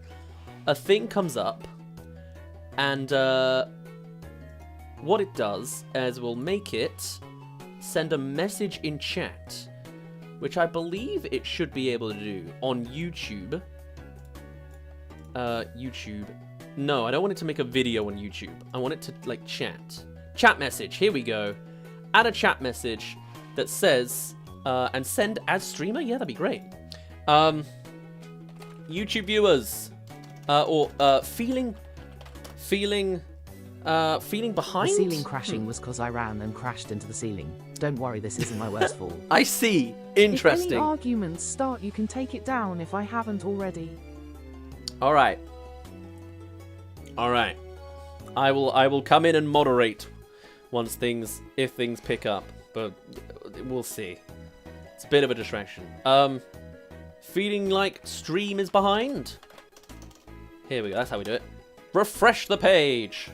Speaker 1: a thing comes up. And what it does is we'll make it send a message in chat, which I believe it should be able to do on YouTube. YouTube. No, I don't want it to make a video on YouTube. I want it to, like, chat. Chat message. Here we go. Add a chat message that says, and send as streamer? Yeah, that'd be great. YouTube viewers. Feeling behind?
Speaker 3: The ceiling crashing was cause I ran and crashed into the ceiling. Don't worry, this isn't my worst fall.
Speaker 1: I see.
Speaker 4: If
Speaker 1: Interesting.
Speaker 4: any arguments start, you can take it down if I haven't already.
Speaker 1: Alright. Alright. I will come in and moderate if things pick up, but we'll see. It's a bit of a distraction. Feeling like stream is behind? Here we go, that's how we do it. Refresh the page.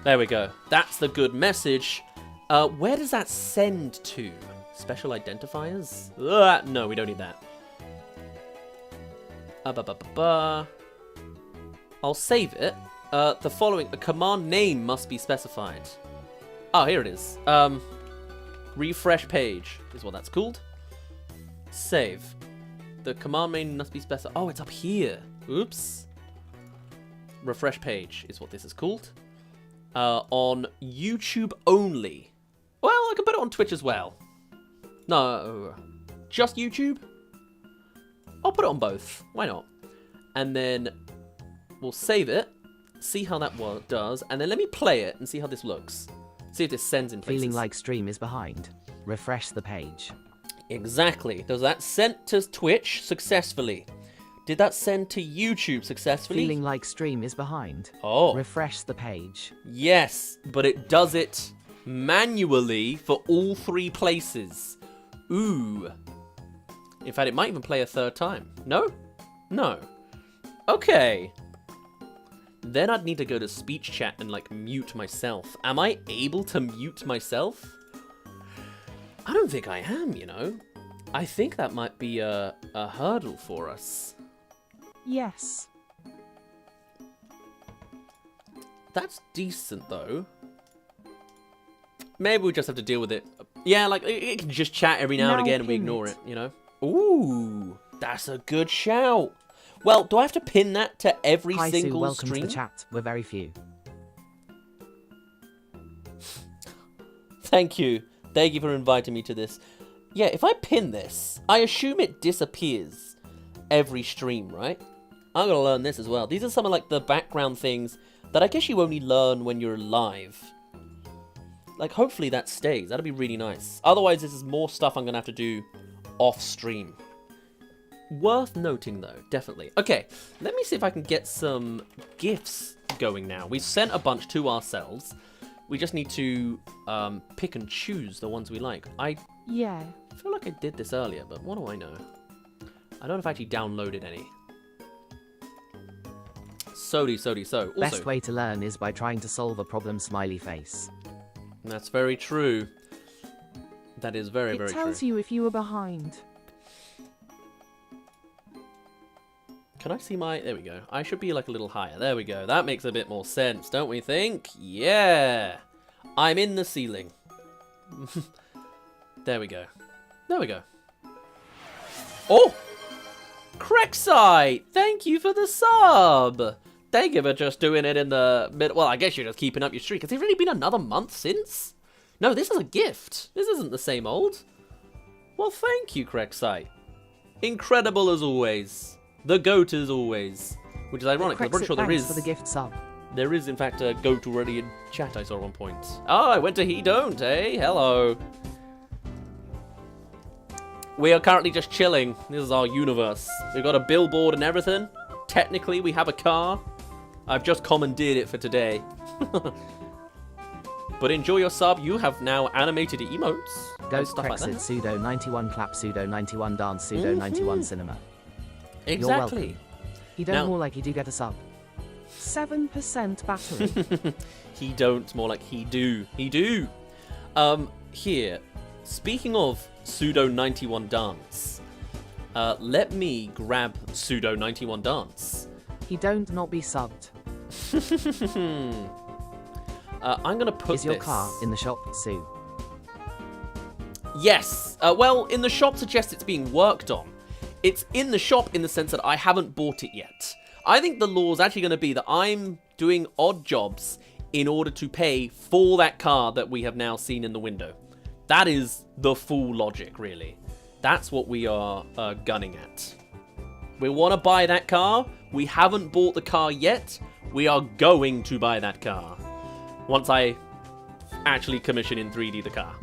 Speaker 1: There we go. That's the good message. Where does that send to? Special identifiers? No, we don't need that. I'll save it. The following, a command name must be specified. Oh, here it is. Refresh page is what that's called. Save. The command name must be specified. Oh, it's up here. Oops. Refresh page is what this is called. On YouTube only. Well, I can put it on Twitch as well. No, just YouTube? I'll put it on both. Why not? And then we'll save it, see how that does, and then let me play it and see how this looks. See if this sends in places.
Speaker 3: Feeling like stream is behind. Refresh the page.
Speaker 1: Exactly. Does that send to Twitch successfully? Did that send to YouTube successfully?
Speaker 3: Feeling like stream is behind.
Speaker 1: Oh.
Speaker 3: Refresh the page.
Speaker 1: Yes, but it does it manually for all 3 places. Ooh. In fact, it might even play a 3rd time. No? No. Okay. Then I'd need to go to speech chat and, like, mute myself. Am I able to mute myself? I don't think I am, you know. I think that might be a hurdle for us.
Speaker 4: Yes.
Speaker 1: That's decent, though. Maybe we just have to deal with it. Yeah, like, it can just chat every now and again and we ignore it, you know? Ooh, that's a good shout. Well, do I have to pin that to every
Speaker 3: Hi,
Speaker 1: single
Speaker 3: Sue, welcome
Speaker 1: stream?
Speaker 3: to the chat. We're very few.
Speaker 1: Thank you. Thank you for inviting me to this. Yeah, if I pin this, I assume it disappears every stream, right? I'm gonna learn this as well. These are some of, like, the background things that I guess you only learn when you're live. Like, hopefully that stays. That'd be really nice. Otherwise, this is more stuff I'm gonna have to do off stream. Worth noting, though, definitely. Okay, let me see if I can get some GIFs going now. We've sent a bunch to ourselves. We just need to pick and choose the ones we like. I
Speaker 4: Yeah.
Speaker 1: feel like I did this earlier, but what do I know? I don't know if I actually downloaded any. So. Also,
Speaker 3: Best way to learn is by trying to solve a problem, smiley face.
Speaker 1: that's very true. That is very, very
Speaker 4: It
Speaker 1: true.
Speaker 4: tells you if you were behind.
Speaker 1: Can I see my... There we go. I should be, like, a little higher. There we go. That makes a bit more sense, don't we think? Yeah! I'm in the ceiling. There we go. There we go. Oh! Crexite! Thank you for the sub! Thank you for just doing it in the mid... Well, I guess you're just keeping up your streak. Has it really been another month since? No, this is a gift. This isn't the same old. Well, thank you, Crexite. Incredible as always. The goat as always. Which is ironic, 'cause I'm pretty sure there is...
Speaker 3: for the gift sub.
Speaker 1: There is, in fact, a goat already in chat I saw at one point. Oh, I went to He Don't, eh? Hello. We are currently just chilling. This is our universe. We've got a billboard and everything. Technically, we have a car. I've just commandeered it for today. But enjoy your sub. You have now animated emotes.
Speaker 3: Go
Speaker 1: and stuff like
Speaker 3: Brexit,
Speaker 1: that.
Speaker 3: Pseudo 91 clap, Pseudo 91 dance, Pseudo 91 cinema.
Speaker 1: Exactly.
Speaker 3: You don't
Speaker 1: Now-
Speaker 3: more like you do get a sub.
Speaker 4: 7% battery.
Speaker 1: He don't, more like he do. He do. Here, speaking of Pseudo 91 dance, let me grab Pseudo 91 dance.
Speaker 3: He don't not be subbed.
Speaker 1: I'm gonna put
Speaker 3: Is your
Speaker 1: this.
Speaker 3: car in the shop, Sue?
Speaker 1: Yes. Well, in the shop suggests it's being worked on. It's in the shop in the sense that I haven't bought it yet. I think the law is actually going to be that I'm doing odd jobs in order to pay for that car that we have now seen in the window. That is the full logic, really. That's what we are gunning at. We want to buy that car. We haven't bought the car yet. We are going to buy that car. Once I actually commission in 3D the car.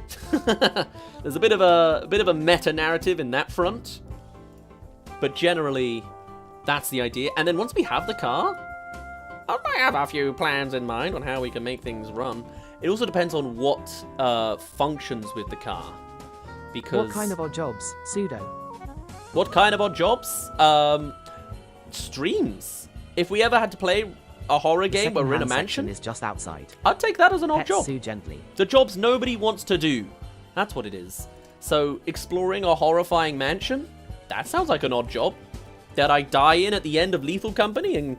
Speaker 1: There's a bit of a meta narrative in that front. But generally, that's the idea. And then once we have the car, I have a few plans in mind on how we can make things run. It also depends on what functions with the car. Because
Speaker 3: What kind of odd jobs, Pseudo?
Speaker 1: What kind of odd jobs? Streams. If we ever had to play a horror game where we're in a
Speaker 3: Second-hand section
Speaker 1: mansion,
Speaker 3: is just outside.
Speaker 1: I'd take that as an odd
Speaker 3: Pet
Speaker 1: job.
Speaker 3: Sue gently.
Speaker 1: The jobs nobody wants to do. That's what it is. So, exploring a horrifying mansion? That sounds like an odd job. That I die in at the end of Lethal Company and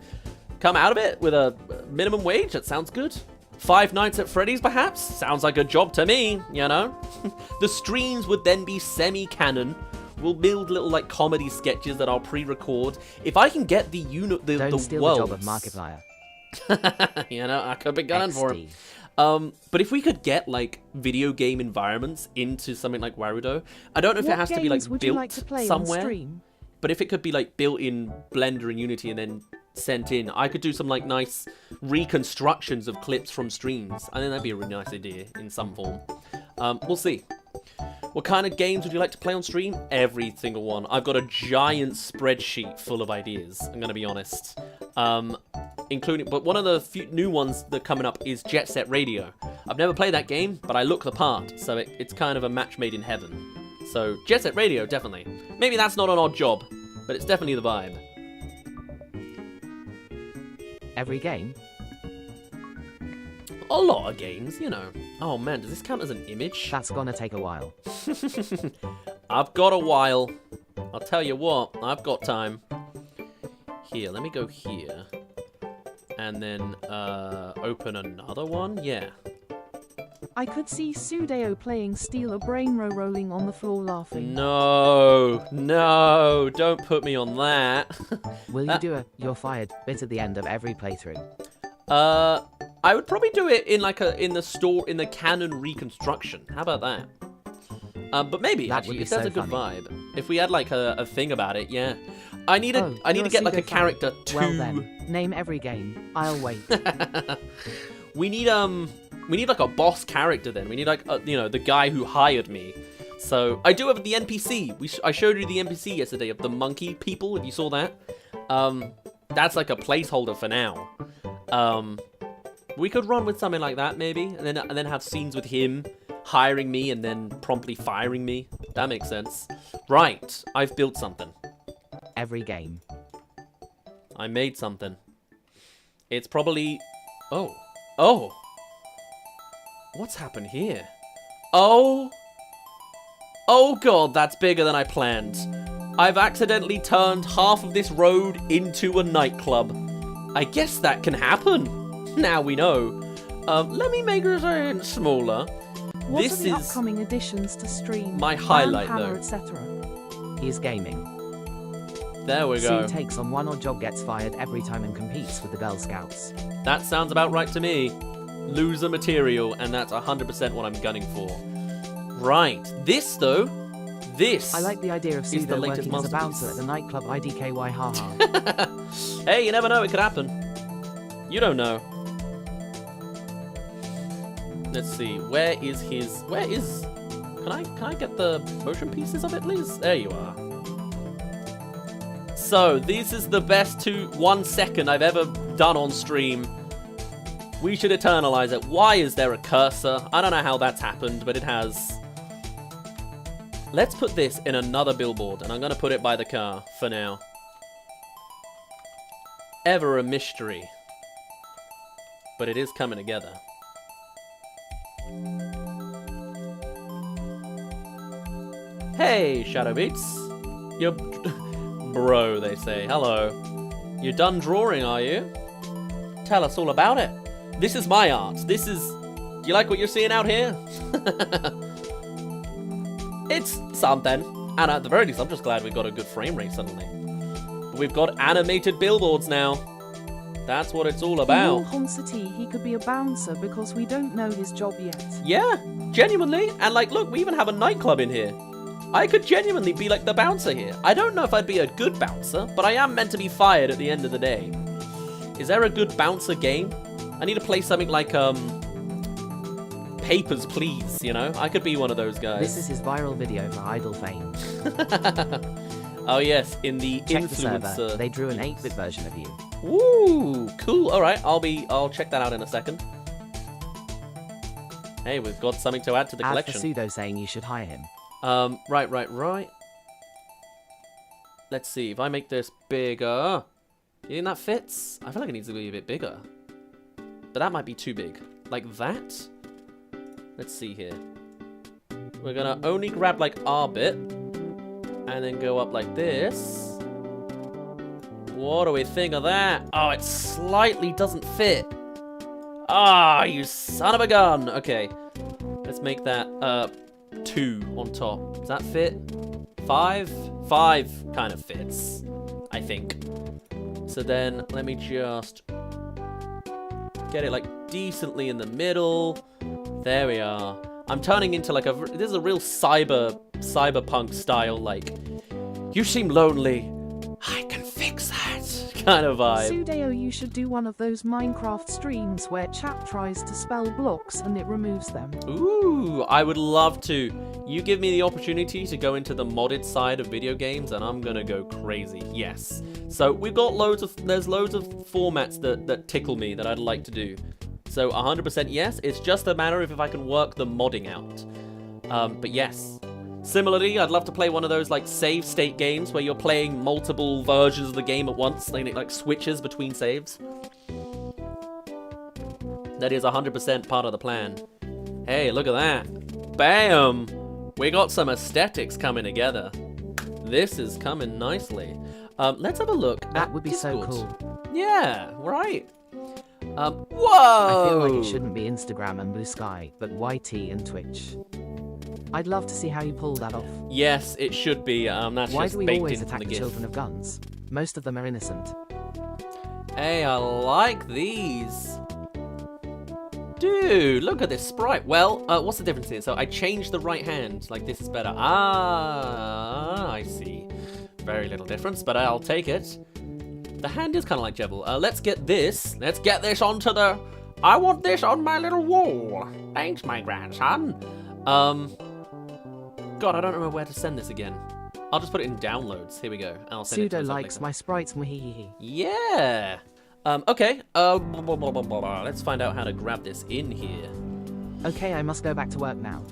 Speaker 1: come out of it with a minimum wage? That sounds good. 5 Nights at Freddy's, perhaps? Sounds like a job to me, you know? The streams would then be semi-canon. We'll build little, like, comedy sketches that I'll pre-record. If I can get the
Speaker 3: Don't steal
Speaker 1: worlds,
Speaker 3: the job of Markiplier.
Speaker 1: you know, I could be gunning for him. But if we could get, like, video game environments into something like Warudo, I don't know if it
Speaker 4: What
Speaker 1: has to be, like,
Speaker 4: games would
Speaker 1: built
Speaker 4: you like to play
Speaker 1: somewhere.
Speaker 4: on stream?
Speaker 1: But if it could be, like, built in Blender and Unity and then sent in, I could do some, like, nice reconstructions of clips from streams. I think that'd be a really nice idea in some form. We'll see. What kind of games would you like to play on stream? Every single one. I've got a giant spreadsheet full of ideas, I'm going to be honest. Including, but one of the few new ones that are coming up is Jet Set Radio. I've never played that game, but I look the part, so it's kind of a match made in heaven. So, Jet Set Radio, definitely. Maybe that's not an odd job, but it's definitely the vibe.
Speaker 3: Every game?
Speaker 1: A lot of games, you know. Oh man, does this count as an image?
Speaker 3: That's gonna take a while.
Speaker 1: I've got a while. I'll tell you what, I've got time. Here, let me go here. And then, open another one? Yeah.
Speaker 4: I could see Pseudo playing Steal a Brain rolling on the floor laughing.
Speaker 1: No, don't put me on that.
Speaker 3: Will you do a "you're fired" bit at the end of every playthrough?
Speaker 1: I would probably do it in like in the canon reconstruction. How about that? But maybe
Speaker 3: That
Speaker 1: actually,
Speaker 3: would be
Speaker 1: if that's
Speaker 3: so
Speaker 1: a good
Speaker 3: funny.
Speaker 1: vibe. If we had like a thing about it, yeah. I need to
Speaker 3: you're
Speaker 1: get like a
Speaker 3: pseudo fan.
Speaker 1: character to.
Speaker 3: Well then, name every game. I'll wait.
Speaker 1: We need like a boss character then. We need like you know, the guy who hired me. So I do have the NPC. I showed you the NPC yesterday of the monkey people. If you saw that, that's like a placeholder for now. We could run with something like that maybe, and then have scenes with him hiring me and then promptly firing me. That makes sense. Right, I've built something.
Speaker 3: Every game.
Speaker 1: I made something. It's probably... Oh. What's happened here? Oh god, that's bigger than I planned. I've accidentally turned half of this road into a nightclub. I guess that can happen. Now we know. Let me make it smaller.
Speaker 4: What
Speaker 1: This
Speaker 4: are the
Speaker 1: is
Speaker 4: upcoming additions to stream?
Speaker 1: my highlight,
Speaker 4: Hammer,
Speaker 1: though.
Speaker 4: etc.
Speaker 3: He's gaming.
Speaker 1: There we go.
Speaker 3: Sue takes on one odd job, gets fired every time, and competes with the Girl Scouts.
Speaker 1: That sounds about right to me. Loser material, and that's 100% what I'm gunning for. Right. This, though. This.
Speaker 3: I like the idea of
Speaker 1: the
Speaker 3: Pseudo
Speaker 1: latest
Speaker 3: working as a
Speaker 1: masterpiece.
Speaker 3: bouncer at the nightclub IDKY haha.
Speaker 1: Hey, you never know, it could happen. You don't know. Let's see, where is... Can I get the motion pieces of it, please? There you are. So, this is the best 1 second I've ever done on stream. We should eternalize it. Why is there a cursor? I don't know how that's happened, but it has. Let's put this in another billboard, and I'm going to put it by the car for now. Ever a mystery. But it is coming together. Hey, Shadow Beats. You're... Bro, they say. Hello. You're done drawing, are you? Tell us all about it. This is my art. This is... Do you like what you're seeing out here? It's something. And at the very least, I'm just glad we've got a good frame rate suddenly. But we've got animated billboards now. That's what it's all about.
Speaker 4: In all City, he could be a bouncer because we don't know his job yet.
Speaker 1: Yeah, genuinely. And like, look, we even have a nightclub in here. I could genuinely be like the bouncer here. I don't know if I'd be a good bouncer, but I am meant to be fired at the end of the day. Is there a good bouncer game? I need to play something like, Papers, Please, you know? I could be one of those guys.
Speaker 3: This is his viral video for Idle fame.
Speaker 1: Oh yes, in the
Speaker 3: Check the
Speaker 1: influencer.
Speaker 3: server. They drew an 8-bit version of you.
Speaker 1: Ooh, cool. All right, I'll check that out in a second. Hey, we've got something to add to the
Speaker 3: Add for
Speaker 1: collection.
Speaker 3: Pseudo saying you should hire him.
Speaker 1: Right. Let's see, if I make this bigger... You think that fits? I feel like it needs to be a bit bigger. But that might be too big. Like that? Let's see here. We're gonna only grab like our bit. And then go up like this. What do we think of that? Oh, it slightly doesn't fit. Ah, you son of a gun. Okay, let's make that 2 on top. Does that fit? 5? 5 kind of fits, I think. So then let me just get it like decently in the middle. There we are. I'm turning into like this is a real cyberpunk style, like, you seem lonely, I can fix that kind of vibe.
Speaker 4: Pseudo, you should do one of those Minecraft streams where chat tries to spell blocks and it removes them.
Speaker 1: Ooh, I would love to. You give me the opportunity to go into the modded side of video games and I'm gonna go crazy. Yes. So we've got there's loads of formats that tickle me that I'd like to do. So 100% yes, it's just a matter of if I can work the modding out. But yes. Similarly, I'd love to play one of those like save state games where you're playing multiple versions of the game at once, like switches between saves. That is 100% part of the plan. Hey, look at that. Bam! We got some aesthetics coming together. This is coming nicely. Let's have a look.
Speaker 3: That would be
Speaker 1: Discord.
Speaker 3: so cool.
Speaker 1: Yeah, right. Whoa!
Speaker 3: I feel like it shouldn't be Instagram and Blue Sky, but YT and Twitch. I'd love to see how you pull that off.
Speaker 1: Yes, it should be. That's
Speaker 3: Why
Speaker 1: just
Speaker 3: do we
Speaker 1: baked
Speaker 3: always
Speaker 1: into
Speaker 3: attack
Speaker 1: the
Speaker 3: the
Speaker 1: GIF.
Speaker 3: children of guns? Most of them are innocent.
Speaker 1: Hey, I like these. Dude, look at this sprite. Well, what's the difference here? So I changed the right hand. Like, this is better. Ah, I see. Very little difference, but I'll take it. The hand is kind of like Jebel. Let's get this. Let's get this onto the... I want this on my little wall. Thanks, my grandson. God, I don't remember where to send this again. I'll just put it in downloads. Here we go. And I'll send it to
Speaker 3: Pseudo
Speaker 1: myself
Speaker 3: likes
Speaker 1: later.
Speaker 3: my sprites, mwehehehe.
Speaker 1: Yeah. Okay. Let's find out how to grab this in here.
Speaker 3: Okay, I must go back to work now.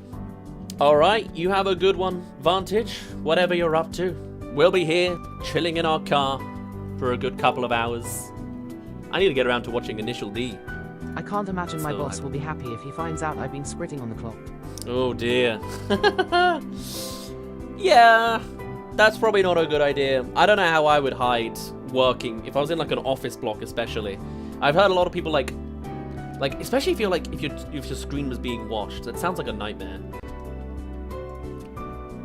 Speaker 1: All right, you have a good one, Vantage. Whatever you're up to, we'll be here, chilling in our car for a good couple of hours. I need to get around to watching Initial D.
Speaker 3: I can't imagine my
Speaker 1: So
Speaker 3: boss will be happy if he finds out I've been spritting on the clock.
Speaker 1: Oh dear. Yeah, that's probably not a good idea. I don't know how I would hide working if I was in like an office block, especially. I've heard a lot of people like especially if you're like if your screen was being washed. That sounds like a nightmare.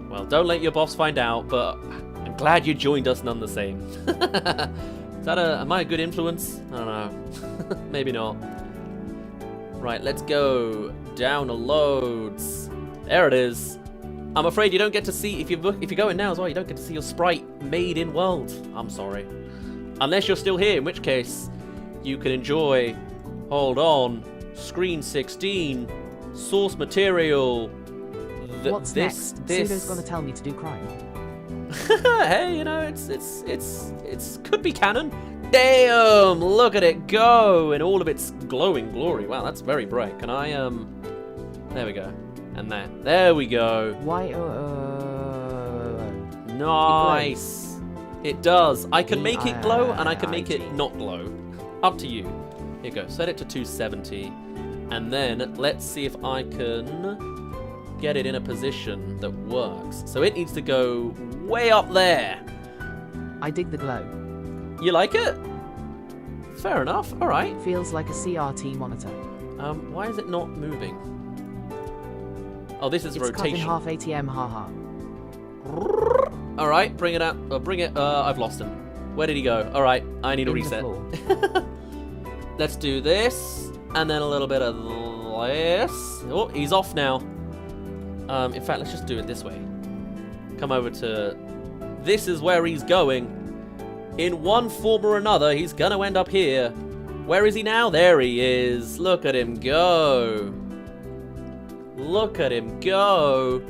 Speaker 1: Well, don't let your boss find out, but I'm glad you joined us none the same. Is that am I a good influence? I don't know. Maybe not. Right, let's go down the loads. There it is. I'm afraid you don't get to see, if you go in now as well, you don't get to see your sprite made in world. I'm sorry. Unless you're still here, in which case you can enjoy, hold on, screen 16, source material.
Speaker 3: What's next? Pseudo's gonna tell me to do crime.
Speaker 1: Hey, you know, it's could be canon. Damn! Look at it go in all of its glowing glory. Wow, that's very bright. Can I, there we go. And there. There we go.
Speaker 3: Why?
Speaker 1: Nice. It does. I can make it glow and I can make it not glow. Up to you. Here you go. Set it to 270. And then let's see if I can get it in a position that works. So it needs to go way up there.
Speaker 3: I dig the glow.
Speaker 1: You like it? Fair enough. All right.
Speaker 3: Feels like a CRT monitor.
Speaker 1: Why is it not moving? Oh, this is
Speaker 3: It's cut in
Speaker 1: rotation.
Speaker 3: half ATM, haha.
Speaker 1: All right, bring it up. Bring it. I've lost him. Where did he go? All right, I need a
Speaker 3: In the
Speaker 1: reset.
Speaker 3: floor.
Speaker 1: Let's do this, and then a little bit of this. Oh, he's off now. In fact, let's just do it this way. Come over to... This is where he's going. In one form or another, he's gonna end up here. Where is he now? There he is. Look at him go. Look at him go.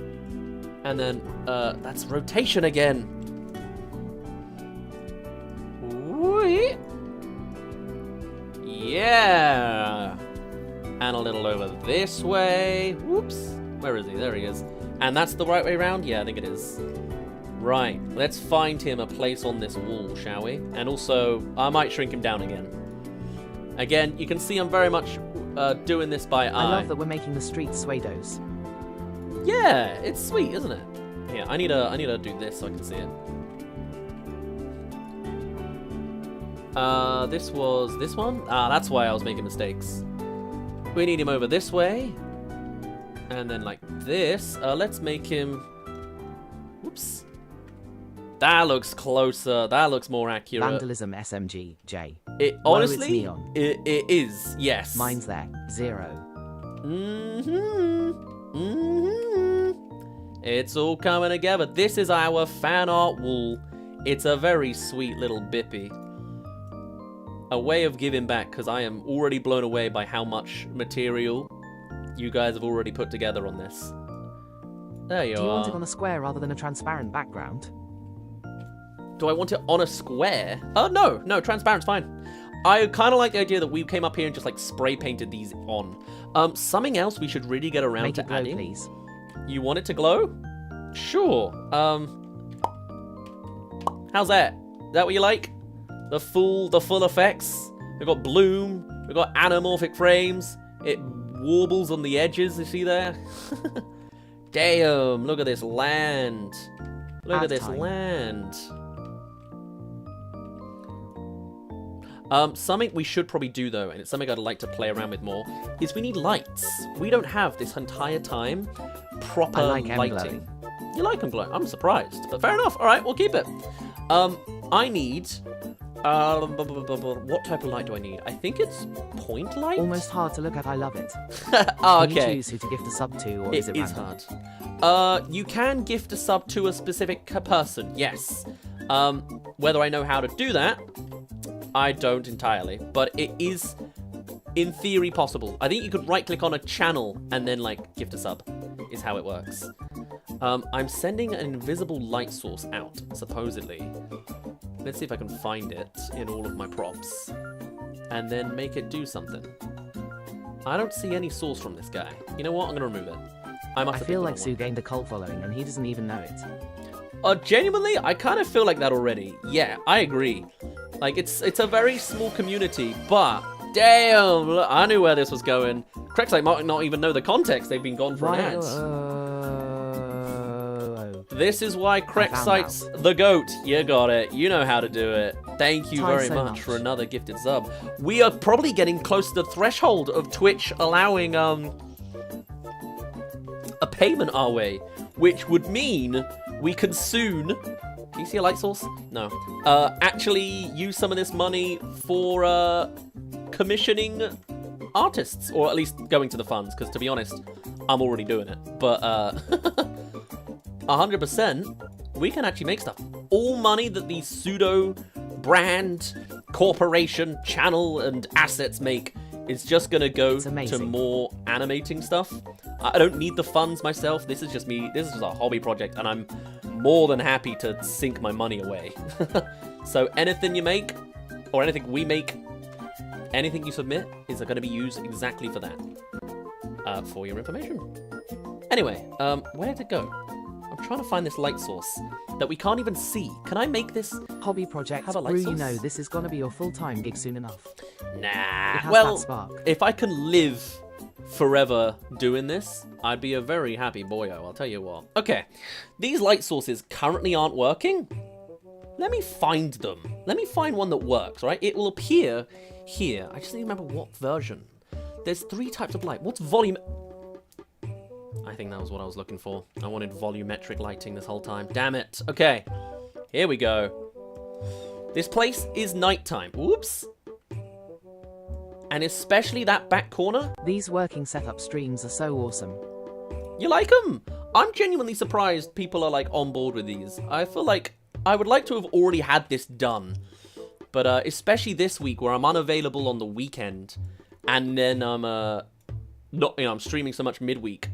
Speaker 1: And then, that's rotation again. Whee! Yeah. And a little over this way. Whoops. Where is he? There he is. And that's the right way around? Yeah, I think it is. Right. Let's find him a place on this wall, shall we? And also, I might shrink him down again. Again, you can see I'm very much doing this by eye.
Speaker 3: I love that we're making the streets Pseudos.
Speaker 1: Yeah, it's sweet, isn't it? Yeah, I need to do this so I can see it. This was this one? Ah, that's why I was making mistakes. We need him over this way. And then like this. Let's make him... Whoops. That looks closer. That looks more accurate.
Speaker 3: Vandalism SMG, J.
Speaker 1: It
Speaker 3: Whoa, it's
Speaker 1: honestly,
Speaker 3: neon.
Speaker 1: it is, yes.
Speaker 3: Mine's there, 0.
Speaker 1: It's all coming together. This is our fan art wall. It's a very sweet little bippy. A way of giving back, because I am already blown away by how much material you guys have already put together on this. There you
Speaker 3: Do
Speaker 1: are.
Speaker 3: you want it on a square rather than a transparent background?
Speaker 1: Do I want it on a square? No, transparent's fine. I kind of like the idea that we came up here and just like spray painted these on. Something else we should really get around
Speaker 3: Make
Speaker 1: to
Speaker 3: it glow,
Speaker 1: adding.
Speaker 3: please.
Speaker 1: You want it to glow? Sure. How's that? Is that what you like? The full effects. We've got bloom. We've got anamorphic frames. It warbles on the edges. You see there? Damn! Look at this land. Look at this land. Something we should probably do though, and it's something I'd like to play around with more, is we need lights. We don't have this entire time proper
Speaker 3: I like
Speaker 1: lighting. You like them glowing? I'm surprised, but fair enough. All right, we'll keep it. I need. What type of light do I need? I think it's point light.
Speaker 3: Almost hard to look at, I love it.
Speaker 1: Oh,
Speaker 3: Can you
Speaker 1: okay.
Speaker 3: choose who to gift a sub to, or
Speaker 1: It
Speaker 3: is it
Speaker 1: is
Speaker 3: random?
Speaker 1: hard. You can gift a sub to a specific person, yes. Whether I know how to do that, I don't entirely, but it is, in theory, possible. I think you could right-click on a channel and then, like, gift a sub, is how it works. I'm sending an invisible light source out, supposedly. Let's see if I can find it in all of my props. And then make it do something. I don't see any source from this guy. You know what? I'm going to remove it. I
Speaker 3: feel like Sue gained a cult following and he doesn't even know it.
Speaker 1: Genuinely, I kind of feel like that already. Yeah, I agree. Like, it's a very small community, but damn, I knew where this was going. Crexite might not even know the context. They've been gone for an ads. This is why Crexite's the GOAT. You got it. You know how to do it. Thank you very much for another gifted sub. We are probably getting close to the threshold of Twitch allowing a payment our way, which would mean we can soon... Can you see a light source? No. Actually use some of this money for commissioning artists, or at least going to the funds, because to be honest, I'm already doing it. But 100%, we can actually make stuff. All money that the Pseudo brand, corporation, channel, and assets make is just gonna go to more animating stuff. I don't need the funds myself. This is just me. This is just a hobby project, and I'm more than happy to sink my money away. So anything you make, or anything we make, anything you submit is going to be used exactly for that. For your information. Anyway, where did it go? I'm trying to find this light source that we can't even see. Can I make this
Speaker 3: Hobby project,
Speaker 1: have a light
Speaker 3: Brew,
Speaker 1: source?
Speaker 3: you know this is gonna be your full-time gig soon enough.
Speaker 1: Nah.
Speaker 3: It has
Speaker 1: Well,
Speaker 3: that spark.
Speaker 1: if I can live forever doing this, I'd be a very happy boyo, I'll tell you what. Okay, these light sources currently aren't working. Let me find them. Let me find one that works, right? It will appear here. I just need to remember what version. There's 3 types of light. What's volume? I think that was what I was looking for. I wanted volumetric lighting this whole time. Damn it. Okay, here we go. This place is nighttime. Whoops. And especially that back corner.
Speaker 3: These working setup streams are so awesome.
Speaker 1: You like them? I'm genuinely surprised people are like on board with these. I feel like I would like to have already had this done. But especially this week where I'm unavailable on the weekend. And then I'm not, you know, I'm streaming so much midweek.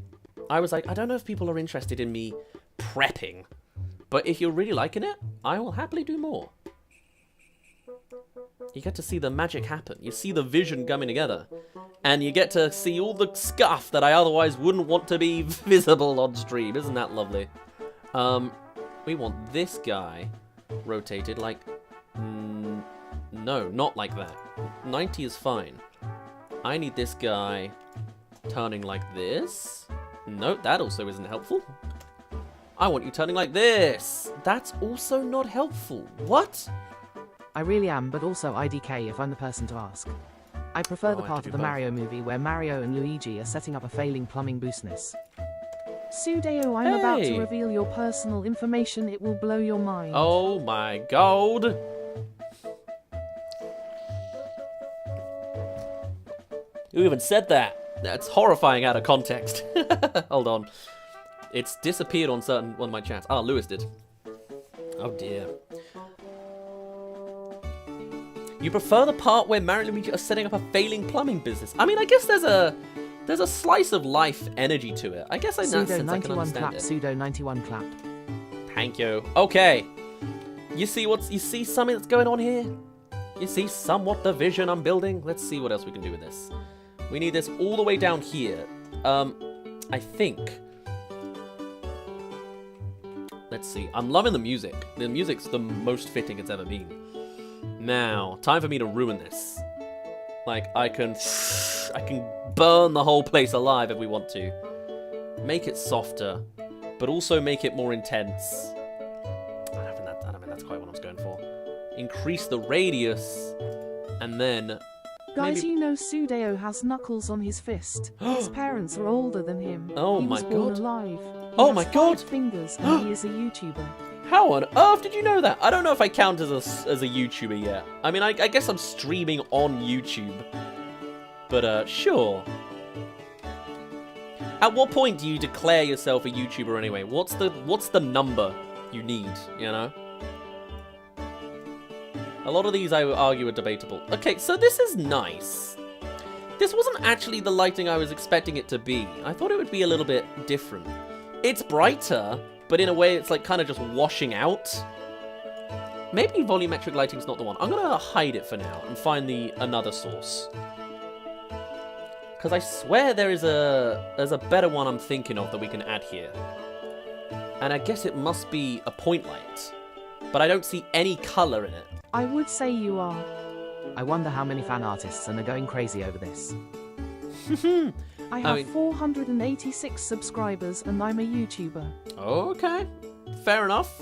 Speaker 1: I was like, I don't know if people are interested in me prepping. But if you're really liking it, I will happily do more. You get to see the magic happen. You see the vision coming together. And you get to see all the scuff that I otherwise wouldn't want to be visible on stream. Isn't that lovely? We want this guy rotated like... no, not like that. 90 is fine. I need this guy turning like this. No, that also isn't helpful. I want you turning like this. That's also not helpful. What?
Speaker 3: I really am, but also IDK if I'm the person to ask. I prefer the
Speaker 1: I have
Speaker 3: part
Speaker 1: to
Speaker 3: of
Speaker 1: do
Speaker 3: the
Speaker 1: both.
Speaker 3: Mario movie where Mario and Luigi are setting up a failing plumbing business.
Speaker 4: Pseudo, I'm about
Speaker 1: Hey.
Speaker 4: to reveal your personal information. It will blow your mind.
Speaker 1: Oh my god. Who even said that? That's horrifying out of context. Hold on. It's disappeared on one of my chats. Ah, Lewis did. Oh dear. You prefer the part where Mario and Luigi are setting up a failing plumbing business? I mean, I guess there's a slice of life energy to it. I guess in that
Speaker 3: Pseudo
Speaker 1: sense I can
Speaker 3: 91
Speaker 1: understand
Speaker 3: clap,
Speaker 1: it.
Speaker 3: Pseudo 91 clap.
Speaker 1: Thank you. Okay. You see something that's going on here? You see somewhat the vision I'm building? Let's see what else we can do with this. We need this all the way down here. I think. Let's see. I'm loving the music. The music's the most fitting it's ever been. Now, time for me to ruin this. Like, I can burn the whole place alive if we want to. Make it softer, but also make it more intense. I don't think that's quite what I was going for. Increase the radius, and then...
Speaker 4: Guys,
Speaker 1: maybe-
Speaker 4: you know Pseudo has knuckles on his fist. His parents are older than him.
Speaker 1: Oh
Speaker 4: he
Speaker 1: my
Speaker 4: was born
Speaker 1: God.
Speaker 4: alive. He
Speaker 1: Oh
Speaker 4: has
Speaker 1: my
Speaker 4: 5
Speaker 1: God.
Speaker 4: fingers, and he is a YouTuber.
Speaker 1: How on earth did you know that? I don't know if I count as a YouTuber yet. I mean, I guess I'm streaming on YouTube. But, sure. At what point do you declare yourself a YouTuber anyway? What's the number you need, you know? A lot of these, I would argue, are debatable. Okay, so this is nice. This wasn't actually the lighting I was expecting it to be. I thought it would be a little bit different. It's brighter, but in a way it's like kind of just washing out. Maybe volumetric lighting's not the one. I'm gonna hide it for now and find another source. Because I swear there's a better one I'm thinking of that we can add here. And I guess it must be a point light. But I don't see any color in it.
Speaker 4: I would say you are.
Speaker 3: I wonder how many fan artists are going crazy over this.
Speaker 4: I have
Speaker 1: mean-
Speaker 4: 486 subscribers, and I'm a YouTuber.
Speaker 1: Okay. Fair enough.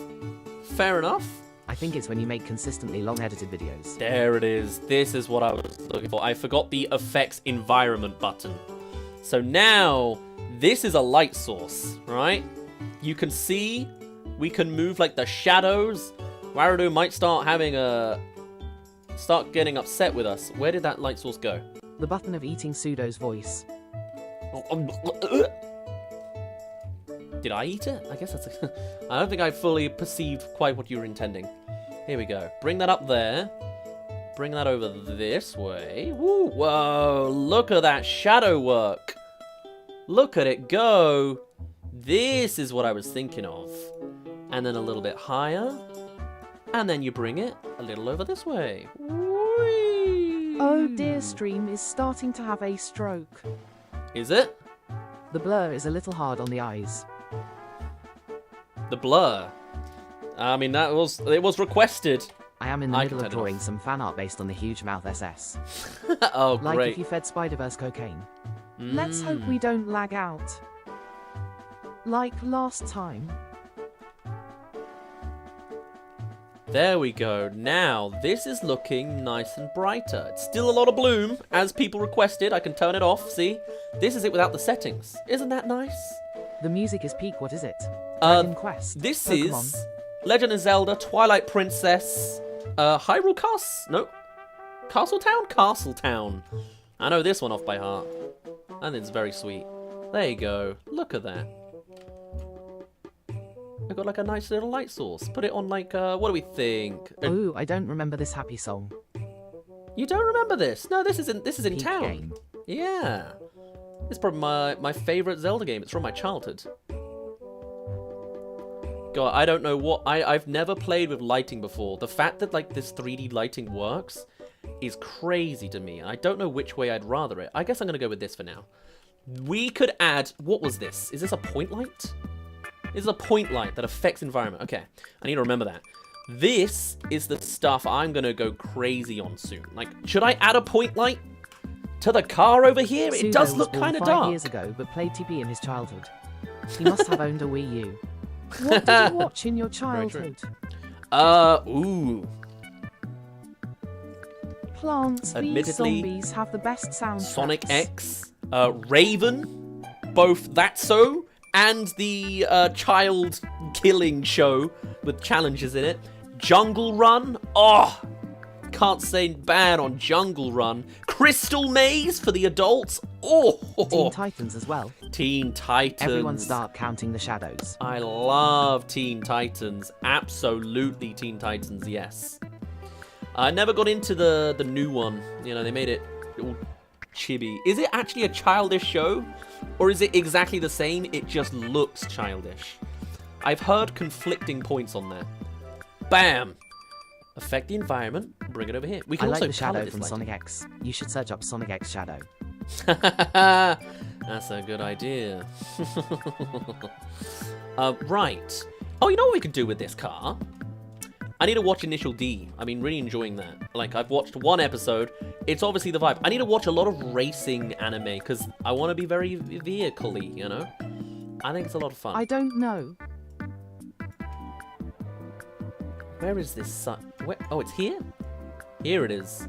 Speaker 1: Fair enough.
Speaker 3: I think it's when you make consistently long edited videos.
Speaker 1: There it is. This is what I was looking for. I forgot the effects environment button. So now, this is a light source, right? You can see, we can move like the shadows. Warudu might start getting upset with us. Where did that light source go?
Speaker 3: The button of eating Pseudo's voice.
Speaker 1: Did I eat it? I guess that's I don't think I fully perceived quite what you were intending. Here we go. Bring that up there. Bring that over this way. Woo! Whoa! Look at that shadow work. Look at it go. This is what I was thinking of. And then a little bit higher. And then you bring it a little over this way. Woo! Whee!
Speaker 4: Oh dear, stream is starting to have a stroke.
Speaker 1: Is it?
Speaker 3: The blur is a little hard on the eyes.
Speaker 1: The blur. I mean, it was requested.
Speaker 3: I am in the
Speaker 1: I
Speaker 3: middle
Speaker 1: can
Speaker 3: of
Speaker 1: turn it
Speaker 3: drawing some fan art based on the huge mouth SS.
Speaker 1: Oh,
Speaker 3: Like
Speaker 1: great.
Speaker 3: if you fed Spider-Verse cocaine.
Speaker 4: Let's hope we don't lag out. Like last time.
Speaker 1: There we go. Now, this is looking nice and brighter. It's still a lot of bloom, as people requested. I can turn it off, see? This is it without the settings. Isn't that nice?
Speaker 3: The music is peak, what is it? Dragon Quest.
Speaker 1: This
Speaker 3: Pokemon.
Speaker 1: is Legend of Zelda, Twilight Princess, Hyrule Castle? No. Castletown? Castletown. I know this one off by heart. And it's very sweet. There you go. Look at that. I got like a nice little light source. Put it on like, what do we think?
Speaker 3: Ooh, I don't remember this happy song.
Speaker 1: You don't remember this? No, this is in
Speaker 3: Peak
Speaker 1: town.
Speaker 3: game.
Speaker 1: Yeah. It's probably my favorite Zelda game. It's from my childhood. God, I don't know what... I've never played with lighting before. The fact that, like, this 3D lighting works is crazy to me. I don't know which way I'd rather it. I guess I'm going to go with this for now. We could add... What was this? Is this a point light? This is a point light that affects environment. Okay, I need to remember that. This is the stuff I'm going to go crazy on soon. Like, should I add a point light to the car over here?
Speaker 3: Pseudo
Speaker 1: It does
Speaker 3: was
Speaker 1: look
Speaker 3: born
Speaker 1: kind of
Speaker 3: 5
Speaker 1: dark.
Speaker 3: years ago, but played TP in his childhood. He must have owned a Wii U.
Speaker 4: What did you watch in your childhood?
Speaker 1: Ooh.
Speaker 4: Plants vs
Speaker 1: Admittedly,
Speaker 4: Zombies have the best soundtracks.
Speaker 1: Sonic X, Raven, both That's So, and the child killing show with challenges in it. Jungle Run, oh, can't say bad on Jungle Run. Crystal Maze for the adults, oh.
Speaker 3: Teen Titans as well.
Speaker 1: Teen Titans.
Speaker 3: Everyone start counting the shadows.
Speaker 1: I love Teen Titans, absolutely Teen Titans, yes. I never got into the new one. You know, they made it all chibi. Is it actually a childish show? Or is it exactly the same? It just looks childish. I've heard conflicting points on that. Bam! Affect the environment. Bring it over here. We
Speaker 3: I
Speaker 1: can
Speaker 3: like
Speaker 1: also
Speaker 3: the shadow
Speaker 1: color this
Speaker 3: from
Speaker 1: lighting.
Speaker 3: Sonic X. You should search up Sonic X Shadow.
Speaker 1: That's a good idea. Right. Oh, you know what we could do with this car? I need to watch Initial D. I've been really enjoying that. Like, I've watched one episode. It's obviously the vibe. I need to watch a lot of racing anime, because I want to be very vehicle-y, you know? I think it's a lot of fun.
Speaker 4: I don't know.
Speaker 1: Where is this sun? Oh, it's here? Here it is.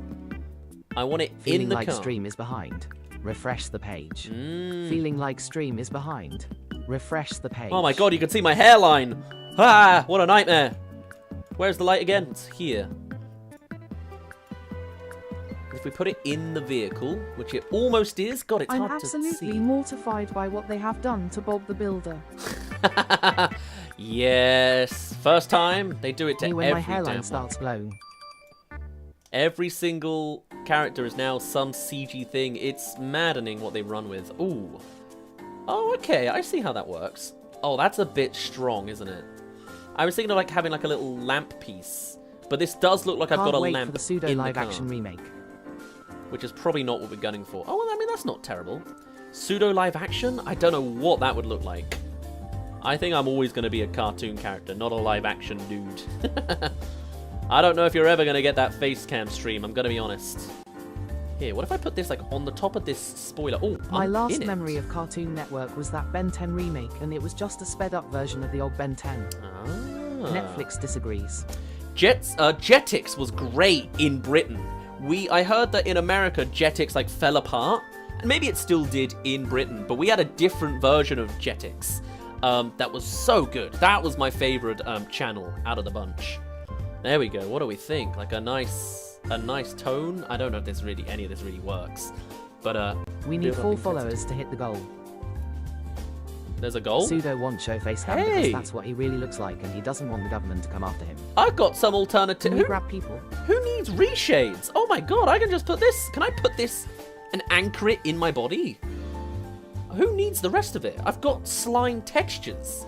Speaker 1: I want it
Speaker 3: Feeling
Speaker 1: in the
Speaker 3: like
Speaker 1: car.
Speaker 3: stream is behind. Refresh the page.
Speaker 1: Mm.
Speaker 3: Feeling like stream is behind. Refresh the page.
Speaker 1: Oh my god, you can see my hairline! Ah, what a nightmare! Where's the light again? It's here. If we put it in the vehicle, which it almost is, God, it's
Speaker 4: I'm
Speaker 1: hard
Speaker 4: absolutely
Speaker 1: to
Speaker 4: mortified by what they have done to Bob the Builder.
Speaker 1: see. Yes, first time they do it to
Speaker 3: Me when
Speaker 1: every
Speaker 3: my hairline
Speaker 1: damn one.
Speaker 3: starts glowing.
Speaker 1: Every single character is now some CG thing. It's maddening what they run with. Ooh. Oh, okay, I see how that works. Oh, that's a bit strong, isn't it? I was thinking of like having like a little lamp piece, but this does look like I've
Speaker 3: Can't
Speaker 1: got a
Speaker 3: wait
Speaker 1: lamp
Speaker 3: for the Pseudo
Speaker 1: in
Speaker 3: live
Speaker 1: the car,
Speaker 3: action remake.
Speaker 1: which is probably not what we're gunning for. Oh, well, I mean that's not terrible. Pseudo live action? I don't know what that would look like. I think I'm always going to be a cartoon character, not a live action dude. I don't know if you're ever going to get that face cam stream. I'm going to be honest. Here, what if I put this like on the top of this spoiler? Oh,
Speaker 4: My
Speaker 1: I'm
Speaker 4: last
Speaker 1: in it.
Speaker 4: memory of Cartoon Network was that Ben 10 remake, and it was just a sped up version of the old Ben 10.
Speaker 1: Ah.
Speaker 3: Netflix disagrees.
Speaker 1: Jetix was great in Britain. I heard that in America, Jetix like fell apart. And maybe it still did in Britain, but we had a different version of Jetix that was so good. That was my favorite channel out of the bunch. There we go. What do we think? Like a nice tone. I don't know if any of this really works, but
Speaker 3: We need
Speaker 1: build up
Speaker 3: 4
Speaker 1: intensity.
Speaker 3: followers to hit the goal.
Speaker 1: There's a goal.
Speaker 3: Pseudo won't show face cam
Speaker 1: Hey!
Speaker 3: because that's what he really looks like, and he doesn't want the government to come after him.
Speaker 1: I've got some alternative.
Speaker 4: Can we grab people?
Speaker 1: Who needs reshades? Oh my god, I can just put this. Can I put this and anchor it in my body? Who needs the rest of it? I've got slime textures,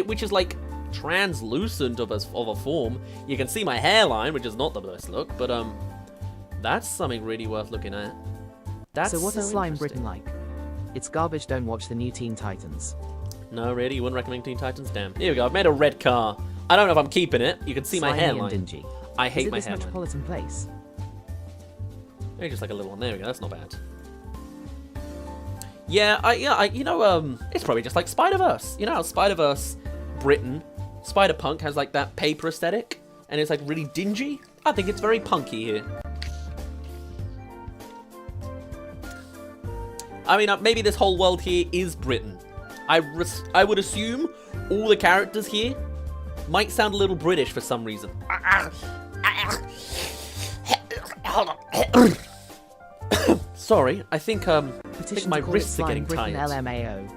Speaker 1: which is like translucent of a form. You can see my hairline, which is not the best look, but That's something really worth looking at. That's
Speaker 3: So what is Slime
Speaker 1: interesting.
Speaker 3: Britain like? It's garbage, don't watch the new Teen Titans.
Speaker 1: No, really? You wouldn't recommend Teen Titans? Damn. Here we go. I've made a red car. I don't know if I'm keeping it. You can see my
Speaker 3: Slimy and
Speaker 1: hairline.
Speaker 3: dingy.
Speaker 1: I hate
Speaker 3: Is it
Speaker 1: my
Speaker 3: this
Speaker 1: hairline.
Speaker 3: metropolitan place?
Speaker 1: Maybe just like a little one. There we go. That's not bad. Yeah, it's probably just like Spider-Verse. You know how Spider-Verse Britain, Spider-Punk has like that paper aesthetic, and it's like really dingy? I think it's very punky here. I mean, maybe this whole world here is Britain. I would assume all the characters here might sound a little British for some reason. Sorry, I think
Speaker 3: Petition
Speaker 1: my
Speaker 3: to call it
Speaker 1: wrists are
Speaker 3: Slime
Speaker 1: getting
Speaker 3: Britain
Speaker 1: tired.
Speaker 3: LMAO.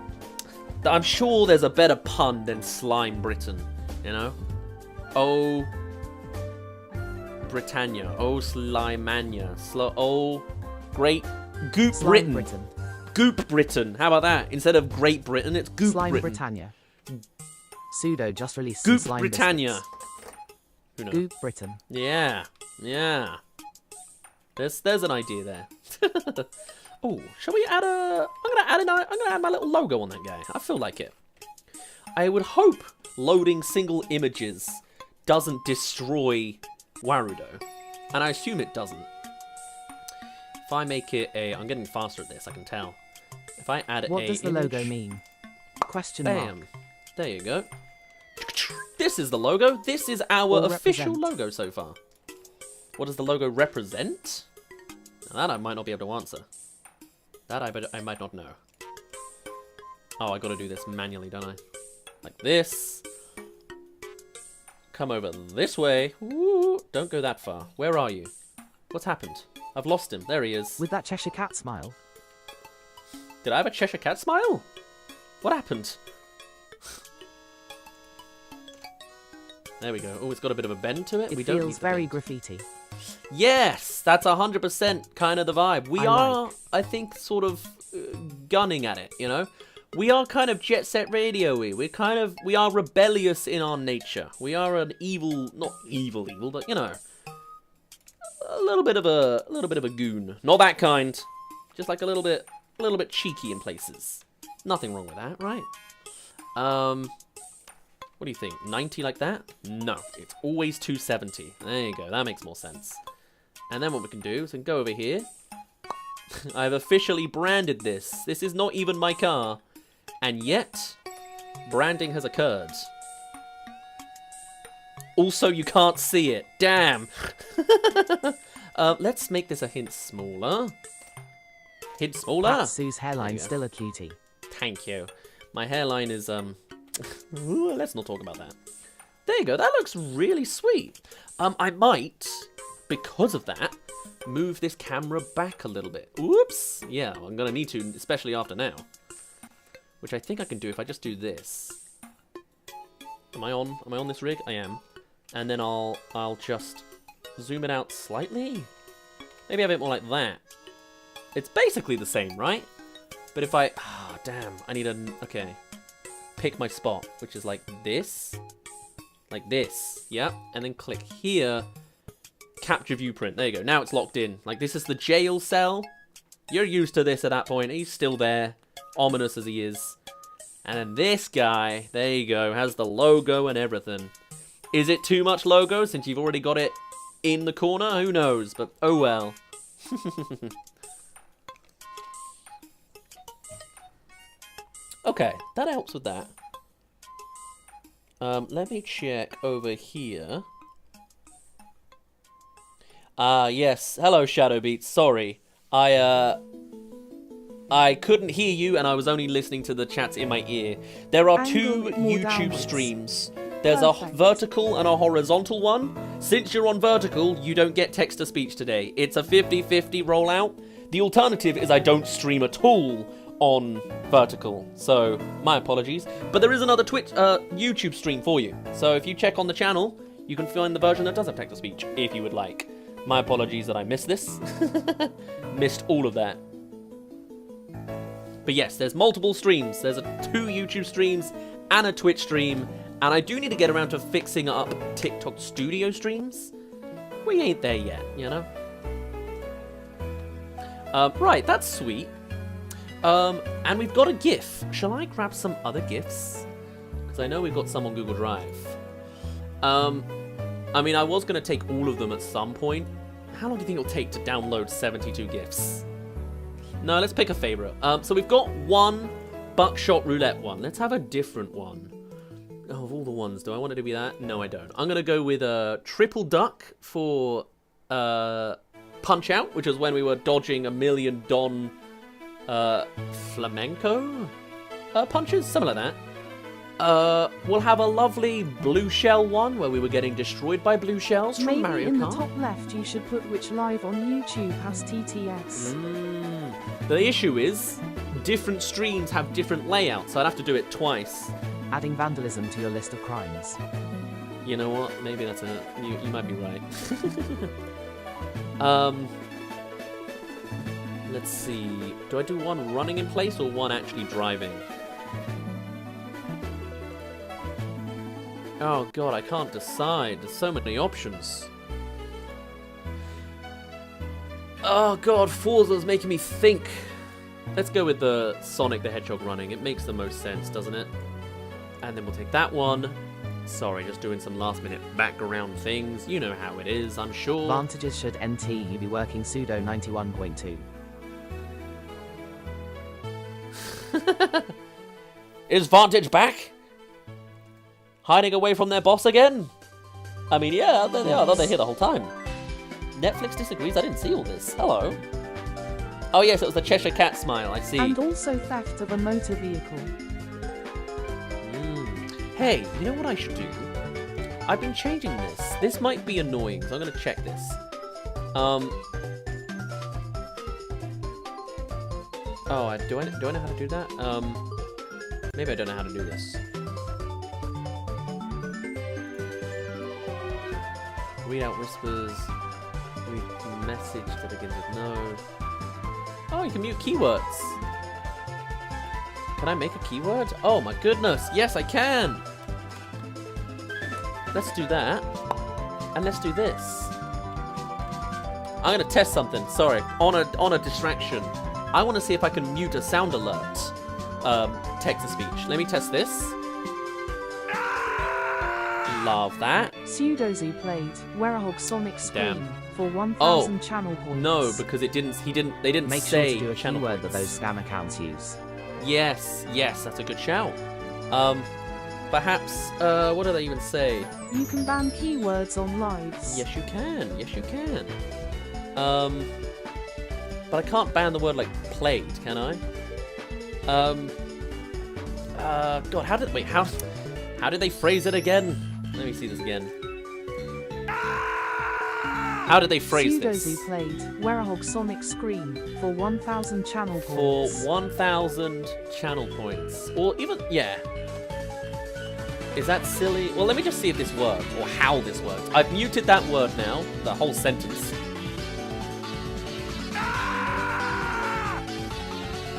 Speaker 1: I'm sure there's a better pun than Slime Britain, you know? Oh, Britannia. Oh, Slimania. Oh, Great Goop
Speaker 3: Slime
Speaker 1: Britain.
Speaker 3: Britain.
Speaker 1: Goop Britain. How about that? Instead of Great Britain, it's Goop
Speaker 3: Slime
Speaker 1: Britain.
Speaker 3: Britannia. Pseudo just released some
Speaker 1: Goop
Speaker 3: slime
Speaker 1: Britannia.
Speaker 3: biscuits.
Speaker 1: Who knows?
Speaker 3: Goop Britain.
Speaker 1: Yeah, yeah. There's an idea there. Oh, shall we add a? I'm gonna add my little logo on that guy. I feel like it. I would hope loading single images doesn't destroy Warudo, and I assume it doesn't. If I make it I'm getting faster at this. I can tell. If I add
Speaker 3: What
Speaker 1: a
Speaker 3: does the
Speaker 1: image,
Speaker 3: logo mean? Question mark.
Speaker 1: bam. There you go. This is the logo. This is our
Speaker 3: Or
Speaker 1: official
Speaker 3: represent.
Speaker 1: logo so far. What does the logo represent? Now that I might not be able to answer. That I might not know. Oh, I gotta do this manually, don't I? Like this. Come over this way. Ooh, don't go that far. Where are you? What's happened? I've lost him. There he is.
Speaker 3: With that Cheshire Cat smile.
Speaker 1: Did I have a Cheshire Cat smile? What happened? There we go. Oh, it's got a bit of a bend to it.
Speaker 3: It
Speaker 1: we don't need
Speaker 3: feels
Speaker 1: the
Speaker 3: very
Speaker 1: bend.
Speaker 3: graffiti.
Speaker 1: Yes, that's 100% kind of the vibe. We
Speaker 3: I
Speaker 1: are,
Speaker 3: like.
Speaker 1: I think, sort of gunning at it, you know? We are kind of jet set radio-y. We are rebellious in our nature. We are an evil, not evil, but you know, a little bit of a goon. Not that kind. Just like a little bit cheeky in places. Nothing wrong with that, right? What do you think? 90 like that? No, it's always 270. There you go. That makes more sense. And then what we can do is we can go over here. I've officially branded this. This is not even my car. And yet, branding has occurred. Also, you can't see it. Damn. Let's make this a hint smaller. Hint smaller.
Speaker 3: Pat Sue's
Speaker 1: There
Speaker 3: hairline
Speaker 1: you go.
Speaker 3: still a cutie.
Speaker 1: Thank you. My hairline is, Ooh, let's not talk about that. There you go. That looks really sweet. I might, because of that, move this camera back a little bit. Oops. Yeah, I'm going to need to, especially after now. Which I think I can do if I just do this. Am I on this rig? I am. And then I'll just zoom it out slightly. Maybe have it more like that. It's basically the same, right? But if I... Ah, damn. I need a... Okay. Pick my spot, which is like this. Like this. Yep. And then click here. Capture viewprint. There you go. Now it's locked in. Like, this is the jail cell. You're used to this at that point. He's still there. Ominous as he is. And then this guy, there you go, has the logo and everything. Is it too much logo since you've already got it in the corner? Who knows? But oh well. Okay, that helps with that. Let me check over here. Yes. Hello, Shadowbeats. Sorry. I couldn't hear you, and I was only listening to the chats in my ear. There are two
Speaker 4: Angle more
Speaker 1: YouTube
Speaker 4: downwards.
Speaker 1: streams. There's a
Speaker 4: Perfect.
Speaker 1: vertical and a horizontal one. Since you're on vertical, you don't get text-to-speech today. It's a 50-50 rollout. The alternative is I don't stream at all on vertical. So, my apologies. But there is another YouTube stream for you. So if you check on the channel, you can find the version that does have text-to-speech, if you would like. My apologies that I missed this. Missed all of that. But yes, there's multiple streams. There's 2 YouTube streams and a Twitch stream. And I do need to get around to fixing up TikTok Studio streams. We ain't there yet, you know? Right, that's sweet. And we've got a GIF. Shall I grab some other GIFs? Because I know we've got some on Google Drive. I mean, I was going to take all of them at some point. How long do you think it'll take to download 72 GIFs? No, let's pick a favorite. So we've got one Buckshot Roulette one. Let's have a different one. Oh, of all the ones, do I want it to be that? No, I don't. I'm going to go with a Triple Duck for Punch Out, which is when we were dodging a million Don flamenco punches, something like that. We'll have a lovely Blue Shell one where we were getting destroyed by blue shells from
Speaker 4: Maybe
Speaker 1: Mario
Speaker 4: in
Speaker 1: Kart.
Speaker 4: the top left you should put which live on YouTube has TTS.
Speaker 1: The issue is, different streams have different layouts, so I'd have to do it twice.
Speaker 3: Adding vandalism to your list of crimes.
Speaker 1: You know what? Maybe that's a... You might be right. Let's see. Do I do one running in place or one actually driving? Oh god, I can't decide. There's so many options. Oh god, Forza's making me think. Let's go with the Sonic the Hedgehog running. It makes the most sense, doesn't it? And then we'll take that one. Sorry, just doing some last minute background things. You know how it is, I'm sure.
Speaker 3: Advantages should NT you be working Pseudo 91.2.
Speaker 1: Is Vantage back? Hiding away from their boss again? I mean, yeah, they are. They're here the whole time. Netflix disagrees. I didn't see all this. Hello. Oh yes, it was the Cheshire Cat smile. I see.
Speaker 4: And also theft of a motor vehicle.
Speaker 1: Hey, you know what I should do? I've been changing this. This might be annoying, so I'm going to check this. Oh, do I know how to do that? Maybe I don't know how to do this. Read out whispers. Read message that begins with no. Oh, you can mute keywords. Can I make a keyword? Oh my goodness, yes I can! Let's do that. And let's do this. I'm gonna test something, sorry. On a distraction. I wanna see if I can mute a sound alert. Text-to-speech. Let me test this. Love that.
Speaker 4: Pseudo played Werehog Sonic Scream
Speaker 1: Damn.
Speaker 4: for 1,000 channel points.
Speaker 1: No, because they didn't
Speaker 3: Make sure
Speaker 1: say
Speaker 3: to do a
Speaker 1: channel
Speaker 3: keyword that
Speaker 1: points.
Speaker 3: those scam accounts use.
Speaker 1: Yes, that's a good shout. Perhaps, what do they even say?
Speaker 4: You can ban keywords on lives.
Speaker 1: Yes, you can. But I can't ban the word, like, played, can I? God, how did they phrase it again? Let me see this again. How did they phrase
Speaker 4: Pseudo
Speaker 1: this?
Speaker 4: played Werehog Sonic Scream for 1,000 channel
Speaker 1: For
Speaker 4: points.
Speaker 1: 1,000 channel points. Or even, yeah. Is that silly? Well, let me just see if this worked, or how this worked. I've muted that word now, the whole sentence.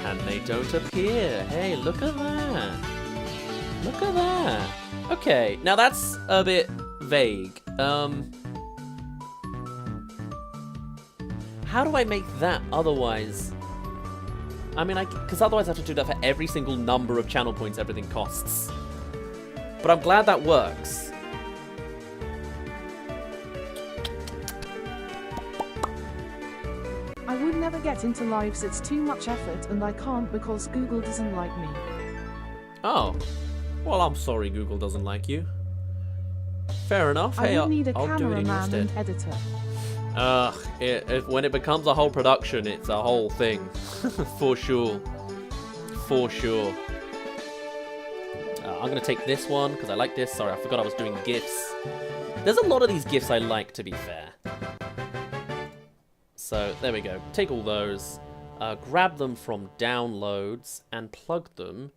Speaker 1: And they don't appear. Hey, look at that. Look at that. Okay, now that's a bit vague. How do I make that otherwise? I mean, because otherwise I have to do that for every single number of channel points everything costs. But I'm glad that works.
Speaker 4: I would never get into lives, it's too much effort and I can't because Google doesn't like me.
Speaker 1: Oh. Well, I'm sorry Google doesn't like you. Fair enough.
Speaker 4: I
Speaker 1: Hey,
Speaker 4: would need a
Speaker 1: I'll do it in your
Speaker 4: cameraman
Speaker 1: stead.
Speaker 4: and editor.
Speaker 1: When it becomes a whole production, it's a whole thing. For sure. For sure. I'm going to take this one, because I like this. Sorry, I forgot I was doing GIFs. There's a lot of these GIFs I like, to be fair. So, there we go. Take all those. Grab them from downloads, and plug them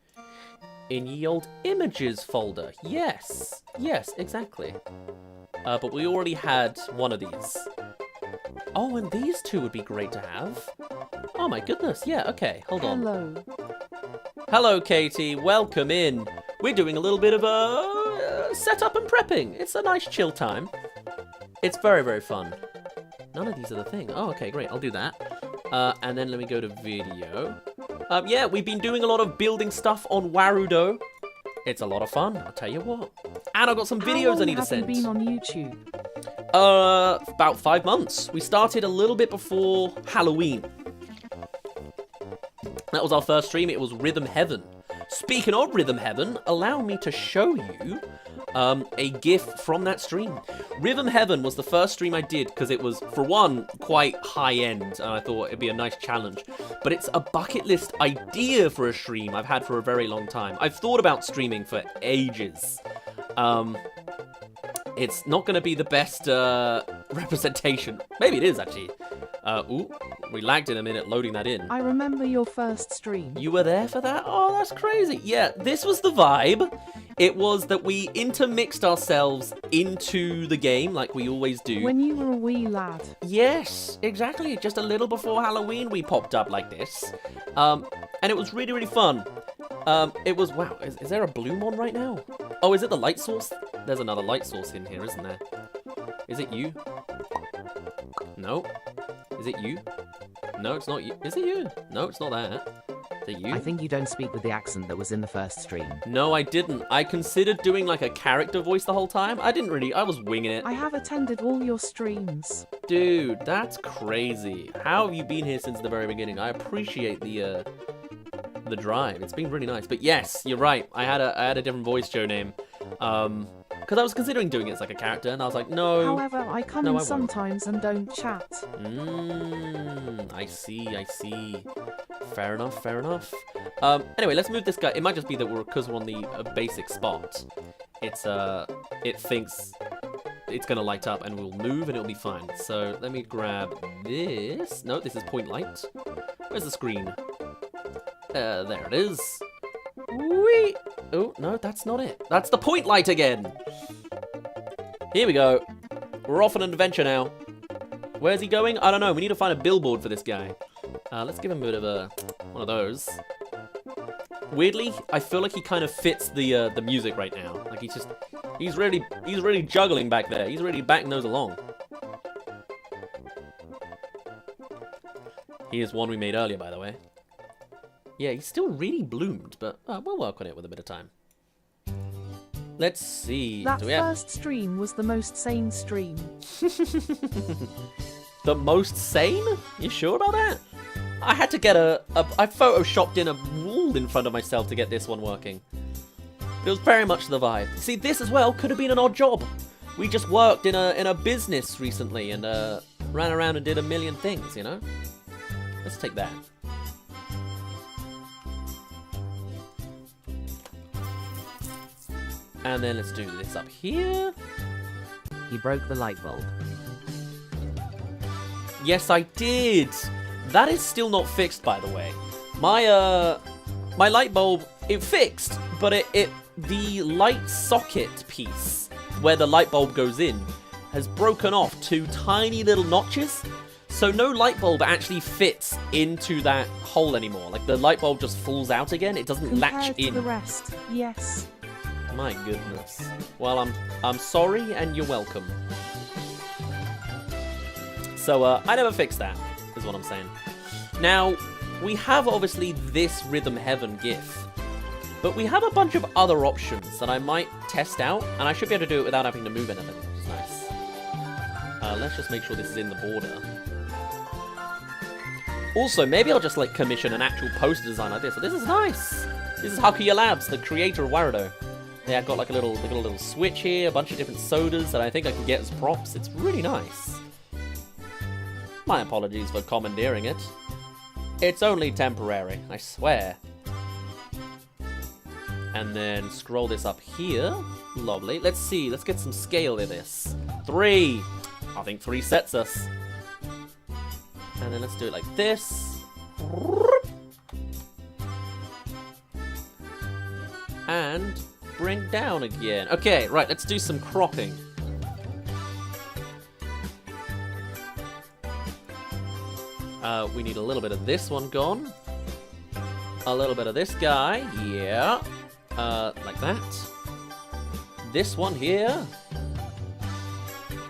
Speaker 1: in ye old images folder. Yes. Yes, exactly. But we already had one of these. Oh, and these two would be great to have. Oh my goodness, yeah, okay, hold on.
Speaker 4: Hello.
Speaker 1: Hello, Katie, welcome in. We're doing a little bit of a setup and prepping. It's a nice chill time. It's very, very fun. None of these are the thing. Oh, okay, great, I'll do that. And then let me go to video. Yeah, we've been doing a lot of building stuff on Warudo. It's a lot of fun, I'll tell you what. And I've got some videos I need to send.
Speaker 4: How long have you been on YouTube?
Speaker 1: About 5 months. We started a little bit before Halloween. That was our first stream. It was Rhythm Heaven. Speaking of Rhythm Heaven, allow me to show you a GIF from that stream. Rhythm Heaven was the first stream I did because it was, for one, quite high-end, and I thought it'd be a nice challenge. But it's a bucket list idea for a stream I've had for a very long time. I've thought about streaming for ages. It's not going to be the best representation. Maybe it is, actually. Ooh, we lagged in a minute loading that in.
Speaker 4: I remember your first stream.
Speaker 1: You were there for that? Oh, that's crazy. Yeah, this was the vibe. It was that we intermixed ourselves into the game, like we always do.
Speaker 4: When you were a wee lad.
Speaker 1: Yes, exactly. Just a little before Halloween, we popped up like this. And it was really, really fun. It was, wow, is there a bloom on right now? Oh, is it the light source? There's another light source in here, isn't there? Is it you? No. Is it you? No, it's not you. Is it you? No, it's not that. Is it you?
Speaker 3: I think you don't speak with the accent that was in the first stream.
Speaker 1: No, I didn't. I considered doing like a character voice the whole time. I didn't really. I was winging it.
Speaker 4: I have attended all your streams.
Speaker 1: Dude, that's crazy. How have you been here since the very beginning? I appreciate the drive. It's been really nice. But yes, you're right. I had a different voice show name. Because I was considering doing it as like a character, and I was like, no.
Speaker 4: However, I come in sometimes and don't chat.
Speaker 1: I see. Fair enough. Anyway, let's move this guy. It might just be that because we're on the basic spot. It thinks it's gonna light up, and we'll move, and it'll be fine. So let me grab this. No, this is point light. Where's the screen? There it is. Whee! Oh, no, that's not it. That's the point light again. Here we go. We're off on an adventure now. Where's he going? I don't know. We need to find a billboard for this guy. Let's give him a bit of one of those. Weirdly, I feel like he kind of fits the music right now. Like he's really juggling back there. He's really backing those along. Here's one we made earlier, by the way. Yeah, he's still really bloomed, but we'll work on it with a bit of time. Let's see.
Speaker 4: That first stream was the most sane stream.
Speaker 1: The most sane? You sure about that? I had to get I photoshopped in a wall in front of myself to get this one working. But it was very much the vibe. See, this as well could have been an odd job. We just worked in a business recently and ran around and did a million things, you know? Let's take that. And then let's do this up here.
Speaker 3: He broke the light bulb.
Speaker 1: Yes, I did. That is still not fixed, by the way. My light bulb, it fixed, but the light socket piece where the light bulb goes in has broken off 2 tiny little notches. So no light bulb actually fits into that hole anymore. Like the light bulb just falls out again. It doesn't latch in.
Speaker 4: Compared to the rest, yes.
Speaker 1: My goodness. Well, I'm sorry, and you're welcome. So, I never fixed that, is what I'm saying. Now, we have, obviously, this Rhythm Heaven GIF. But we have a bunch of other options that I might test out, and I should be able to do it without having to move anything, which is nice. Let's just make sure this is in the border. Also, maybe I'll just, like, commission an actual poster design like this. So this is nice! This is Hakuya Labs, the creator of Warudo. Yeah, I've got like a little switch here, a bunch of different sodas that I think I can get as props. It's really nice. My apologies for commandeering it. It's only temporary, I swear. And then scroll this up here. Lovely. Let's see, let's get some scale in this. 3. I think 3 sets us. And then let's do it like this. And bring down again. Okay, right, let's do some cropping. We need a little bit of this one gone. A little bit of this guy, yeah. Like that. This one here.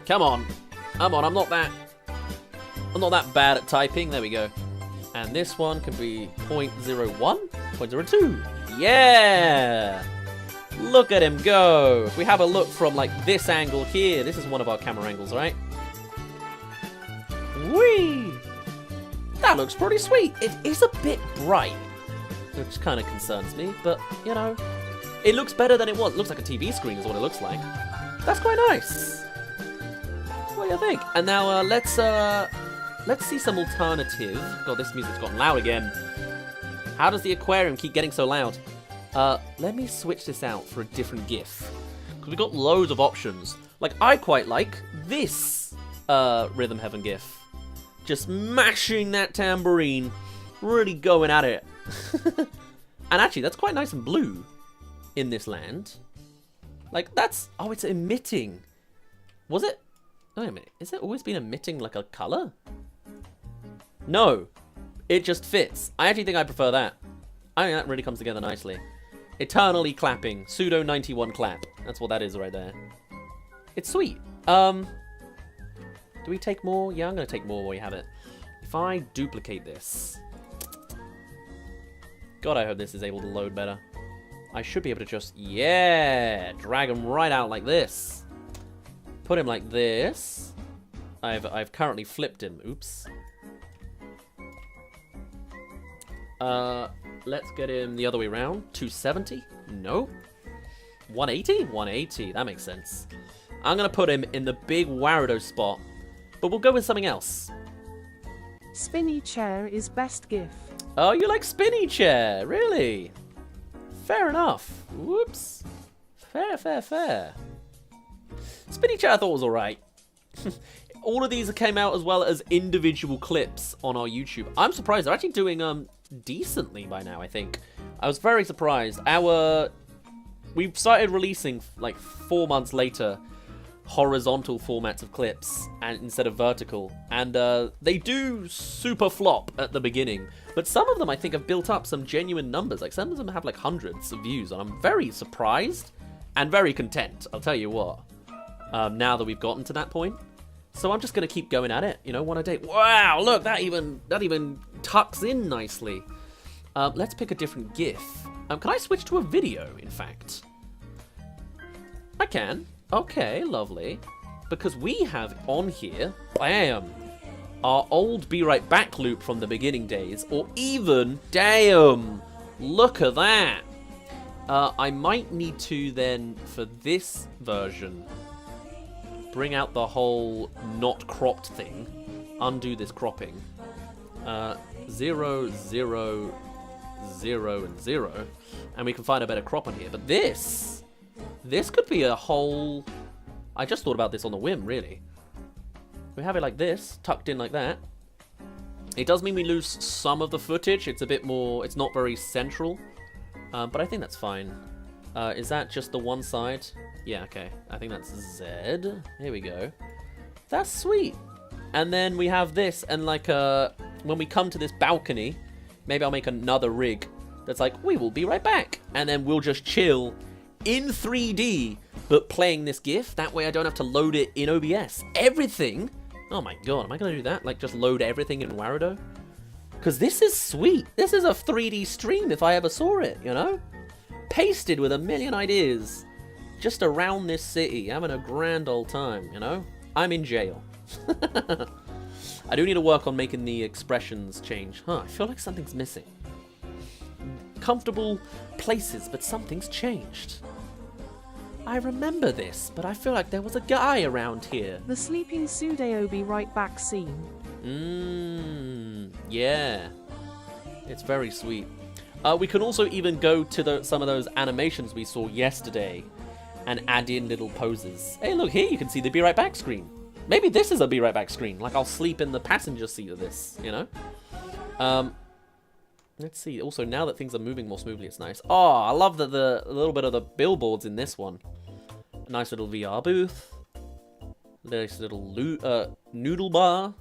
Speaker 1: Come on. Come on, I'm not that bad at typing. There we go. And this one can be 0.01, 0.02. Yeah! Look at him go. If we have a look from like this angle here, this is one of our camera angles, right? Whee! That looks pretty sweet. It is a bit bright, which kind of concerns me, but you know, it looks better than it was. It looks like a TV screen is what it looks like. That's quite nice. What do you think? And now let's see some alternative. God, this music's gotten loud again. How does the aquarium keep getting so loud? Let me switch this out for a different GIF. Because we've got loads of options. Like, I quite like this Rhythm Heaven GIF. Just mashing that tambourine. Really going at it. And actually, that's quite nice and blue in this land. Like, that's... Oh, it's emitting. Was it? Wait a minute. Has it always been emitting like a color? No. It just fits. I actually think I prefer that. I think that really comes together nicely. Eternally clapping. Pseudo 91 clap. That's what that is right there. It's sweet. Do we take more? Yeah, I'm going to take more while you have it. If I duplicate this... God, I hope this is able to load better. I should be able to just... Yeah! Drag him right out like this. Put him like this. I've currently flipped him. Oops. Let's get him the other way around. 270? No. 180? 180. That makes sense. I'm going to put him in the big Warado spot. But we'll go with something else.
Speaker 4: Spinny chair is best GIF.
Speaker 1: Oh, you like spinny chair? Really? Fair enough. Whoops. Fair. Spinny chair I thought was alright. All of these came out as well as individual clips on our YouTube. I'm surprised. They're actually doing decently by now, I think. I was very surprised. We've started releasing, like, 4 months later, horizontal formats of clips and instead of vertical. And they do super flop at the beginning. But some of them, I think, have built up some genuine numbers. Like, some of them have, like, hundreds of views. And I'm very surprised and very content, I'll tell you what, now that we've gotten to that point. So I'm just going to keep going at it, you know, one a day. Wow, look, that even tucks in nicely. Let's pick a different GIF. Can I switch to a video, in fact? I can. Okay, lovely. Because we have on here, bam, our old Be Right Back loop from the beginning days. Or even, damn, look at that. I might need to then, for this version... bring out the whole not cropped thing. Undo this cropping. 0, 0, 0, and 0. And we can find a better crop on here. But this could be a whole... I just thought about this on the whim, really. We have it like this, tucked in like that. It does mean we lose some of the footage. It's a bit more... It's not very central. But I think that's fine. Is that just the one side? Yeah, okay. I think that's Z. Here we go. That's sweet. And then we have this, and like, when we come to this balcony, maybe I'll make another rig that's like, we will be right back. And then we'll just chill in 3D, but playing this GIF. That way I don't have to load it in OBS. Everything. Oh my god, am I going to do that? Like, just load everything in Warado? Because this is sweet. This is a 3D stream if I ever saw it, you know? Pasted with a million ideas. Just around this city, having a grand old time, you know? I'm in jail. I do need to work on making the expressions change. Huh, I feel like something's missing. Comfortable places, but something's changed. I remember this, but I feel like there was a guy around here.
Speaker 4: The sleeping Pseudo be right back scene.
Speaker 1: Yeah. It's very sweet. We can also even go to some of those animations we saw yesterday and add in little poses. Hey, look, here you can see the Be Right Back screen. Maybe this is a Be Right Back screen. Like, I'll sleep in the passenger seat of this, you know? Let's see. Also, now that things are moving more smoothly, it's nice. Oh, I love the little bit of the billboards in this one. A nice little VR booth. Nice little noodle bar.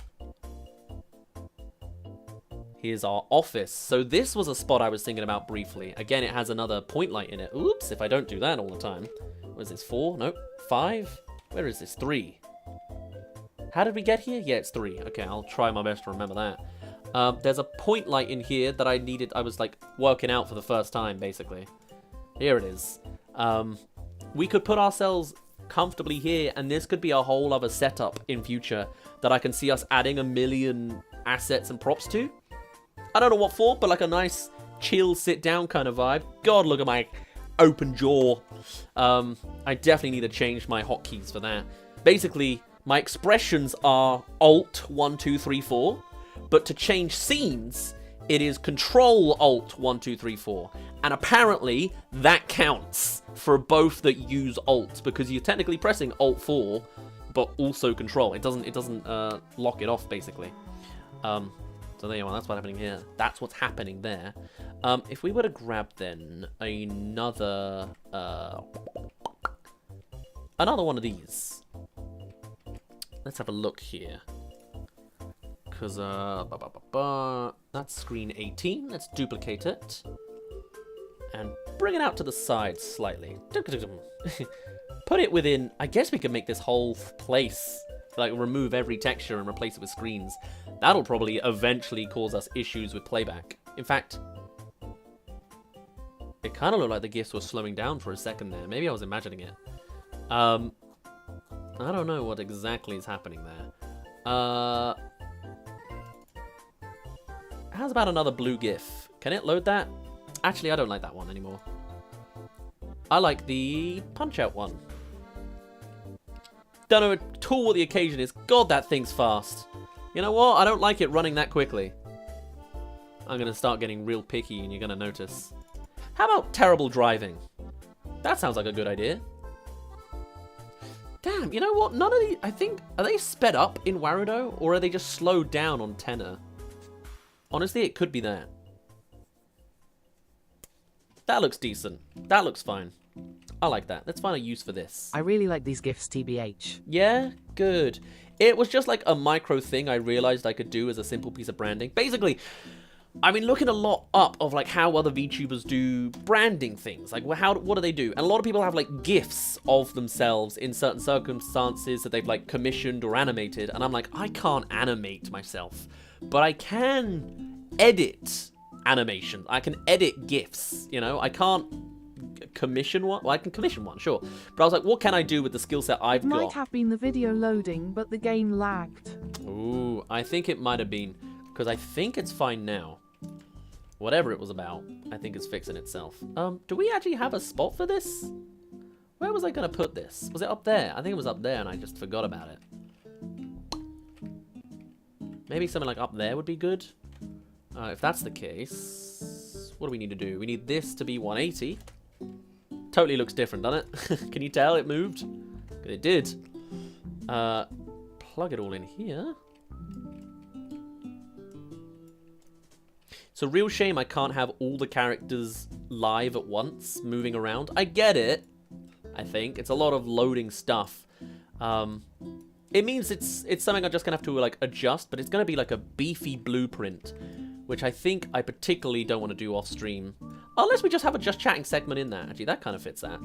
Speaker 1: Here's our office. So this was a spot I was thinking about briefly. Again, it has another point light in it. Oops, if I don't do that all the time. What is this, 4? Nope, 5? Where is this, 3? How did we get here? Yeah, it's 3. Okay, I'll try my best to remember that. There's a point light in here that I needed. I was like working out for the first time, basically. Here it is. We could put ourselves comfortably here, and this could be a whole other setup in future that I can see us adding a million assets and props to. I don't know what for, but like a nice chill sit down kind of vibe. God, look at my open jaw. I definitely need to change my hotkeys for that. Basically, my expressions are Alt 1 2 3 4, but to change scenes, it is Control Alt 1 2 3 4, and apparently that counts for both that use Alt, because you're technically pressing Alt 4, but also Control. It doesn't lock it off, basically. So there you are. That's what's happening here. That's what's happening there. If we were to grab then another one of these, let's have a look here. Because that's screen 18. Let's duplicate it and bring it out to the side slightly. Put it within. I guess we could make this whole place, like, remove every texture and replace it with screens. That'll probably eventually cause us issues with playback. In fact, it kind of looked like the GIFs were slowing down for a second there. Maybe I was imagining it. I don't know what exactly is happening there. How's about another blue GIF? Can it load that? Actually, I don't like that one anymore. I like the Punch-Out one. Don't know at all what the occasion is. God, that thing's fast. You know what? I don't like it running that quickly. I'm going to start getting real picky and you're going to notice. How about terrible driving? That sounds like a good idea. Damn, you know what? None of these, I think, are they sped up in Warudo or are they just slowed down on tenor? Honestly, it could be that. That looks decent. That looks fine. I like that. Let's find a use for this.
Speaker 3: I really like these GIFs, TBH.
Speaker 1: Yeah? Good. It was just like a micro thing I realized I could do as a simple piece of branding. Basically, I've been looking a lot up of like how other VTubers do branding things. Like, what do they do? And a lot of people have like GIFs of themselves in certain circumstances that they've like commissioned or animated. And I'm like, I can't animate myself, but I can edit animation. I can edit GIFs, you know? I can't commission one. Well, I can commission one, sure. But I was like, what can I do with the skill set I've got?
Speaker 4: Might have been the video loading, but the game lagged.
Speaker 1: Ooh, I think it might have been, because I think it's fine now. Whatever it was about, I think it's fixing itself. Do we actually have a spot for this? Where was I going to put this? Was it up there? I think it was up there and I just forgot about it. Maybe something like up there would be good. If that's the case, what do we need to do? We need this to be 180. Totally looks different, doesn't it? Can you tell it moved? It did. Plug it all in here. It's a real shame I can't have all the characters live at once, moving around. I get it, I think. It's a lot of loading stuff. It means it's something I'm just going to have to like adjust, but it's going to be like a beefy blueprint, which I think I particularly don't want to do off stream. Unless we just have a just chatting segment in there. Actually, that kind of fits that.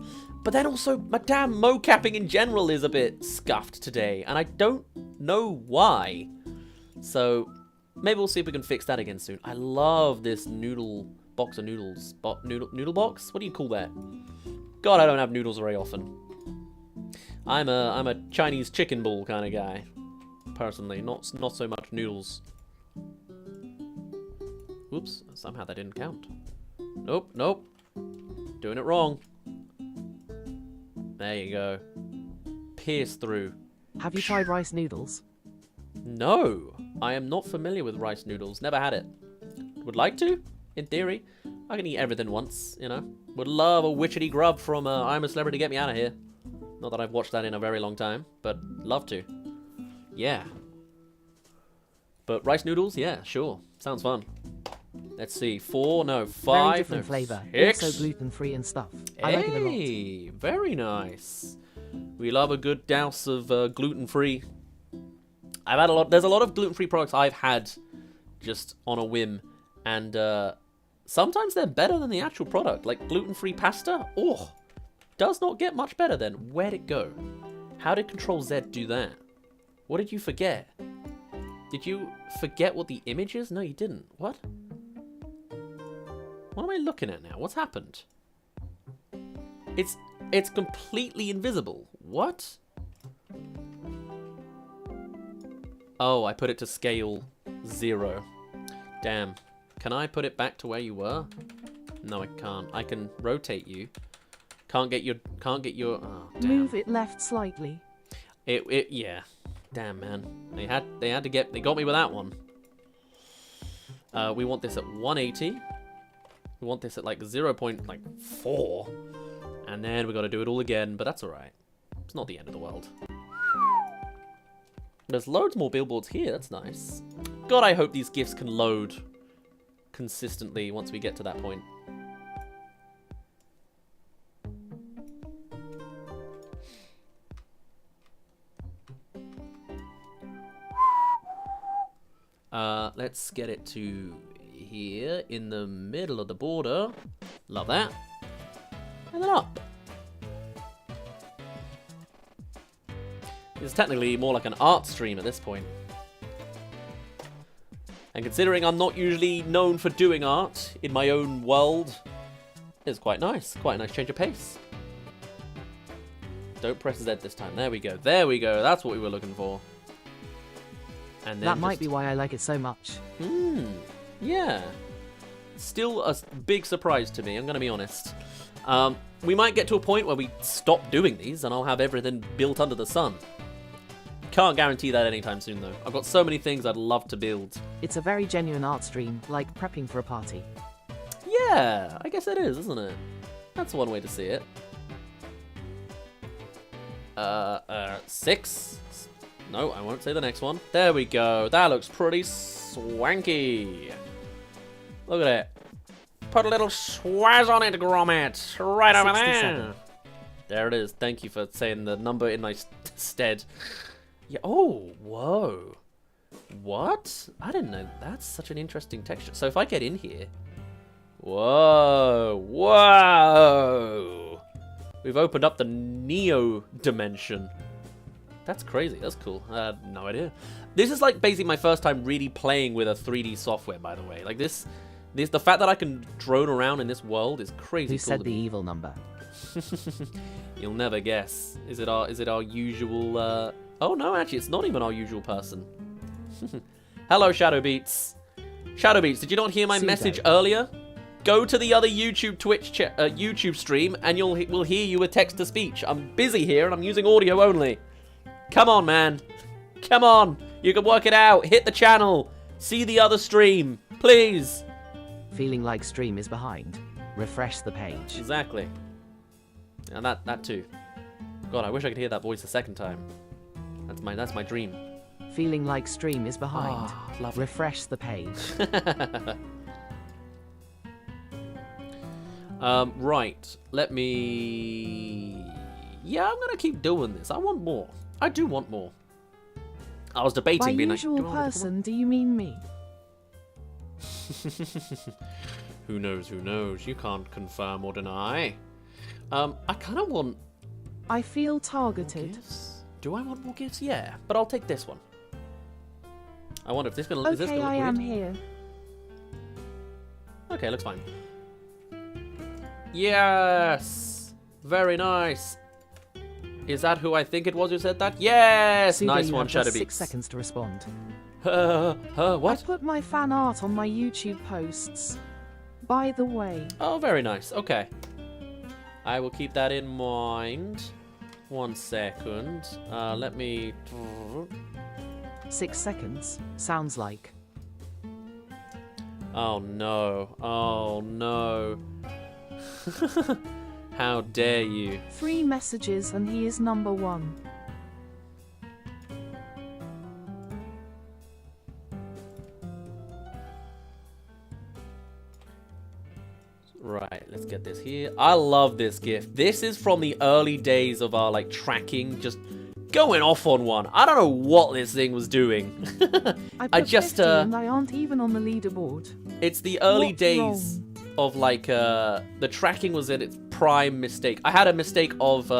Speaker 1: But then also, my damn mocapping in general is a bit scuffed today, and I don't know why. So maybe we'll see if we can fix that again soon. I love this noodle box of noodles. Noodle box? What do you call that? God, I don't have noodles very often. I'm a Chinese chicken ball kind of guy, personally. Not so much noodles. Oops, somehow that didn't count. Nope. Doing it wrong. There you go. Pierce through.
Speaker 3: Have you tried rice noodles?
Speaker 1: No, I am not familiar with rice noodles. Never had it. Would like to, in theory. I can eat everything once, you know. Would love a witchetty grub from I'm a Celebrity, Get Me Out of Here. Not that I've watched that in a very long time, but love to. Yeah. But rice noodles, yeah, sure. Sounds fun. Let's see, 4, no, 5,
Speaker 3: Very different flavour.
Speaker 1: 6.
Speaker 3: Also gluten-free and stuff.
Speaker 1: Hey,
Speaker 3: I like it a lot.
Speaker 1: Very nice. We love a good douse of gluten-free. I've had a lot. There's a lot of gluten-free products I've had just on a whim, and sometimes they're better than the actual product. Like gluten-free pasta, oh, does not get much better then. Where'd it go? How did Control Z do that? What did you forget? Did you forget what the image is? No, you didn't. What? What am I looking at now? What's happened? It's completely invisible. What? Oh, I put it to scale 0. Damn. Can I put it back to where you were? No, I can't. I can rotate you. Can't get your. Oh, damn.
Speaker 4: Move it left slightly.
Speaker 1: Yeah. Damn, man. They got me with that one. We want this at 180. We want this at like 0.4. And then we got to do it all again, but that's all right. It's not the end of the world. There's loads more billboards here. That's nice. God, I hope these GIFs can load consistently once we get to that point. Let's get it to here in the middle of the border. Love that. And then up. It's technically more like an art stream at this point. And considering I'm not usually known for doing art in my own world, it's quite nice. Quite a nice change of pace. Don't press Z this time. There we go. There we go. That's what we were looking for. And then
Speaker 3: That might be why I like it so much.
Speaker 1: Yeah. Still a big surprise to me, I'm going to be honest. We might get to a point where we stop doing these and I'll have everything built under the sun. Can't guarantee that anytime soon, though. I've got so many things I'd love to build.
Speaker 3: It's a very genuine art stream, like prepping for a party.
Speaker 1: Yeah, I guess it is, isn't it? That's one way to see it. 6? No, I won't say the next one. There we go. That looks pretty swanky. Look at it. Put a little swaz on it, Gromit. Right over there.
Speaker 3: 67.
Speaker 1: There it is. Thank you for saying the number in my stead. Yeah. Oh, whoa. What? I didn't know. That's such an interesting texture. So if I get in here. Whoa. Whoa. We've opened up the Neo dimension. That's crazy. That's cool. I had no idea. This is like basically my first time really playing with a 3D software, by the way. Like the fact that I can drone around in this world is crazy.
Speaker 3: Who said the evil number?
Speaker 1: You'll never guess. Is it our usual? Oh no, actually, it's not even our usual person. Hello, Shadowbeats. Shadowbeats, did you not hear my
Speaker 3: Pseudo.
Speaker 1: message earlier? Go to the other YouTube YouTube stream, and we'll hear you with text to speech. I'm busy here, and I'm using audio only. Come on, man. Come on. You can work it out. Hit the channel. See the other stream, please.
Speaker 3: Feeling like stream is behind. Refresh the page.
Speaker 1: Exactly. And that too. God, I wish I could hear that voice a second time. That's my dream.
Speaker 3: Feeling like stream is behind.
Speaker 1: Ah, lovely.
Speaker 3: Refresh the page.
Speaker 1: Right. Let me. Yeah, I'm gonna keep doing this. I want more. I do want more. I was debating
Speaker 4: By
Speaker 1: being like,
Speaker 4: usual
Speaker 1: do I want a different
Speaker 4: person, do you mean me?
Speaker 1: Who knows? Who knows? You can't confirm or deny. I kind of want
Speaker 4: I feel targeted.
Speaker 1: gifts. Do I want more gifts? Yeah, but I'll take this one. I wonder if this gonna. Is this
Speaker 4: Okay,
Speaker 1: gonna
Speaker 4: I
Speaker 1: look
Speaker 4: am
Speaker 1: weird?
Speaker 4: here.
Speaker 1: Okay, looks fine. Yes, very nice. Is that who I think it was who said that? Yes,
Speaker 3: Pseudo,
Speaker 1: nice
Speaker 3: you
Speaker 1: one,
Speaker 3: have just
Speaker 1: Shadowbeats.
Speaker 3: 6 seconds to respond.
Speaker 4: I
Speaker 1: What?
Speaker 4: put my fan art on my YouTube posts. By the way,
Speaker 1: Oh, very nice. Okay. I will keep that in mind. 1 second. Let me...
Speaker 3: 6 seconds. Sounds like.
Speaker 1: Oh, no. Oh, no. How dare you.
Speaker 4: 3 messages and he is number 1.
Speaker 1: Right, let's get this here. I love this GIF. This is from the early days of our, like, tracking. Just going off on one. I don't know what this thing was doing.
Speaker 4: I
Speaker 1: I
Speaker 4: put
Speaker 1: just,
Speaker 4: 50 and I aren't even on the leaderboard.
Speaker 1: It's the early
Speaker 4: What's
Speaker 1: days of, like, the tracking was at its prime mistake. I had a mistake of,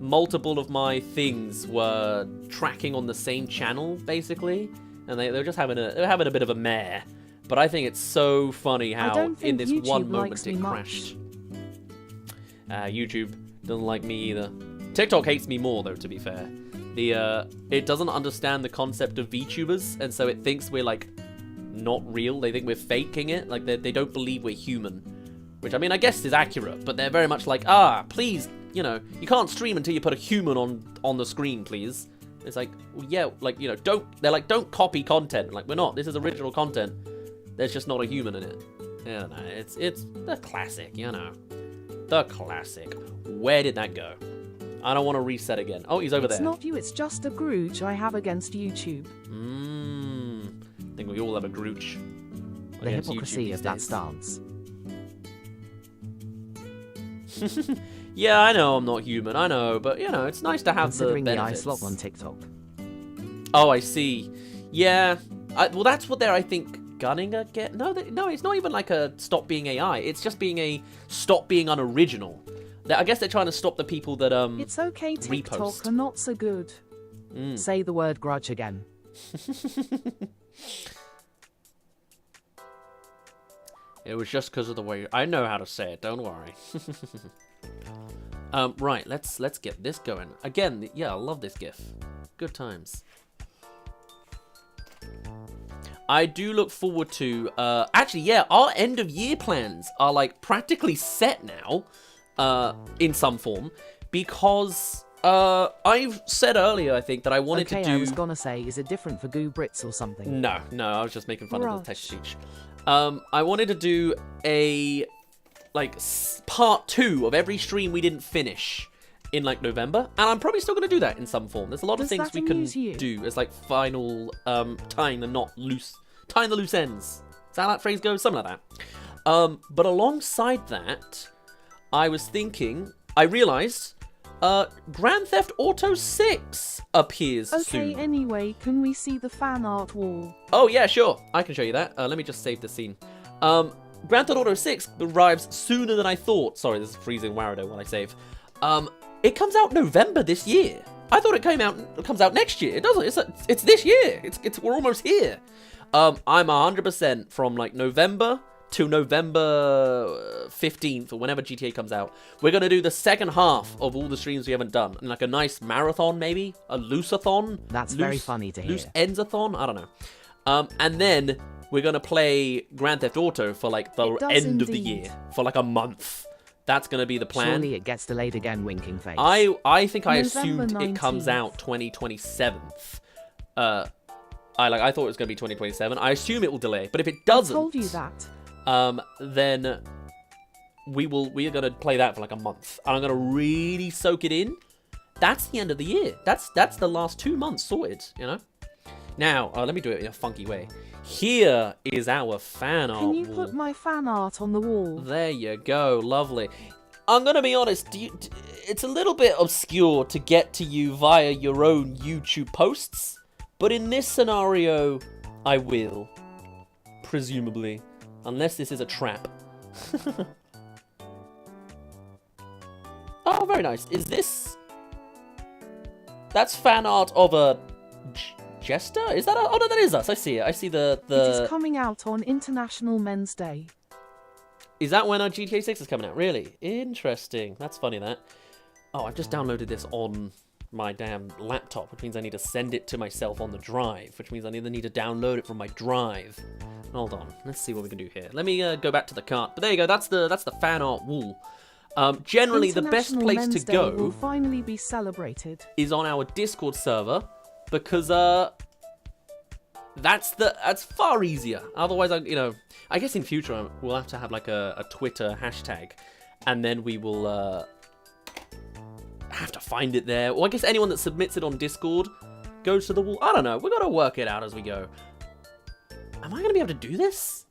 Speaker 1: multiple of my things were tracking on the same channel, basically. and they're just having a bit of a mare. But I think it's so funny how in this one moment it crashed. YouTube doesn't like me either. TikTok hates me more though, to be fair. It doesn't understand the concept of VTubers, and so it thinks we're like not real. They think we're faking it. Like they don't believe we're human, which I mean I guess is accurate. But they're very much like, please, you know, you can't stream until you put a human on the screen, please. It's like, well, yeah, like, you know, don't copy content. Like, we're not. This is original content. There's just not a human in it. I don't know. It's the classic, you know. The classic. Where did that go? I don't want to reset again. Oh, he's over there.
Speaker 4: It's not you, it's just a grudge I have against YouTube.
Speaker 1: I think we all have a grudge.
Speaker 3: The hypocrisy of that stance.
Speaker 1: Yeah, I know I'm not human, I know, but, you know, it's nice to have
Speaker 3: Considering
Speaker 1: the
Speaker 3: the
Speaker 1: benefits.
Speaker 3: eye slot on TikTok.
Speaker 1: Oh, I see. Yeah. Well, that's what they're, I think, gunning again. No, it's not even like a stop being AI. It's just being a stop being unoriginal. I guess they're trying to stop the people that,
Speaker 4: It's okay, TikTok
Speaker 1: repost.
Speaker 4: are not so good.
Speaker 3: Say the word grudge again.
Speaker 1: It was just because of the way... I know how to say it, don't worry. Right, let's get this going. Again, yeah, I love this GIF. Good times. I do look forward to... actually, yeah, our end-of-year plans are, like, practically set now. In some form. Because... I've said earlier, I think, that I wanted to do...
Speaker 3: I was gonna say, is it different for Goo Brits or something?
Speaker 1: No, I was just making fun of the text speech. I wanted to do a, like, part 2 of every stream we didn't finish in, like, November. And I'm probably still going to do that in some form. There's a lot of things we can do as, like, final, tying the loose ends. Is that how that phrase goes? Something like that. But alongside that, I was thinking, I realized... Grand Theft Auto 6 appears soon.
Speaker 4: Okay, anyway, can we see the fan art wall?
Speaker 1: Oh, yeah, sure. I can show you that. Let me just save the scene. Grand Theft Auto 6 arrives sooner than I thought. Sorry, this is freezing Warado while I save. It comes out November this year. I thought it comes out next year. It doesn't. It's this year. We're almost here. I'm 100% from, like, November to November 15th, or whenever GTA comes out. We're going to do the second half of all the streams we haven't done. And like a nice marathon, maybe? A loose-a-thon?
Speaker 3: That's very funny to hear.
Speaker 1: Loose ends-a-thon? I don't know. And then we're going to play Grand Theft Auto for like the end of the year. For like a month. That's going to be the plan.
Speaker 3: Surely it gets delayed again, winking face.
Speaker 1: I think I
Speaker 4: November
Speaker 1: assumed
Speaker 4: 19th.
Speaker 1: it comes out 2027. I thought it was going to be 2027. I assume it will delay. But if it doesn't...
Speaker 4: I told you that.
Speaker 1: Then we are going to play that for like a month. And I'm going to really soak it in. That's the end of the year. That's the last 2 months sorted, you know? Now, let me do it in a funky way. Here is our fan art
Speaker 4: Can you
Speaker 1: wall.
Speaker 4: put my fan art on the wall?
Speaker 1: There you go. Lovely. I'm going to be honest. It's a little bit obscure to get to you via your own YouTube posts. But in this scenario, I will. Presumably. Unless this is a trap. Oh, very nice. Is this... That's fan art of a... Jester? Is that a... Oh, no, that is us. I see it. I see the...
Speaker 4: It is coming out on International Men's Day.
Speaker 1: Is that when our GTA 6 is coming out? Really? Interesting. That's funny, that. Oh, I've just downloaded this on my damn laptop, which means I need to send it to myself on the drive, which means I either need to download it from my drive. Hold on. Let's see what we can do here. Let me go back to the cart. But there you go. That's the fan art wall. Generally, the best
Speaker 4: International
Speaker 1: place
Speaker 4: Men's
Speaker 1: to
Speaker 4: Day
Speaker 1: go
Speaker 4: will finally be celebrated.
Speaker 1: is on our Discord server, because that's far easier. Otherwise, I guess in future we'll have to have like a Twitter hashtag, and then we will have to find it there. Or I guess anyone that submits it on Discord goes to the wall. I don't know. We're gonna work it out as we go. Am I gonna be able to do this?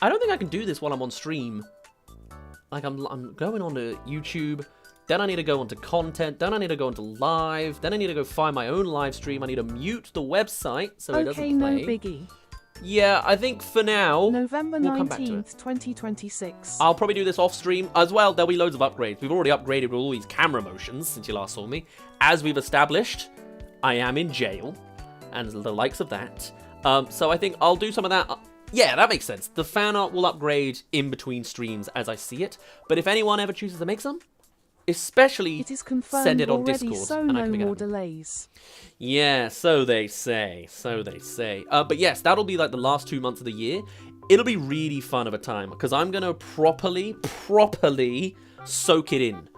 Speaker 1: I don't think I can do this while I'm on stream. Like, I'm going on to YouTube, then I need to go onto content, then I need to go into live, then I need to go find my own live stream, I need to mute the website so it doesn't play.
Speaker 4: Okay, no biggie.
Speaker 1: Yeah, I think for now,
Speaker 4: November
Speaker 1: we'll come back to
Speaker 4: 19th, 2026.
Speaker 1: I'll probably do this off stream as well. There'll be loads of upgrades. We've already upgraded with all these camera motions since you last saw me. As we've established, I am in jail, and the likes of that. So I think I'll do some of that. Yeah, that makes sense. The fan art will upgrade in between streams as I see it. But if anyone ever chooses to make some, especially
Speaker 4: It is confirmed
Speaker 1: send it on
Speaker 4: already,
Speaker 1: Discord.
Speaker 4: so
Speaker 1: and I
Speaker 4: no
Speaker 1: can make it
Speaker 4: more
Speaker 1: happen.
Speaker 4: delays.
Speaker 1: Yeah, so they say. So they say. But yes, that'll be like the last 2 months of the year. It'll be really fun of a time because I'm going to properly soak it in.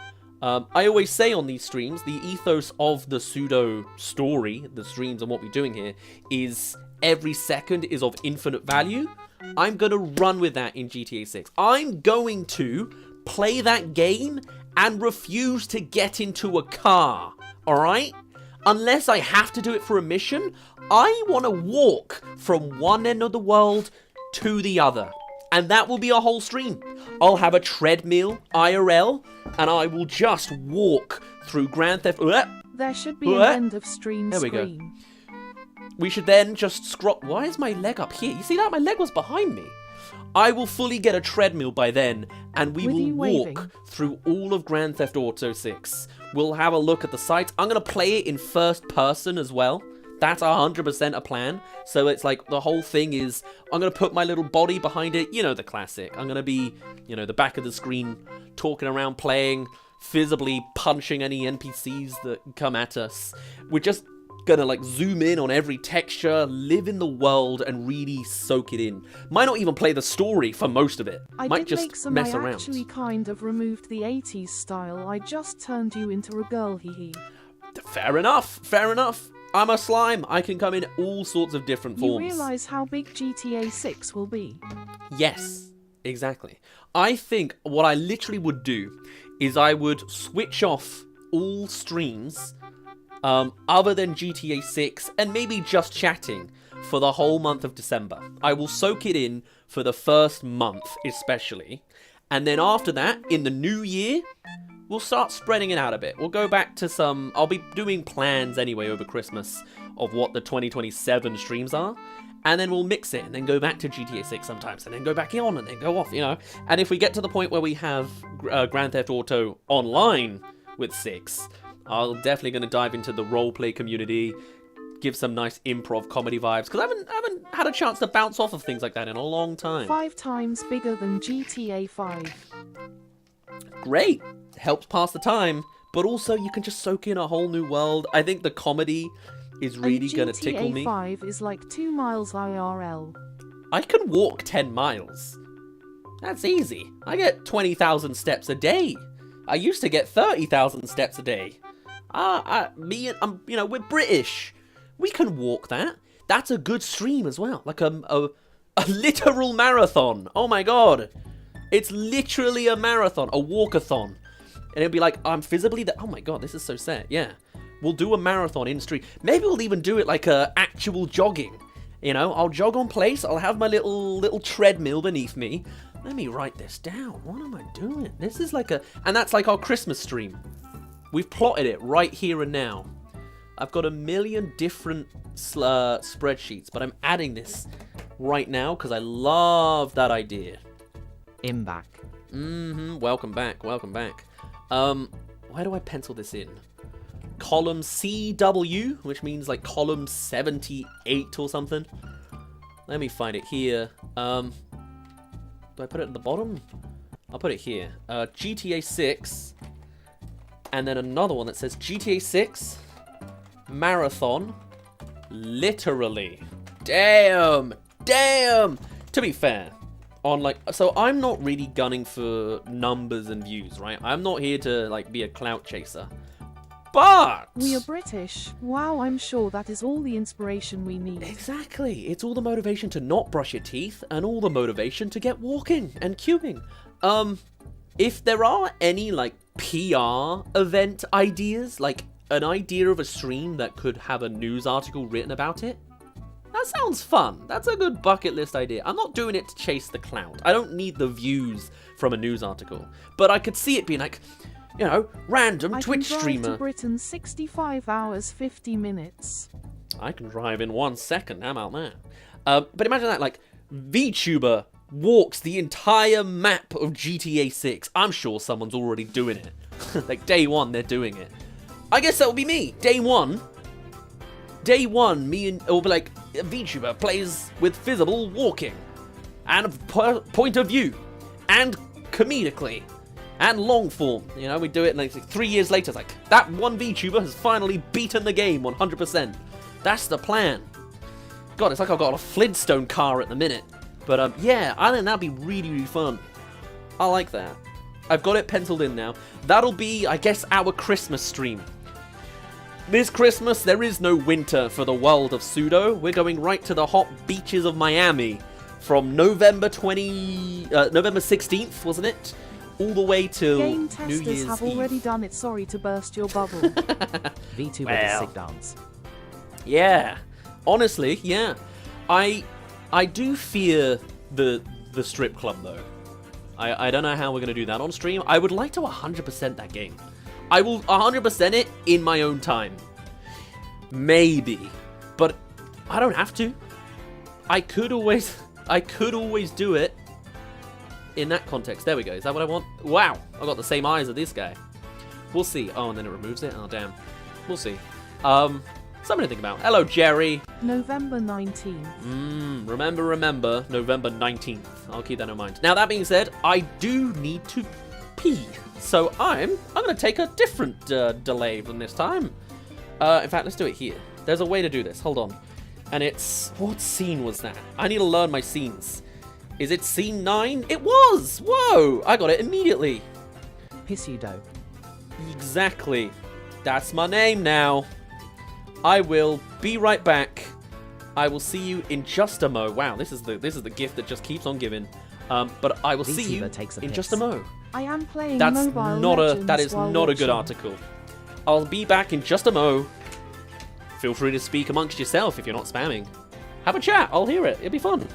Speaker 1: I always say on these streams, the ethos of the Pseudo story, the streams and what we're doing here, is every second is of infinite value. I'm going to run with that in GTA 6. I'm going to play that game and refuse to get into a car, alright? Unless I have to do it for a mission, I want to walk from one end of the world to the other. And that will be a whole stream. I'll have a treadmill, IRL, and I will just walk through Grand Theft...
Speaker 4: There should be an end of stream
Speaker 1: There we go.
Speaker 4: screen.
Speaker 1: We should then just scroll... Why is my leg up here? You see that? My leg was behind me. I will fully get a treadmill by then, and we
Speaker 4: With
Speaker 1: will
Speaker 4: you
Speaker 1: walk
Speaker 4: waving.
Speaker 1: through all of Grand Theft Auto 6. We'll have a look at the sights. I'm going to play it in first person as well. That's 100% a plan. So it's like the whole thing is, I'm going to put my little body behind it. You know, the classic. I'm going to be, you know, the back of the screen, talking around, playing, visibly punching any NPCs that come at us. We're just gonna like zoom in on every texture, live in the world, and really soak it in. Might not even play the story for most of it.
Speaker 4: I
Speaker 1: Might
Speaker 4: did
Speaker 1: just
Speaker 4: make some.
Speaker 1: mess
Speaker 4: I
Speaker 1: around.
Speaker 4: actually kind of removed the 80s style. I just turned you into a girl, hee hee.
Speaker 1: Fair enough, fair enough. I'm a slime. I can come in all sorts of different
Speaker 4: You
Speaker 1: forms.
Speaker 4: realise how big GTA 6 will be?
Speaker 1: Yes, exactly. I think what I literally would do is I would switch off all streams other than GTA 6 and maybe just chatting for the whole month of December. I will soak it in for the first month especially. And then after that, in the new year, we'll start spreading it out a bit. We'll go back to some... I'll be doing plans anyway over Christmas of what the 2027 streams are. And then we'll mix it and then go back to GTA 6 sometimes. And then go back on and then go off, you know. And if we get to the point where we have Grand Theft Auto Online with 6... I'm definitely going to dive into the roleplay community, give some nice improv comedy vibes, because I haven't had a chance to bounce off of things like that in a long time.
Speaker 4: 5 times bigger than GTA 5.
Speaker 1: Great! Helps pass the time, but also you can just soak in a whole new world. I think the comedy is really going to tickle me.
Speaker 4: GTA 5 is like 2 miles IRL.
Speaker 1: I can walk 10 miles. That's easy. I get 20,000 steps a day. I used to get 30,000 steps a day. We're British. We can walk that. That's a good stream as well. Like a literal marathon. Oh my god. It's literally a marathon, a walkathon. And it'll be like, I'm visibly oh my god, this is so sad. Yeah. We'll do a marathon in stream. Maybe we'll even do it like actual jogging. You know, I'll jog on place. I'll have my little treadmill beneath me. Let me write this down. What am I doing? This is like and that's like our Christmas stream. We've plotted it right here and now. I've got a million different spreadsheets, but I'm adding this right now because I love that idea.
Speaker 3: I'm back.
Speaker 1: Welcome back. Welcome back. Where do I pencil this in? Column CW, which means like column 78 or something. Let me find it here. Do I put it at the bottom? I'll put it here. GTA 6. And then another one that says GTA 6 Marathon. Literally. Damn. Damn. To be fair, so I'm not really gunning for numbers and views, right? I'm not here to like be a clout chaser. But
Speaker 4: We are British. Wow, I'm sure that is all the inspiration we need.
Speaker 1: exactly. It's all the motivation to not brush your teeth and all the motivation to get walking and queuing. If there are any like PR event ideas, like an idea of a stream that could have a news article written about it, that sounds fun. That's a good bucket list idea. I'm not doing it to chase the clout. I don't need the views from a news article. But I could see it being like, you know, random Twitch
Speaker 4: I can drive
Speaker 1: streamer.
Speaker 4: to Britain 65 hours 50 minutes.
Speaker 1: I can drive in 1 second. How about that? But imagine that, like, VTuber walks the entire map of GTA 6. I'm sure someone's already doing it. Like, day one, they're doing it. I guess that would be me. Day one, Day 1, me and, or like, a VTuber plays with visible walking, and point of view, and comedically, and long form. You know, we do it, and like 3 years later, it's like, that one VTuber has finally beaten the game 100%. That's the plan. God, it's like I've got a Flintstone car at the minute. But yeah, I think that'd be really, really fun. I like that. I've got it penciled in now. That'll be, I guess, our Christmas stream. This Christmas, there is no winter for the world of Pseudo. We're going right to the hot beaches of Miami from November 16th, wasn't it? All the way till
Speaker 4: Game
Speaker 1: New Year's
Speaker 4: testers have already
Speaker 1: Eve.
Speaker 4: done it. Sorry to burst your bubble.
Speaker 3: VTuber
Speaker 1: Well.
Speaker 3: the sick dance.
Speaker 1: Yeah. Honestly, yeah. I do fear the strip club, though. I don't know how we're going to do that on stream. I would like to 100% that game. I will 100% it in my own time. Maybe. But I don't have to. I could always do it in that context. There we go. Is that what I want? Wow. I got the same eyes as this guy. We'll see. Oh, and then it removes it. Oh, damn. We'll see. Something to think about. Hello, Jerry.
Speaker 4: November 19th.
Speaker 1: Remember, November 19th. I'll keep that in mind. Now, that being said, I do need to pee. So I'm going to take a different delay from this time. In fact, let's do it here. There's a way to do this. Hold on. And it's... What scene was that? I need to learn my scenes. Is it scene 9? It was! Whoa! I got it immediately.
Speaker 3: Pseudo.
Speaker 1: Exactly. That's my name now. I will be right back. I will see you in just a mo. Wow, this is the gift that just keeps on giving. But I will see you
Speaker 3: VTuber takes a
Speaker 1: in
Speaker 3: piss.
Speaker 1: just a mo.
Speaker 4: I am playing
Speaker 1: That's
Speaker 4: Mobile
Speaker 1: not
Speaker 4: Legends
Speaker 1: that is
Speaker 4: while
Speaker 1: not a good
Speaker 4: watching.
Speaker 1: article. I'll be back in just a mo. Feel free to speak amongst yourself if you're not spamming. Have a chat. I'll hear it. It'll be fun.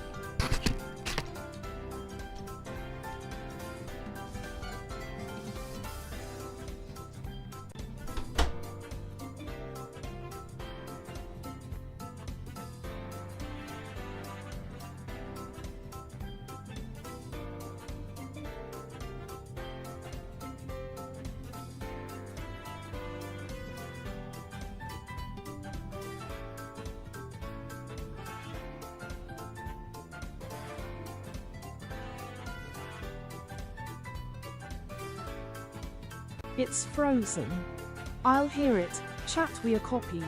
Speaker 4: It's frozen. I'll hear it. Chat, we are copied.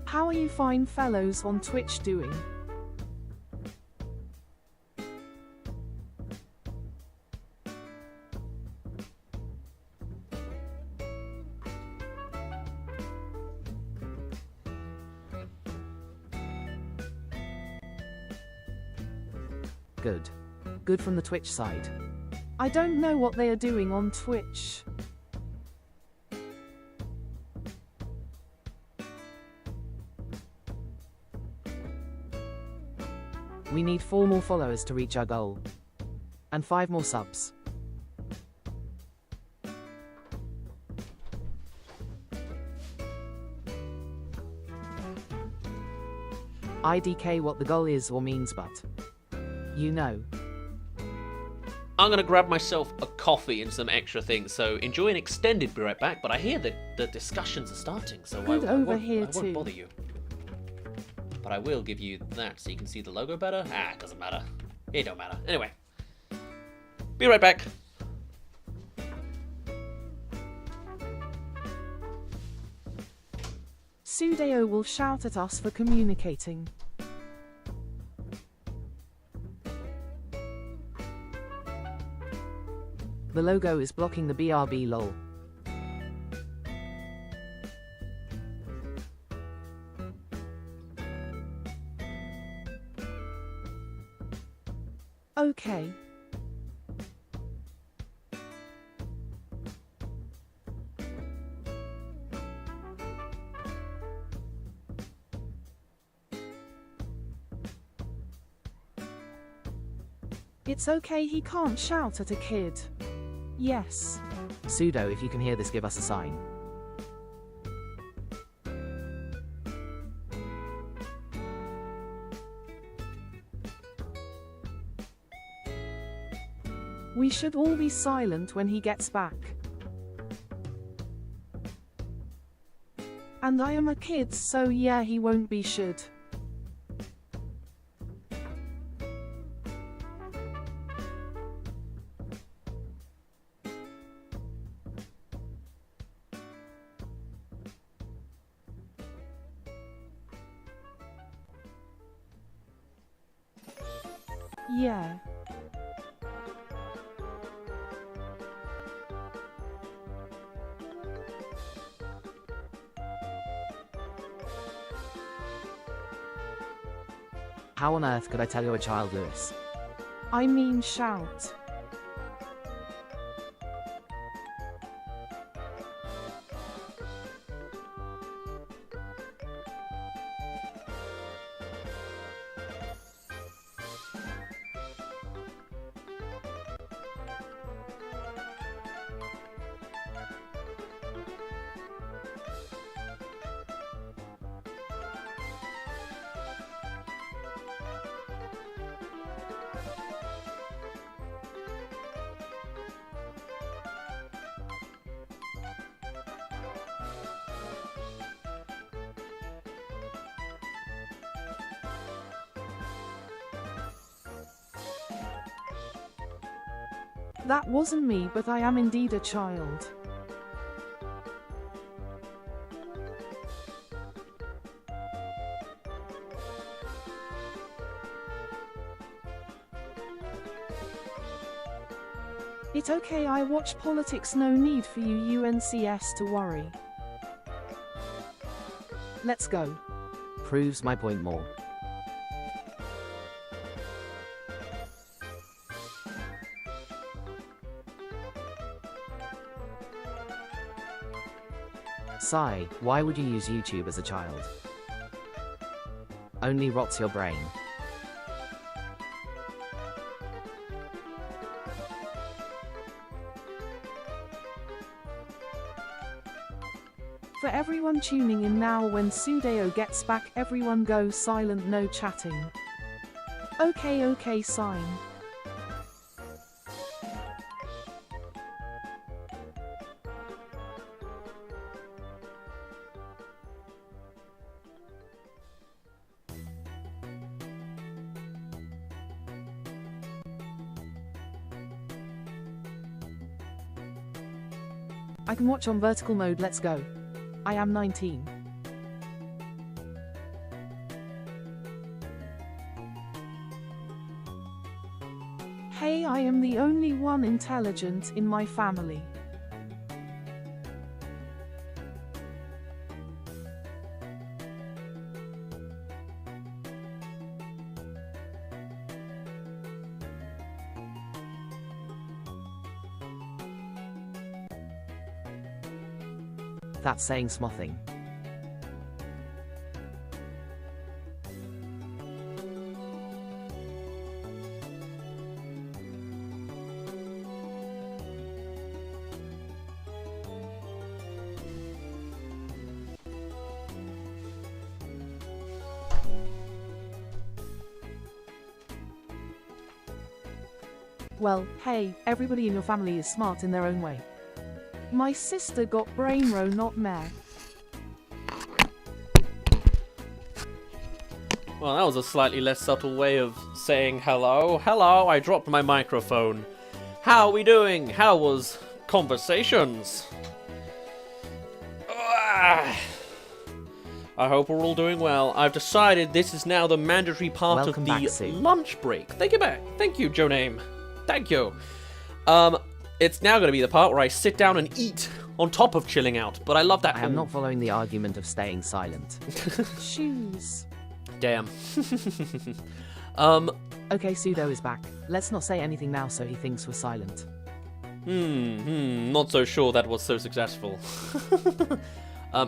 Speaker 4: How are you fine fellows on Twitch doing?
Speaker 3: Good. Good from the Twitch side.
Speaker 4: I don't know what they are doing on Twitch.
Speaker 3: We need 4 more followers to reach our goal. And 5 more subs. IDK what the goal is or means, but you know.
Speaker 1: I'm gonna grab myself a coffee and some extra things, so enjoy an extended be right back, but I hear that the discussions are starting, so
Speaker 4: Good
Speaker 1: I
Speaker 4: over
Speaker 1: won't,
Speaker 4: here
Speaker 1: I won't
Speaker 4: too.
Speaker 1: bother you. But I will give you that so you can see the logo better. Ah, it doesn't matter. It don't matter. Anyway. Be right back.
Speaker 4: Pseudo will shout at us for communicating.
Speaker 3: The logo is blocking the BRB lol.
Speaker 4: Okay. It's okay, he can't shout at a kid. Yes.
Speaker 3: Pseudo, if you can hear this, give us a sign.
Speaker 4: We should all be silent when he gets back. And I am a kid, so yeah, he won't be should. Yeah.
Speaker 3: How on earth could I tell you're a child, Lewis?
Speaker 4: I mean shout. That wasn't me, but I am indeed a child. It's okay, I watch politics, no need for you UNCS to worry. Let's go.
Speaker 3: Proves my point more. Sigh, why would you use YouTube as a child? Only rots your brain.
Speaker 4: For everyone tuning in now, when Pseudo gets back, everyone go silent, no chatting. Okay, sign. I can watch on vertical mode, let's go. I am 19. Hey, I am the only one intelligent in my family.
Speaker 3: That's saying smothing.
Speaker 4: Well, hey, everybody in your family is smart in their own way. My sister got brainro, not meh.
Speaker 1: Well, that was a slightly less subtle way of saying hello. Hello, I dropped my microphone. How are we doing? How was conversations? I hope we're all doing well. I've decided this is now the mandatory part
Speaker 3: Welcome
Speaker 1: of
Speaker 3: back,
Speaker 1: the
Speaker 3: Sue.
Speaker 1: lunch break. Thank you back. Thank you, Joe Name. Thank you. It's now going to be the part where I sit down and eat on top of chilling out, but I love that.
Speaker 3: I am not following the argument of staying silent.
Speaker 4: Shoes.
Speaker 1: Damn.
Speaker 3: Okay, Pseudo is back. Let's not say anything now so he thinks we're silent.
Speaker 1: Not so sure that was so successful.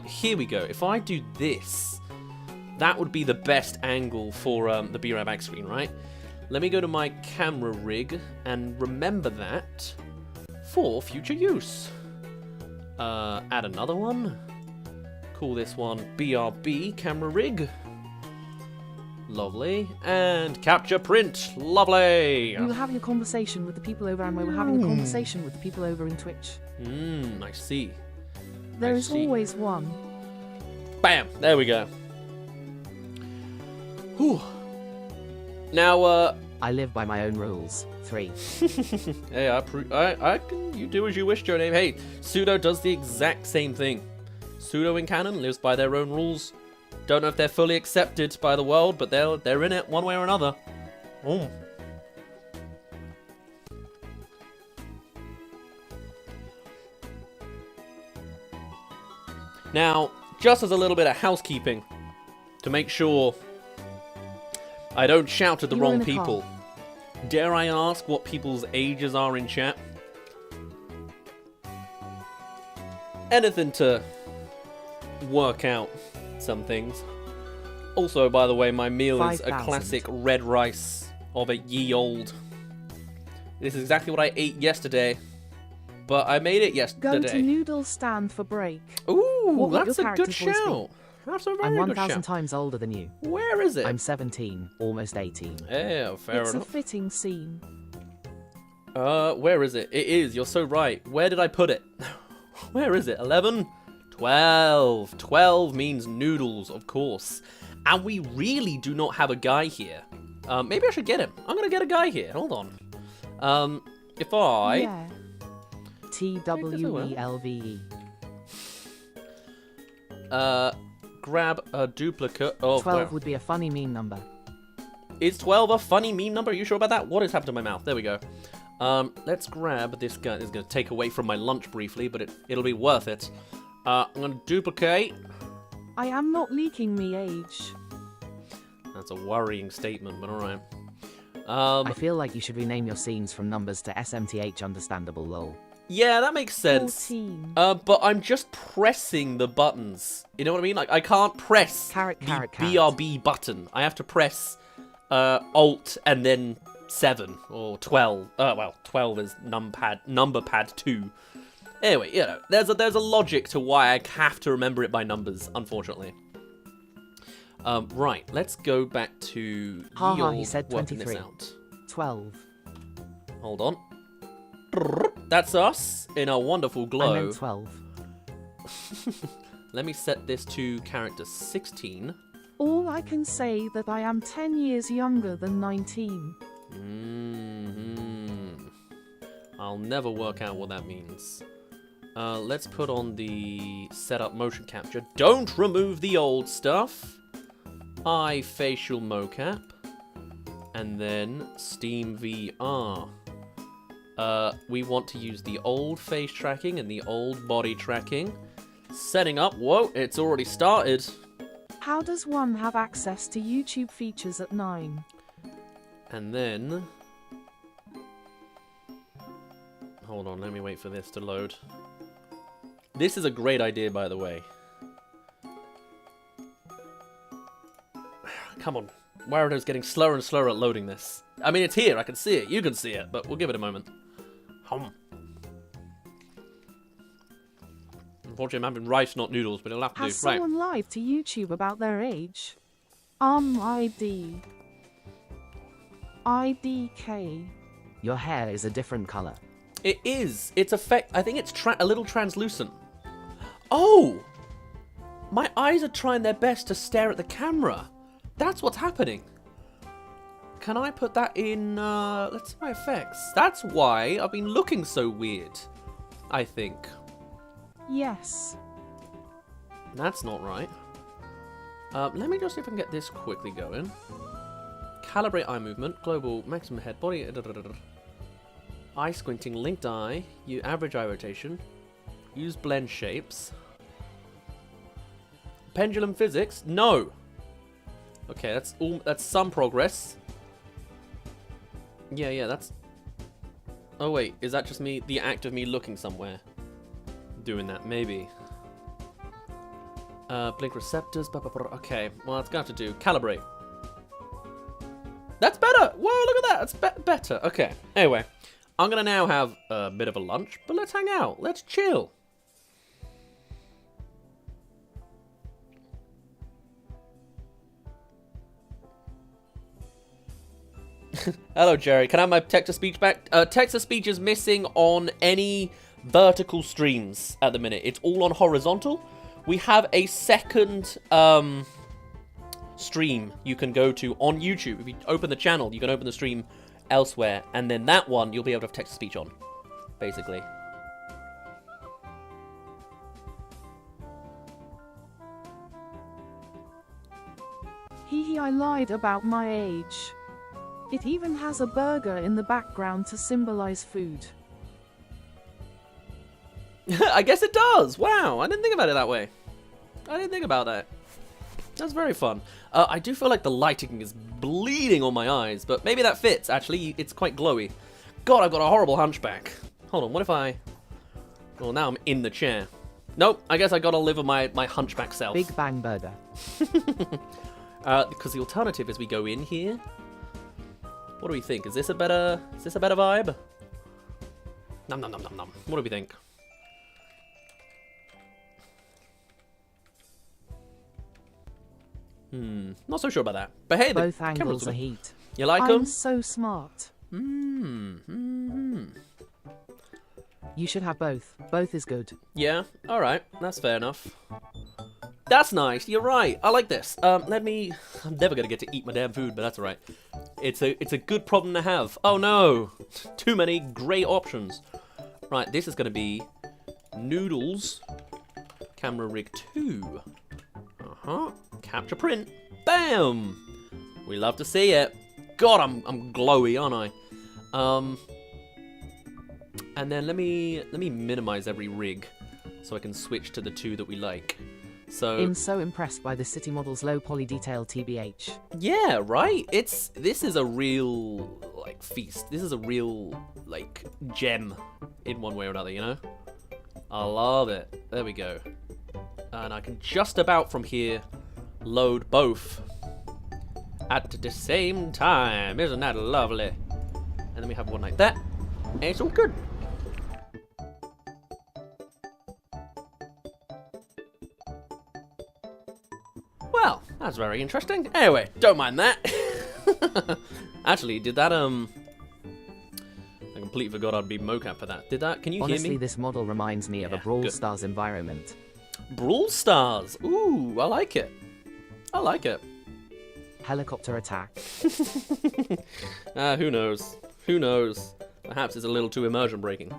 Speaker 1: Here we go. If I do this, that would be the best angle for the BRAM back screen, right? Let me go to my camera rig and remember that for future use. Add another one. Call this one BRB camera rig. Lovely. And capture print. Lovely.
Speaker 4: We will have your conversation with the people over, and we were having a conversation with the people over in Twitch.
Speaker 1: I see.
Speaker 4: There
Speaker 1: I
Speaker 4: is
Speaker 1: see.
Speaker 4: always one.
Speaker 1: Bam! There we go. Whew. Now,
Speaker 3: I live by my own rules. 3.
Speaker 1: hey, I can. You do as you wish, Joe Name. Hey, Pseudo does the exact same thing. Pseudo in canon lives by their own rules. Don't know if they're fully accepted by the world, but they're in it one way or another. Oh. Now, just as a little bit of housekeeping, to make sure I don't shout at the
Speaker 4: You were
Speaker 1: wrong
Speaker 4: in a car.
Speaker 1: people. Dare I ask what people's ages are in chat? Anything to work out some things. Also, by the way, my meal is a
Speaker 3: 5,000.
Speaker 1: classic red rice of a ye old. This is exactly what I ate yesterday, but I made it
Speaker 4: Go
Speaker 1: yesterday.
Speaker 4: to noodle stand for break.
Speaker 1: Ooh,
Speaker 4: What would
Speaker 1: that's
Speaker 4: your
Speaker 1: a good
Speaker 4: character's voice be?
Speaker 1: shout. That's a
Speaker 3: I'm
Speaker 1: very good
Speaker 3: 1,000
Speaker 1: shout.
Speaker 3: times older than you.
Speaker 1: Where is it?
Speaker 3: I'm 17, almost 18.
Speaker 1: Yeah, fair
Speaker 4: It's a
Speaker 1: enough.
Speaker 4: fitting scene.
Speaker 1: Where is it? It is, you're so right. Where did I put it? Where is it? 11? 12. 12 means noodles, of course. And we really do not have a guy here. Maybe I should get him. I'm gonna get a guy here. Hold on. If I...
Speaker 4: Yeah.
Speaker 3: TWELVE.
Speaker 1: grab a duplicate of...
Speaker 3: 12 would be a funny mean number.
Speaker 1: Is 12 a funny meme number? Are you sure about that? What has happened to my mouth? There we go. Let's grab this guy. This is going to take away from my lunch briefly, but it'll be worth it. I'm going to duplicate.
Speaker 4: I am not leaking me age.
Speaker 1: That's a worrying statement, but alright.
Speaker 3: I feel like you should rename your scenes from numbers to SMTH understandable lol.
Speaker 1: Yeah, that makes sense.
Speaker 4: 14.
Speaker 1: But I'm just pressing the buttons. You know what I mean? Like, I can't press
Speaker 3: Carrot,
Speaker 1: the
Speaker 3: carrot, carrot.
Speaker 1: BRB button. I have to press Alt and then 7 or 12. Well, 12 is number pad 2. Anyway, you know, there's a logic to why I have to remember it by numbers, unfortunately. Right, let's go back to
Speaker 3: Haha, he said
Speaker 1: working this
Speaker 3: 23.
Speaker 1: out.
Speaker 3: 12.
Speaker 1: Hold on. That's us in a wonderful
Speaker 3: I
Speaker 1: glow.
Speaker 3: meant 12.
Speaker 1: Let me set this to character 16.
Speaker 4: All I can say that I am 10 years younger than 19.
Speaker 1: I'll never work out what that means. Let's put on the setup motion capture. Don't remove the old stuff. Eye facial mocap. And then Steam VR. We want to use the old face tracking and the old body tracking. Setting up. Whoa, it's already started.
Speaker 4: How does one have access to YouTube features at 9?
Speaker 1: And then... Hold on, let me wait for this to load. This is a great idea, by the way. Come on. Warehouse getting slower and slower at loading this. I mean, it's here. I can see it. You can see it, but we'll give it a moment. Unfortunately, I'm having rice, not noodles, but it'll have to
Speaker 4: Has
Speaker 1: do. Right.
Speaker 4: someone lied to YouTube about their age? ID. IDK.
Speaker 3: Your hair is a different color.
Speaker 1: It is. It's I think it's a little translucent. Oh! My eyes are trying their best to stare at the camera. That's what's happening. Can I put that in, let's see my effects. That's why I've been looking so weird, I think.
Speaker 4: Yes.
Speaker 1: That's not right. Let me just see if I can get this quickly going. Calibrate eye movement, global maximum head body, eye squinting, linked eye, average eye rotation, use blend shapes. Pendulum physics? No! Okay, that's some progress. Yeah, that's... Oh wait, is that just me, the act of me looking somewhere? Doing that, maybe. Blink receptors, okay, well that's gonna have to do. Calibrate. That's better! Whoa, look at that, that's better. Okay, anyway. I'm gonna now have a bit of a lunch, but let's hang out, let's chill. Hello, Jerry. Can I have my text-to-speech back? Text-to-speech is missing on any vertical streams at the minute. It's all on horizontal. We have a second stream you can go to on YouTube. If you open the channel, you can open the stream elsewhere, and then that one you'll be able to have text-to-speech on, basically.
Speaker 4: Hee, I lied about my age. It even has a burger in the background to symbolize food.
Speaker 1: I guess it does. Wow, I didn't think about it that way. I didn't think about that. That's very fun. I do feel like the lighting is bleeding on my eyes, but maybe that fits, actually. It's quite glowy. God, I've got a horrible hunchback. Hold on, what if I... Well, now I'm in the chair. Nope, I guess I gotta live with my hunchback self.
Speaker 3: Big Bang Burger.
Speaker 1: Because the alternative is we go in here. What do we think? Is this a better vibe? Nom nom nom nom nom. What do we think? Not so sure about that. But hey,
Speaker 3: Both
Speaker 1: the
Speaker 3: angles
Speaker 1: cameras
Speaker 3: are heat.
Speaker 1: You like
Speaker 4: I'm
Speaker 1: them?
Speaker 4: so smart.
Speaker 3: You should have both. Both is good.
Speaker 1: Yeah. All right. That's fair enough. That's nice. You're right. I like this. I'm never gonna get to eat my damn food, but that's all right. It's a good problem to have. Oh no, too many great options. Right. This is gonna be noodles. Camera rig 2. Capture print. Bam. We love to see it. God, I'm glowy, aren't I? And then let me minimize every rig so I can switch to the 2 that we like. So
Speaker 3: I'm so impressed by the city model's low poly detail TBH.
Speaker 1: yeah, right. This is a real like feast. This is a real like gem in one way or another, you know? I love it. There we go. And I can just about from here load both at the same time. Isn't that lovely? And then we have one like that. And it's all good. Well, that's very interesting. Anyway, don't mind that. Actually, did that, I completely forgot I'd be mocap for that. Did that? Can you
Speaker 3: Honestly,
Speaker 1: hear me?
Speaker 3: this model reminds me of a
Speaker 1: Yeah,
Speaker 3: Brawl
Speaker 1: good.
Speaker 3: Stars environment.
Speaker 1: Brawl Stars. Ooh, I like it. I like it.
Speaker 3: Helicopter attack.
Speaker 1: Who knows? Who knows? Perhaps it's a little too immersion breaking.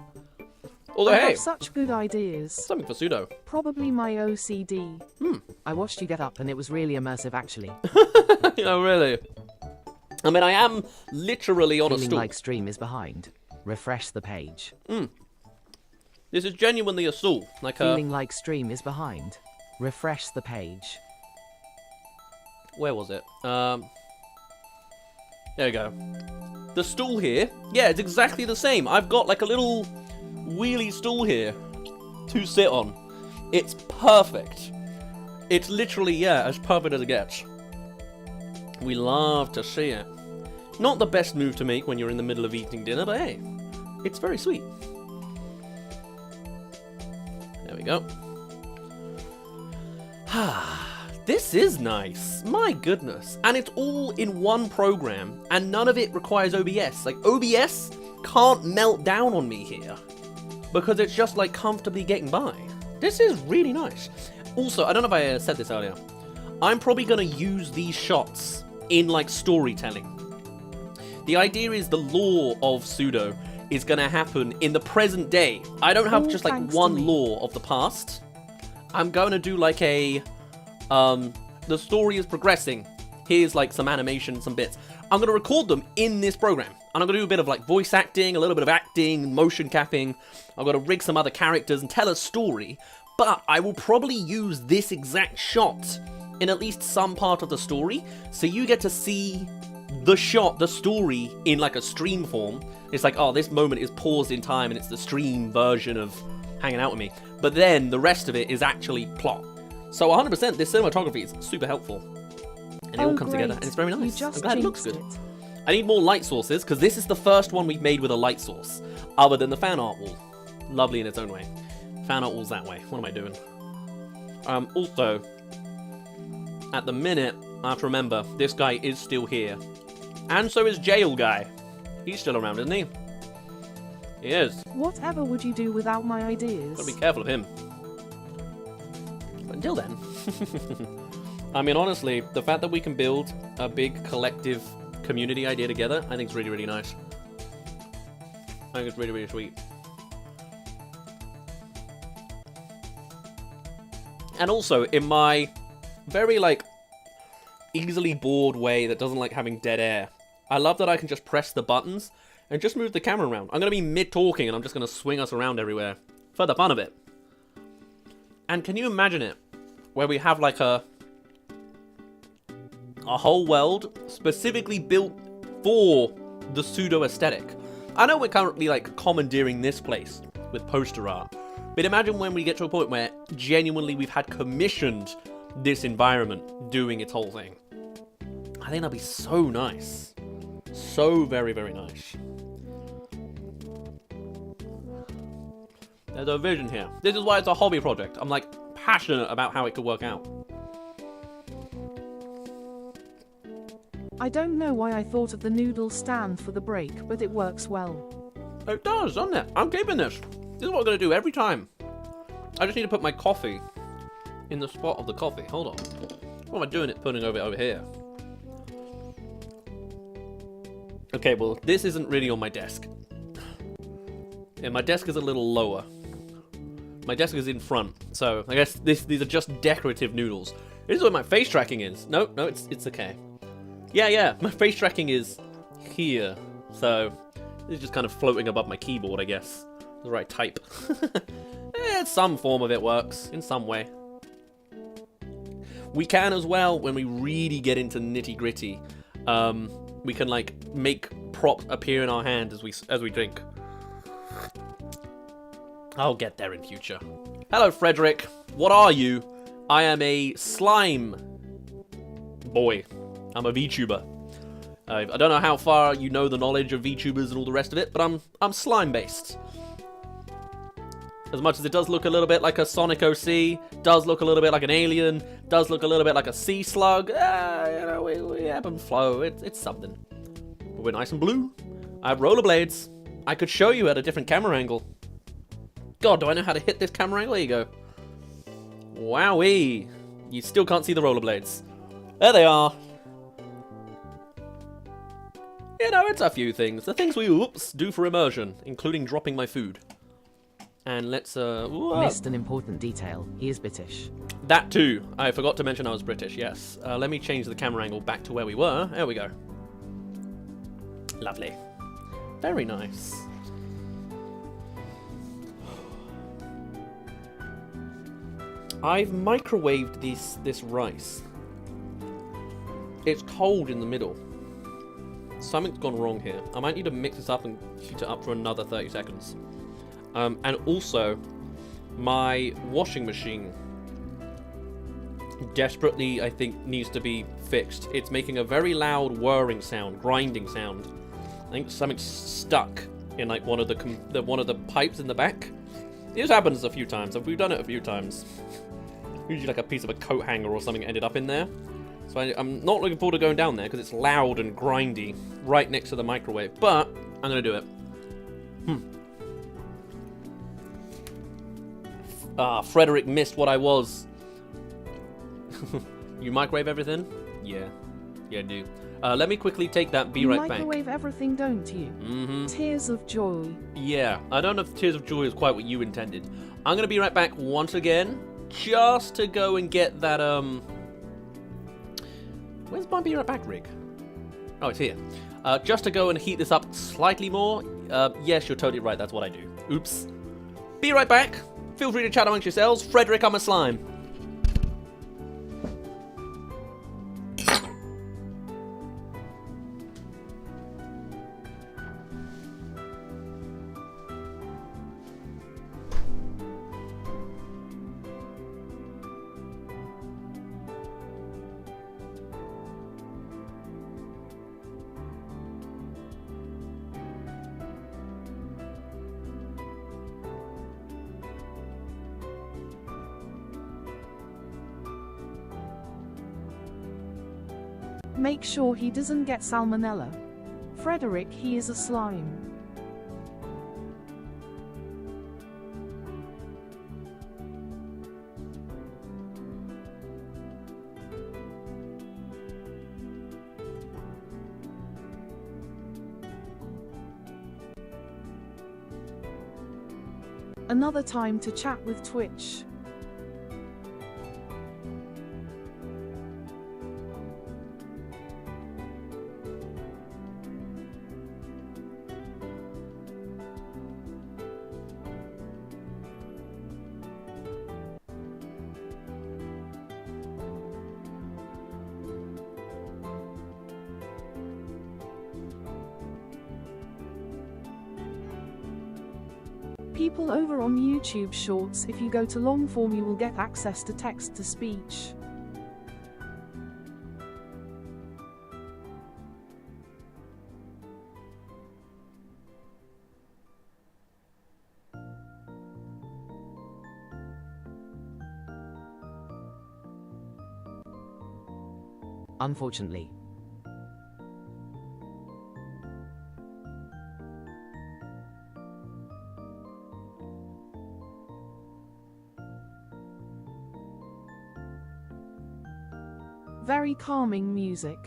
Speaker 1: Although,
Speaker 4: I
Speaker 1: hey,
Speaker 4: have such good ideas.
Speaker 1: something for Pseudo.
Speaker 4: Probably my OCD.
Speaker 3: I watched you get up and it was really immersive actually.
Speaker 1: You know, really. I mean, I am literally on a
Speaker 3: Feeling
Speaker 1: stool.
Speaker 3: like stream is behind. Refresh the page.
Speaker 1: This is genuinely a stool. Like a...
Speaker 3: Feeling like stream is behind. Refresh the page.
Speaker 1: Where was it? There we go. The stool here, yeah, it's exactly the same. I've got like a little wheelie stool here to sit on. It's perfect. It's literally, yeah, as perfect as it gets. We love to see it. Not the best move to make when you're in the middle of eating dinner, but hey, it's very sweet. There we go. This is nice. My goodness. And it's all in one program, and none of it requires OBS. Like, OBS can't melt down on me here, because it's just, like, comfortably getting by. This is really nice. Also, I don't know if I said this earlier. I'm probably going to use these shots in, like, storytelling. The idea is the lore of Pseudo is going to happen in the present day. I don't have just, like,
Speaker 4: thanks to
Speaker 1: one
Speaker 4: me.
Speaker 1: lore of the past. I'm going to do, like, a... the story is progressing. Here's like some animation, some bits. I'm going to record them in this program. And I'm going to do a bit of like voice acting, a little bit of acting, motion capping. I'm going to rig some other characters and tell a story. But I will probably use this exact shot in at least some part of the story. So you get to see the shot, the story in like a stream form. It's like, oh, this moment is paused in time and it's the stream version of hanging out with me. But then the rest of it is actually plot. So 100%, this cinematography is super helpful. And it all comes together, and it's very
Speaker 4: You
Speaker 1: nice.
Speaker 4: just
Speaker 1: I'm glad it looks good.
Speaker 4: jinxed it.
Speaker 1: I need more light sources, because this is the first one we've made with a light source, other than the fan art wall. Lovely in its own way. Fan art wall's that way. What am I doing? Also, at the minute, I have to remember, this guy is still here. And so is Jail Guy. He's still around, isn't he? He is.
Speaker 4: Whatever would you do without my ideas?
Speaker 1: Gotta be careful of him. But until then... I mean, honestly, the fact that we can build a big collective community idea together, I think is really, really nice. I think it's really, really sweet. And also, in my very, like, easily bored way that doesn't like having dead air, I love that I can just press the buttons and just move the camera around. I'm going to be mid-talking and I'm just going to swing us around everywhere for the fun of it. And can you imagine it? Where we have, like, a whole world specifically built for the pseudo aesthetic. I know we're currently, like, commandeering this place with poster art. But imagine when we get to a point where genuinely we've had commissioned this environment doing its whole thing. I think that'd be so nice. So very, very nice. There's a vision here. This is why it's a hobby project. I'm like passionate about how it could work out.
Speaker 4: I don't know why I thought of the noodle stand for the break, but it works well.
Speaker 1: It does, doesn't it? I'm keeping this. This is what I'm going to do every time. I just need to put my coffee in the spot of the coffee. Hold on. What am I doing? Putting it over here. Okay, well, this isn't really on my desk. Yeah, my desk is a little lower. My desk is in front, so I guess these are just decorative noodles. This is where my face tracking is. No, it's okay. Yeah, my face tracking is here, so it's just kind of floating above my keyboard, I guess. The right type. Some form of it works, in some way. We can as well, when we really get into nitty-gritty, we can, like, make props appear in our hand as we drink. I'll get there in future. Hello, Frederick. What are you? I am a slime boy. I'm a VTuber. I don't know how far you know the knowledge of VTubers and all the rest of it, but I'm slime-based. As much as it does look a little bit like a Sonic OC, does look a little bit like an alien, does look a little bit like a sea slug, you know, we ebb and flow, it's something. But we're nice and blue. I have rollerblades. I could show you at a different camera angle. God, do I know how to hit this camera angle? There you go. Wowee. You still can't see the rollerblades. There they are. You know, it's a few things. The things we, do for immersion, including dropping my food. And let's,
Speaker 3: Missed an important detail. He is British.
Speaker 1: That too. I forgot to mention I was British, yes. Let me change the camera angle back to where we were. There we go. Lovely. Very nice. I've microwaved this rice. It's cold in the middle. Something's gone wrong here. I might need to mix this up and heat it up for another 30 seconds. And also, my washing machine desperately, I think, needs to be fixed. It's making a very loud whirring sound, grinding sound. I think something's stuck in like one of the pipes in the back. This happens a few times. We've done it a few times. Usually like a piece of a coat hanger or something ended up in there. So I'm not looking forward to going down there because it's loud and grindy right next to the microwave. But I'm going to do it. Frederick missed what I was. You microwave everything? Yeah. Yeah, I do. Let me quickly take that, be right back.
Speaker 4: You microwave everything, don't you?
Speaker 1: Mm-hmm.
Speaker 4: Tears of joy.
Speaker 1: Yeah, I don't know if Tears of Joy is quite what you intended. I'm going to be right back once again, just to go and get that, Where's my be right back rig? Oh, it's here. Just to go and heat this up slightly more. Yes, you're totally right, that's what I do. Oops. Be right back. Feel free to chat amongst yourselves. Frederick, I'm a slime.
Speaker 4: Make sure he doesn't get salmonella. Frederick, he is a slime. Another time to chat with Twitch. People over on YouTube Shorts, if you go to long form you will get access to text to speech.
Speaker 3: Unfortunately.
Speaker 4: Very calming music.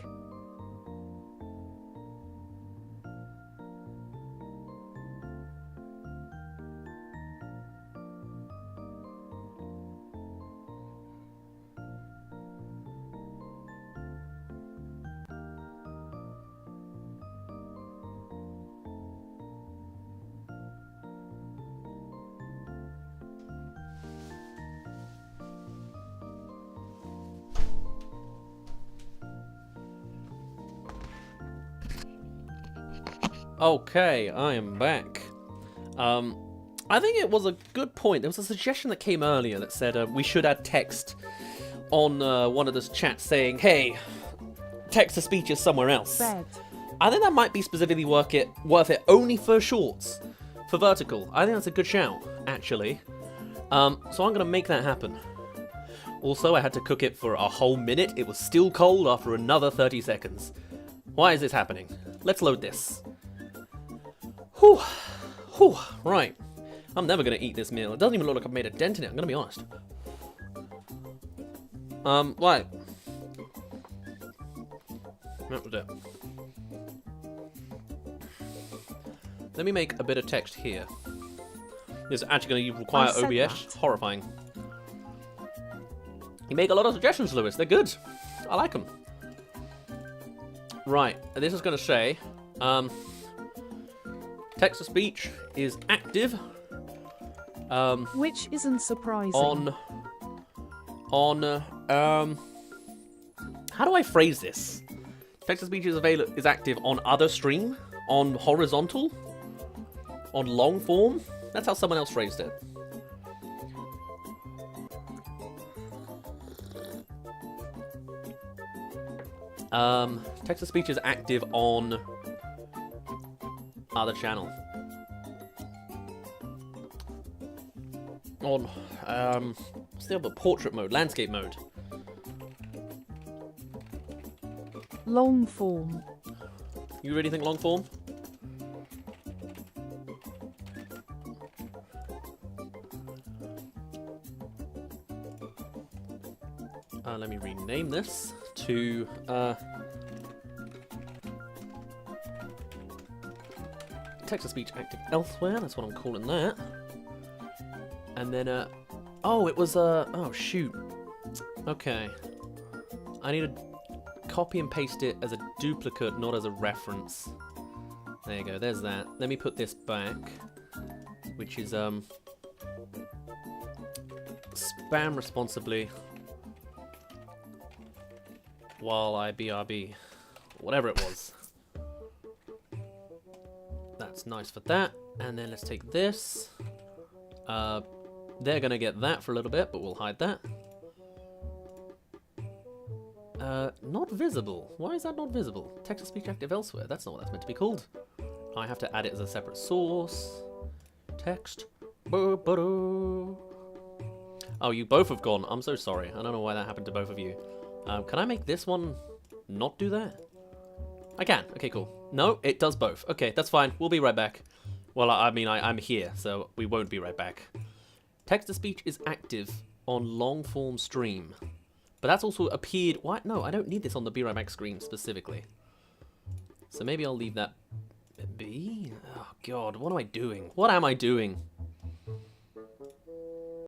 Speaker 1: Okay, I am back. I think it was a good point. There was a suggestion that came earlier that said we should add text on one of the chats saying, hey, text-to-speech is somewhere else.
Speaker 4: Bed.
Speaker 1: I think that might be specifically worth it only for shorts, for vertical. I think that's a good shout, actually. So I'm going to make that happen. Also, I had to cook it for a whole minute. It was still cold after another 30 seconds. Why is this happening? Let's load this. Whew. Whew. Right. I'm never going to eat this meal. It doesn't even look like I've made a dent in it, I'm going to be honest. Right. That was it. Let me make a bit of text here. This is actually going to require OBS.
Speaker 4: That.
Speaker 1: Horrifying. You make a lot of suggestions, Lewis. They're good. I like them. Right. This is going to say, text-to-speech is active.
Speaker 4: Which isn't surprising.
Speaker 1: How do I phrase this? Text-to-speech is active on other stream, on horizontal, on long form. That's how someone else phrased it. Text-to-speech is active on other channel. On, what's the other? Portrait mode, landscape mode.
Speaker 4: Long form.
Speaker 1: You really think long form? Let me rename this to, text-to-speech active elsewhere, that's what I'm calling that. And then, oh, it was, oh, shoot. Okay. I need to copy and paste it as a duplicate, not as a reference. There you go, there's that. Let me put this back, which is, spam responsibly while I BRB. Whatever it was. That's nice for that. And then let's take this. They're gonna get that for a little bit, but we'll hide that. Not visible. Why is that not visible? Text-to-speech active elsewhere. That's not what that's meant to be called. I have to add it as a separate source. Text. Oh, you both have gone. I'm so sorry. I don't know why that happened to both of you. Can I make this one not do that? I can. Okay, cool. No, it does both. Okay, that's fine. We'll be right back. Well, I mean, I'm here, so we won't be right back. Text-to-speech is active on long-form stream. But that's also appeared... What? No, I don't need this on the Be Right Back screen specifically. So maybe I'll leave that be. Oh, God, what am I doing? What am I doing?